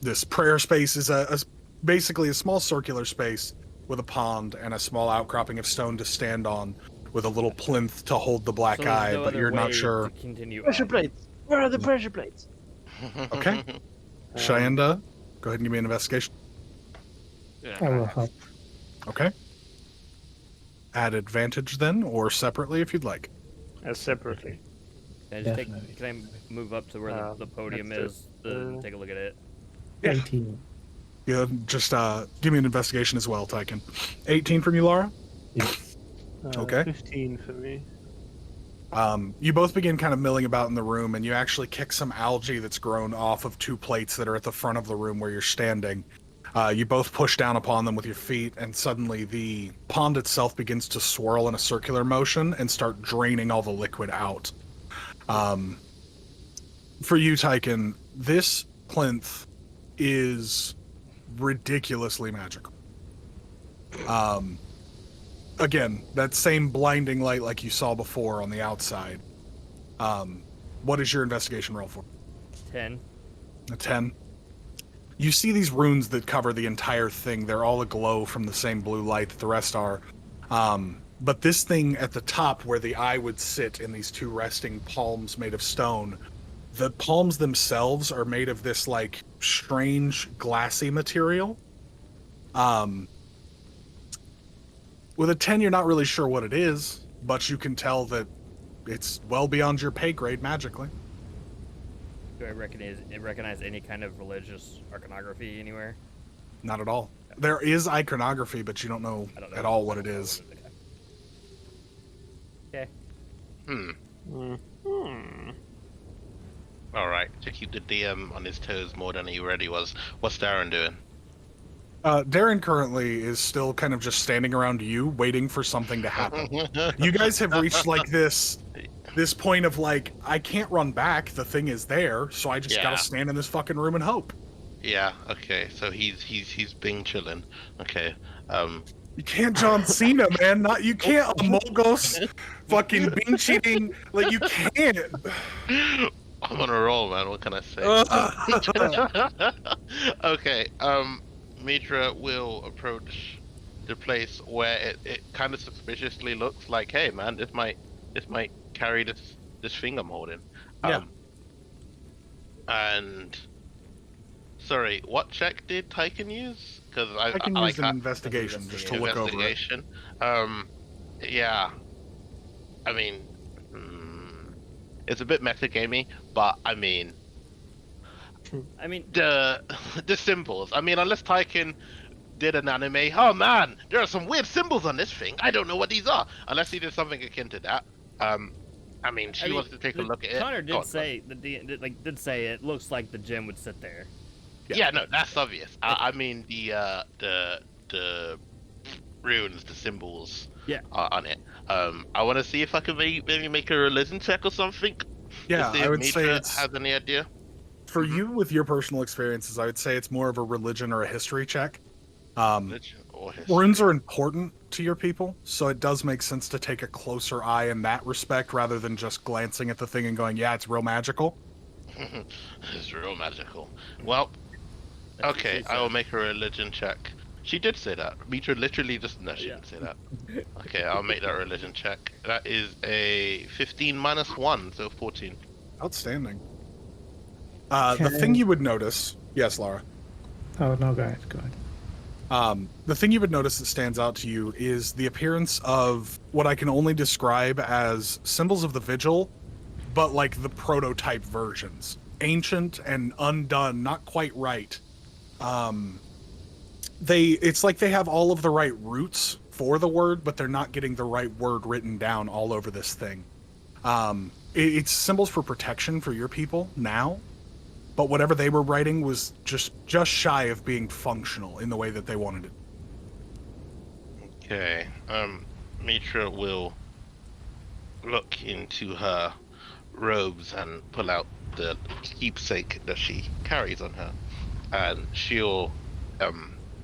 This prayer space is basically a small circular space with a pond and a small outcropping of stone to stand on, with a little plinth to hold the black So there's eye, no but other you're not way sure. to continue Pressure up. plates. Where are the pressure plates? Okay. Cheyenne, go ahead and give me an investigation. I will help. Okay. Add advantage then, or separately if you'd like. Separately. Can I, just Definitely. can I move up to where the podium that's is it. to take a look at it? Yeah. 18. Yeah, just give me an investigation as well, Tyken. 18 from you, Laura? Yes. Okay. 15 for me. You both begin kind of milling about in the room, and you actually kick some algae that's grown off of 2 plates that are at the front of the room where you're standing. You both push down upon them with your feet, and suddenly the pond itself begins to swirl in a circular motion and start draining all the liquid out. For you, Tyken, this plinth is ridiculously magical. Again, that same blinding light like you saw before on the outside. What is your investigation roll for? 10. A 10. You see these runes that cover the entire thing. They're all aglow from the same blue light that the rest are. But this thing at the top where the eye would sit in these 2 resting palms made of stone, the palms themselves are made of this like strange glassy material. With a 10, you're not really sure what it is, but you can tell that it's well beyond your pay grade magically. Do I recognize any kind of religious iconography anywhere? Not at all. There is iconography, but you don't know, at all what it is. Okay. Alright, to keep the DM on his toes more than he already was, what's Darren doing? Darren currently is still kind of just standing around you, waiting for something to happen. You guys have reached like this point of like, I can't run back. The thing is there, so I just gotta stand in this fucking room and hope. Yeah. Okay. So he's being chilling. Okay. You can't John Cena, man. You can't Amogos fucking bean cheating. Like you can't. I'm on a roll, man. What can I say? Okay. Mitra will approach the place where it kind of suspiciously looks like, hey, man, this might carry this thing I'm holding. Yeah. And sorry, what check did Tyken use? Because I can use an investigation just to look over it. Investigation. Yeah. I mean, it's a bit metagamey, but I mean, the symbols. I mean, unless Tyken did an anime, oh man, there are some weird symbols on this thing. I don't know what these are. Unless he did something akin to that. I mean, she wants to take a look at it. Connor did say did say it looks like the gem would sit there. Yeah, no, that's obvious. I mean the runes, the symbols on it. I want to see if I can maybe make a religion check or something. Yeah, I would say it's... has any idea. For you, with your personal experiences, I would say it's more of a religion or a history check. Religion or history. Runes are important to your people, so it does make sense to take a closer eye in that respect rather than just glancing at the thing and going, yeah, it's real magical. It's real magical. Well, okay, I will make a religion check. She did say that. Mitra literally just... No, she didn't say that. Okay, I'll make that religion check. That is a 15 minus 1, so 14. Outstanding. The thing you would notice... Yes, Laura. Oh, no, go ahead. The thing you would notice that stands out to you is the appearance of what I can only describe as symbols of the Vigil, but like the prototype versions. Ancient and undone, not quite right. It's like they have all of the right roots for the word, but they're not getting the right word written down all over this thing. It's symbols for protection for your people now, but whatever they were writing was just shy of being functional in the way that they wanted it. Okay. Mitra will look into her robes and pull out the keepsake that she carries on her, and she'll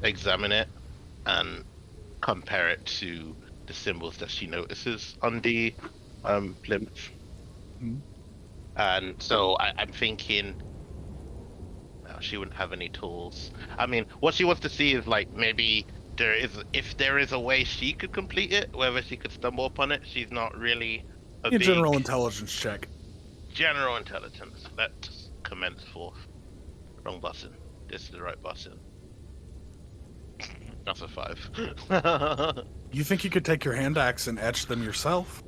examine it and compare it to the symbols that she notices on the plinth. Mm-hmm. And so I'm thinking, No, she wouldn't have any tools. I mean, what she wants to see is like maybe if there is a way she could complete it, whether she could stumble upon it. She's not really a A big general intelligence check. general intelligence. Let's commence forth. Wrong button. This is the right button. That's a 5. You think you could take your hand axe and etch them yourself?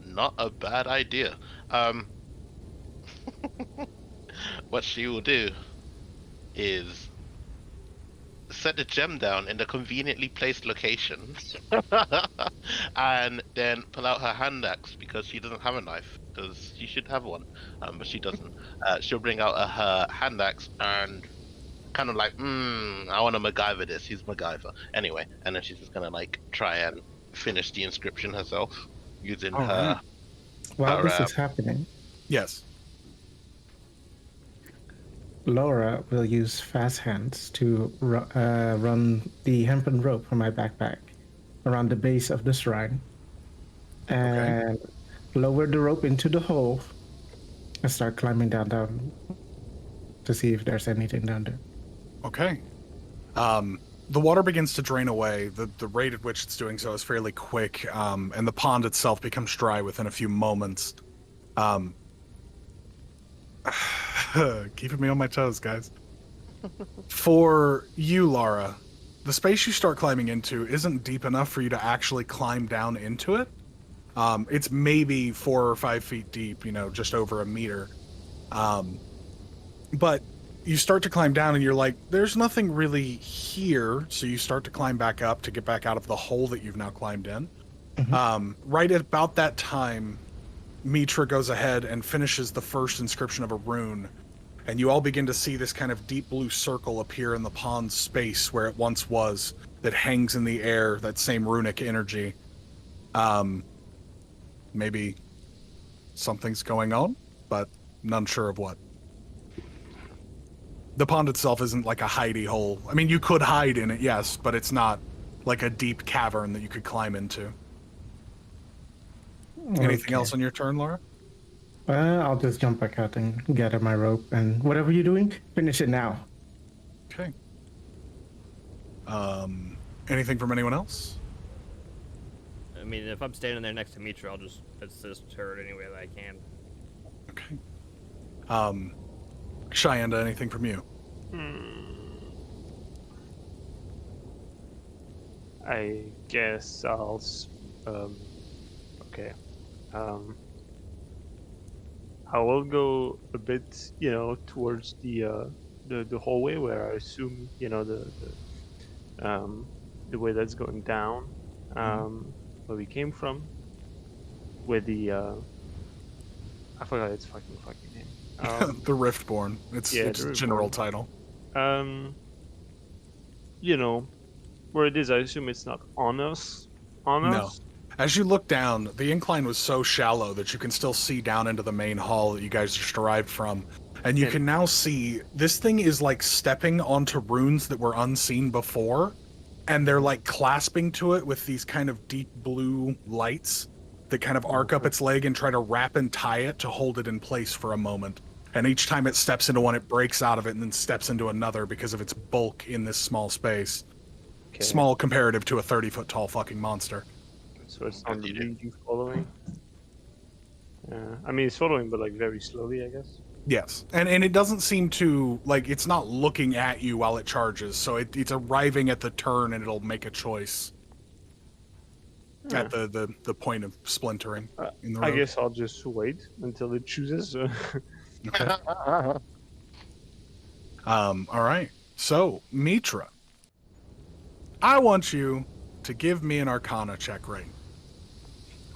Not a bad idea. What she will do is set the gem down in a conveniently placed location and then pull out her hand axe because she doesn't have a knife, because she should have one, but she doesn't. She'll bring out her hand axe and kind of like, I want to MacGyver this. He's MacGyver. Anyway, and then she's just gonna like try and finish the inscription herself using her. While her, this is happening, Yes. Laura will use fast hands to run the hempen rope from my backpack around the base of the shrine and lower the rope into the hole and start climbing down to see if there's anything down there. Okay. The water begins to drain away. The rate at which it's doing so is fairly quick, and the pond itself becomes dry within a few moments. Keeping me on my toes, guys. For you, Lara, the space you start climbing into isn't deep enough for you to actually climb down into it. It's maybe 4 or 5 feet deep, just over a meter. But you start to climb down and you're like, there's nothing really here. So you start to climb back up to get back out of the hole that you've now climbed in. Right at about that time, Mitra goes ahead and finishes the first inscription of a rune, and you all begin to see this kind of deep blue circle appear in the pond's space where it once was, that hangs in the air, that same runic energy. Maybe something's going on, but none sure of what. The pond itself isn't like a hidey hole. I mean, you could hide in it, yes, but it's not like a deep cavern that you could climb into. Anything else on your turn, Laura? I'll just jump back out and gather my rope, and whatever you're doing, finish it now. Okay. Anything from anyone else? I mean, if I'm standing there next to Mitra, I'll just assist her any way that I can. Okay. Cheyenne, anything from you? I guess I'll. Okay. I will go a bit, towards the hallway where I assume, the way that's going down, where we came from, with the I forgot its fucking name. The Riftborn. It's the general Riftborn. title. Where it is, I assume it's not on us. No. As you look down, the incline was so shallow that you can still see down into the main hall that you guys just arrived from. And you can now see this thing is like stepping onto runes that were unseen before, and they're like clasping to it with these kind of deep blue lights that kind of arc up its leg and try to wrap and tie it to hold it in place for a moment. And each time it steps into one, it breaks out of it and then steps into another because of its bulk in this small space. Okay. Small comparative to a 30-foot tall fucking monster. So it's on the lead you following. I mean, it's following, but like very slowly, I guess. Yes, and it doesn't seem to, like, it's not looking at you while it charges, so it's arriving at the turn and it'll make a choice at the point of splintering in the road. I guess I'll just wait until it chooses. Okay. All right. So, Mitra, I want you to give me an Arcana check right.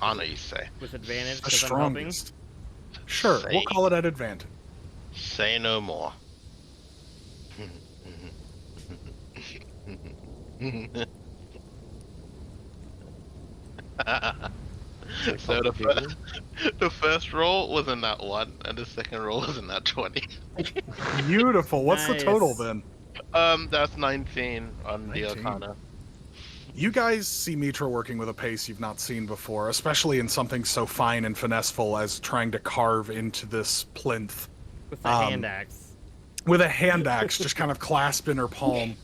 Honor, you say. With advantage, The 'cause I'm helping. strongest. Sure, we'll call it at advantage. Say no more. So the first roll was in that 1, and the second roll was in that 20. Beautiful. What's the total Nice. then? That's 19 on 19. the Arcana. You guys see Mitra working with a pace you've not seen before, especially in something so fine and finesseful as trying to carve into this plinth. With the hand axe. with a hand axe just kind of clasped in her palm.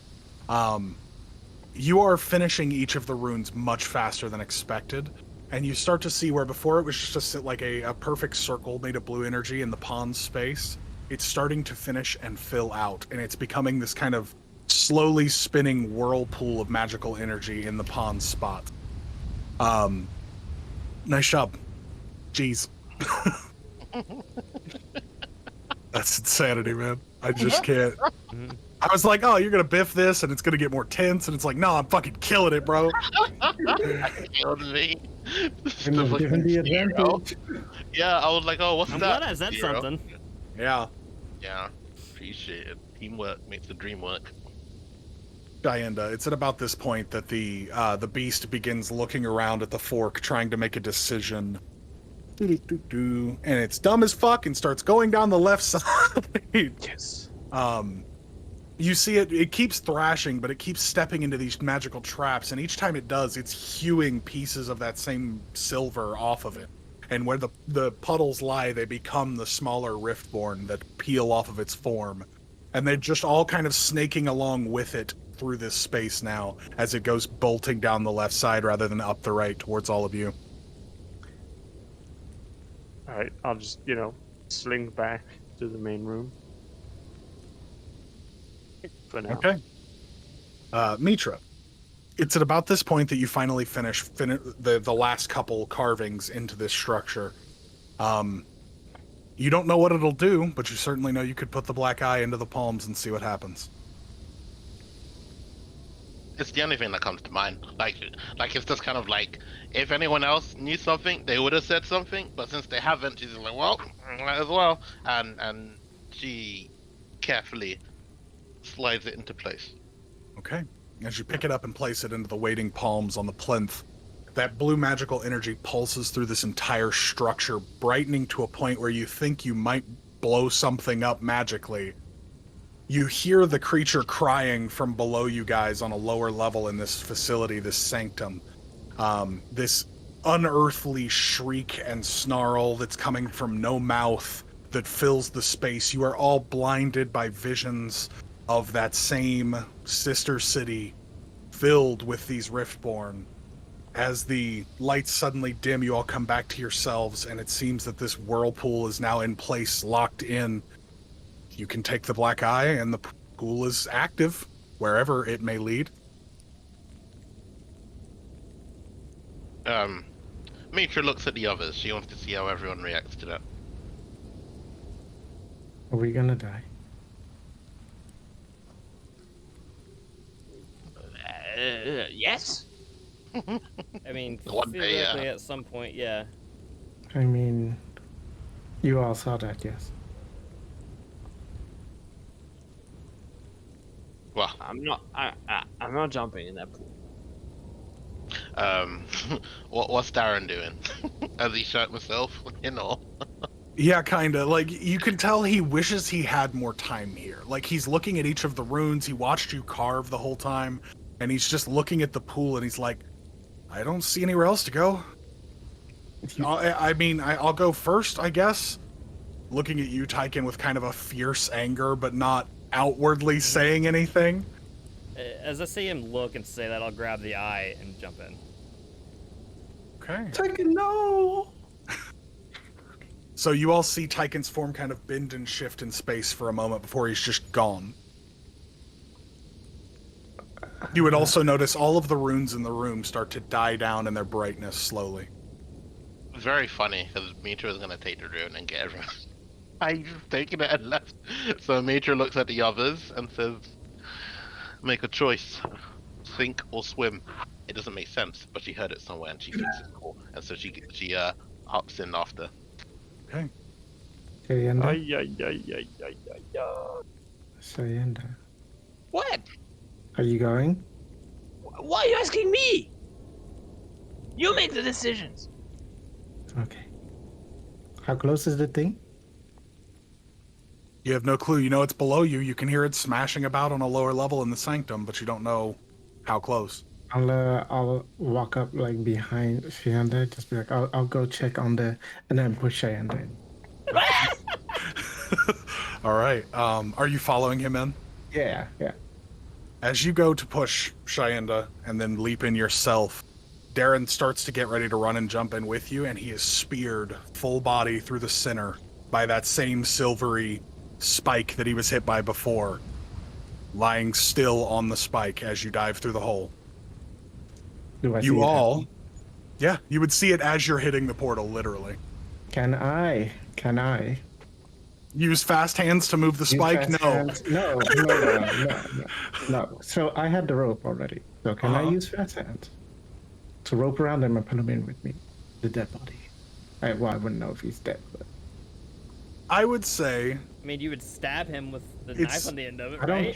You are finishing each of the runes much faster than expected, and you start to see where before it was just like a perfect circle made of blue energy in the pond space. It's starting to finish and fill out, and it's becoming this kind of slowly spinning whirlpool of magical energy in the pond spot. Nice job. Jeez. That's insanity, man. I just can't. I was like, oh, you're gonna biff this and it's gonna get more tense, and it's like, no, I'm fucking killing it, bro. Killed me. Given the advantage. Yeah, I was like, oh, what's I'm that? glad I said Zero. something. Yeah. Yeah, appreciate it. Teamwork makes the dream work. Dianda, it's at about this point that the beast begins looking around at the fork, trying to make a decision. And it's dumb as fuck and starts going down the left side. Yes. You see it keeps thrashing, but it keeps stepping into these magical traps, and each time it does, it's hewing pieces of that same silver off of it. And where the puddles lie, they become the smaller riftborn that peel off of its form. And they're just all kind of snaking along with it through this space now, as it goes bolting down the left side rather than up the right towards all of you. Alright, I'll just, sling back to the main room. For now. Okay. Mitra, it's at about this point that you finally finish the last couple carvings into this structure. You don't know what it'll do, but you certainly know you could put the black eye into the palms and see what happens. It's the only thing that comes to mind. Like it's just kind of like, if anyone else knew something, they would have said something. But since they haven't, she's like, well, might as well. And she carefully slides it into place. Okay. As you pick it up and place it into the waiting palms on the plinth, that blue magical energy pulses through this entire structure, brightening to a point where you think you might blow something up magically. You hear the creature crying from below you guys on a lower level in this facility, this sanctum. This unearthly shriek and snarl that's coming from no mouth that fills the space. You are all blinded by visions of that same sister city filled with these Riftborn. As the lights suddenly dim, you all come back to yourselves, and it seems that this whirlpool is now in place, locked in. You can take the black eye, and the pool is active, wherever it may lead. Mitra looks at the others. She wants to see how everyone reacts to that. Are we gonna die? Yes? I mean, One day, yeah. theoretically, at some point, yeah. I mean, you all saw that, yes. Well, I'm not jumping in that pool. what's Darren doing? Has he shot himself? Yeah, kinda. Like, you can tell he wishes he had more time here. Like, he's looking at each of the runes, he watched you carve the whole time, and he's just looking at the pool, and he's like, I don't see anywhere else to go. I'll go first, I guess. Looking at you, Tyken, with kind of a fierce anger, but not outwardly saying anything. As I see him look and say that, I'll grab the eye and jump in. Okay. Tyken, no! So you all see Tyken's form kind of bend and shift in space for a moment before he's just gone. You would also notice all of the runes in the room start to die down in their brightness slowly. It's very funny, because Mitra is going to take the rune and get everyone. I've taken it and left. So Mitra looks at the others and says, make a choice. Sink or swim. It doesn't make sense, but she heard it somewhere and she thinks it's cool. And so she hops in after. Okay. Sayenda. Sayenda. What? Are you going? Why are you asking me? You make the decisions. Okay. How close is the thing? You have no clue. You know it's below you. You can hear it smashing about on a lower level in the sanctum, but you don't know how close. I'll walk up like behind Sayenda, just be like, I'll go check on the, and then push Sayenda in. All All right. Are you following him in? Yeah. As you go to push Shyenda and then leap in yourself, Darren starts to get ready to run and jump in with you, and he is speared full body through the center by that same silvery spike that he was hit by before, lying still on the spike as you dive through the hole. Do I see You it all, happen? yeah, you would see it as you're hitting the portal, literally. Can I? Use fast hands to move the Use spike? fast No. hands? No. So I had the rope already. So can I use fast hands to rope around him and put him in with me? The dead body. I wouldn't know if he's dead, but I would say, I mean, you would stab him with the It's- knife on the end of it, I right?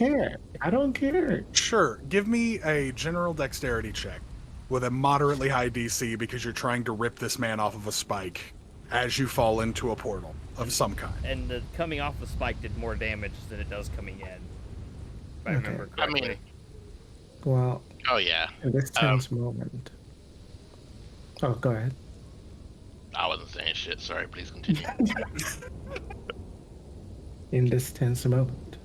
don't care. sure, give me a general dexterity check with a moderately high DC because you're trying to rip this man off of a spike as you fall into a portal of some kind. And the coming off the spike did more damage than it does coming in. If I Okay. remember I correctly. mean, Well, oh yeah. in this tense moment. Oh, go ahead. I wasn't saying shit. Sorry, please continue. In this tense moment,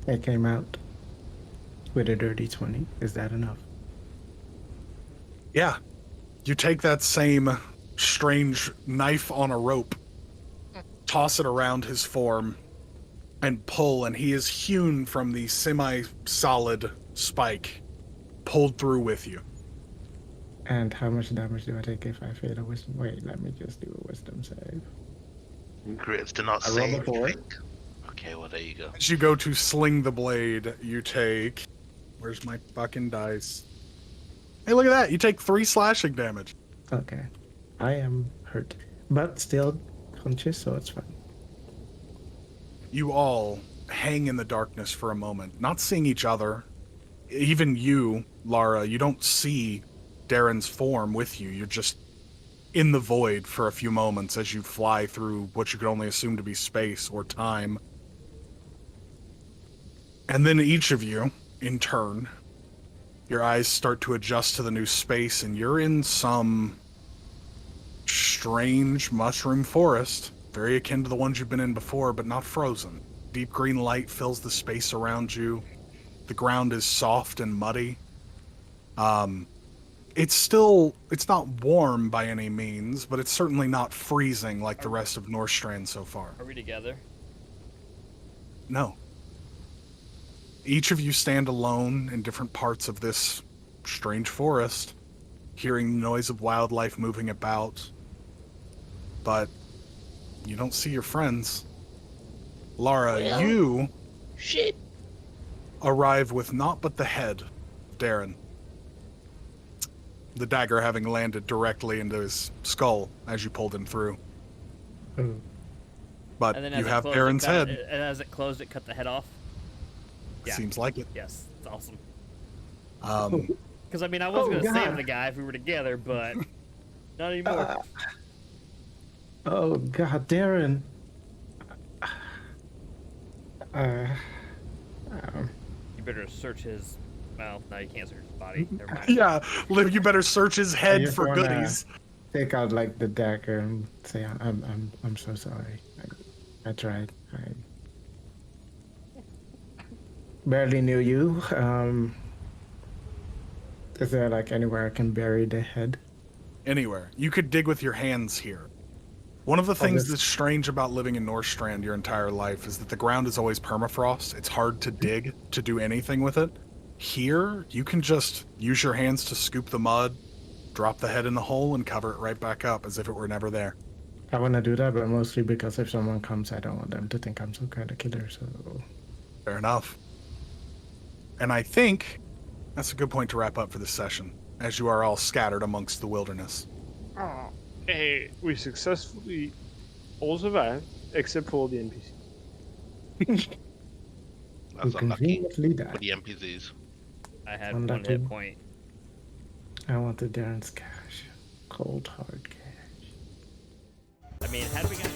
I came out with a dirty 20. Is that enough? Yeah. You take that same strange knife on a rope, toss it around his form, and pull, and he is hewn from the semi-solid spike, pulled through with you. And how much damage do I take if I fail a wisdom? Wait, let me just do a wisdom save. Crits to not I say rolled a 4. anything. Okay, well there you go. As you go to sling the blade, you take... Where's my fucking dice? Hey, look at that! You take 3 slashing damage. Okay. I am hurt, but still conscious, so it's fine. You all hang in the darkness for a moment, not seeing each other. Even you, Lara, you don't see Darren's form with you. You're just in the void for a few moments as you fly through what you could only assume to be space or time. And then each of you, in turn, your eyes start to adjust to the new space, and you're in some strange mushroom forest, very akin to the ones you've been in before, but not frozen. Deep green light fills the space around you. The ground is soft and muddy. It's not warm by any means, but it's certainly not freezing like the rest of Northstrand so far. Are we together? No. Each of you stand alone in different parts of this strange forest, hearing the noise of wildlife moving about, but you don't see your friends. Lara, Well. you Shit. arrive with naught but the head of Darren. The dagger having landed directly into his skull as you pulled him through. Oh. But And then you as it have closed, Darren's head. And as it closed, it cut the head off. Yeah. Seems like it. Yes, it's awesome. Because I mean, I was Oh, gonna God. save the guy if we were together, but not anymore. Oh God, Darren. You better search his. Well, no, you can't search his body. Never mind. Yeah, Liv, you better search his I head just for wanna goodies. Take out like the dagger and say, I'm so sorry. I tried. I barely knew you. Is there like anywhere I can bury the head? Anywhere. You could dig with your hands here. One of the things this- that's strange about living in Northstrand your entire life is that the ground is always permafrost. It's hard to dig to do anything with it. Here, you can just use your hands to scoop the mud, drop the head in the hole, and cover it right back up as if it were never there. I want to do that, but mostly because if someone comes, I don't want them to think I'm some kind of killer. So Fair enough. And I think that's a good point to wrap up for this session, as you are all scattered amongst the wilderness. Oh, hey, we successfully all survived, except for the NPCs. we That's unlucky conveniently for died. the NPCs. I had One one that hit too. point. I wanted Darren's cash, cold hard cash. I mean, had we got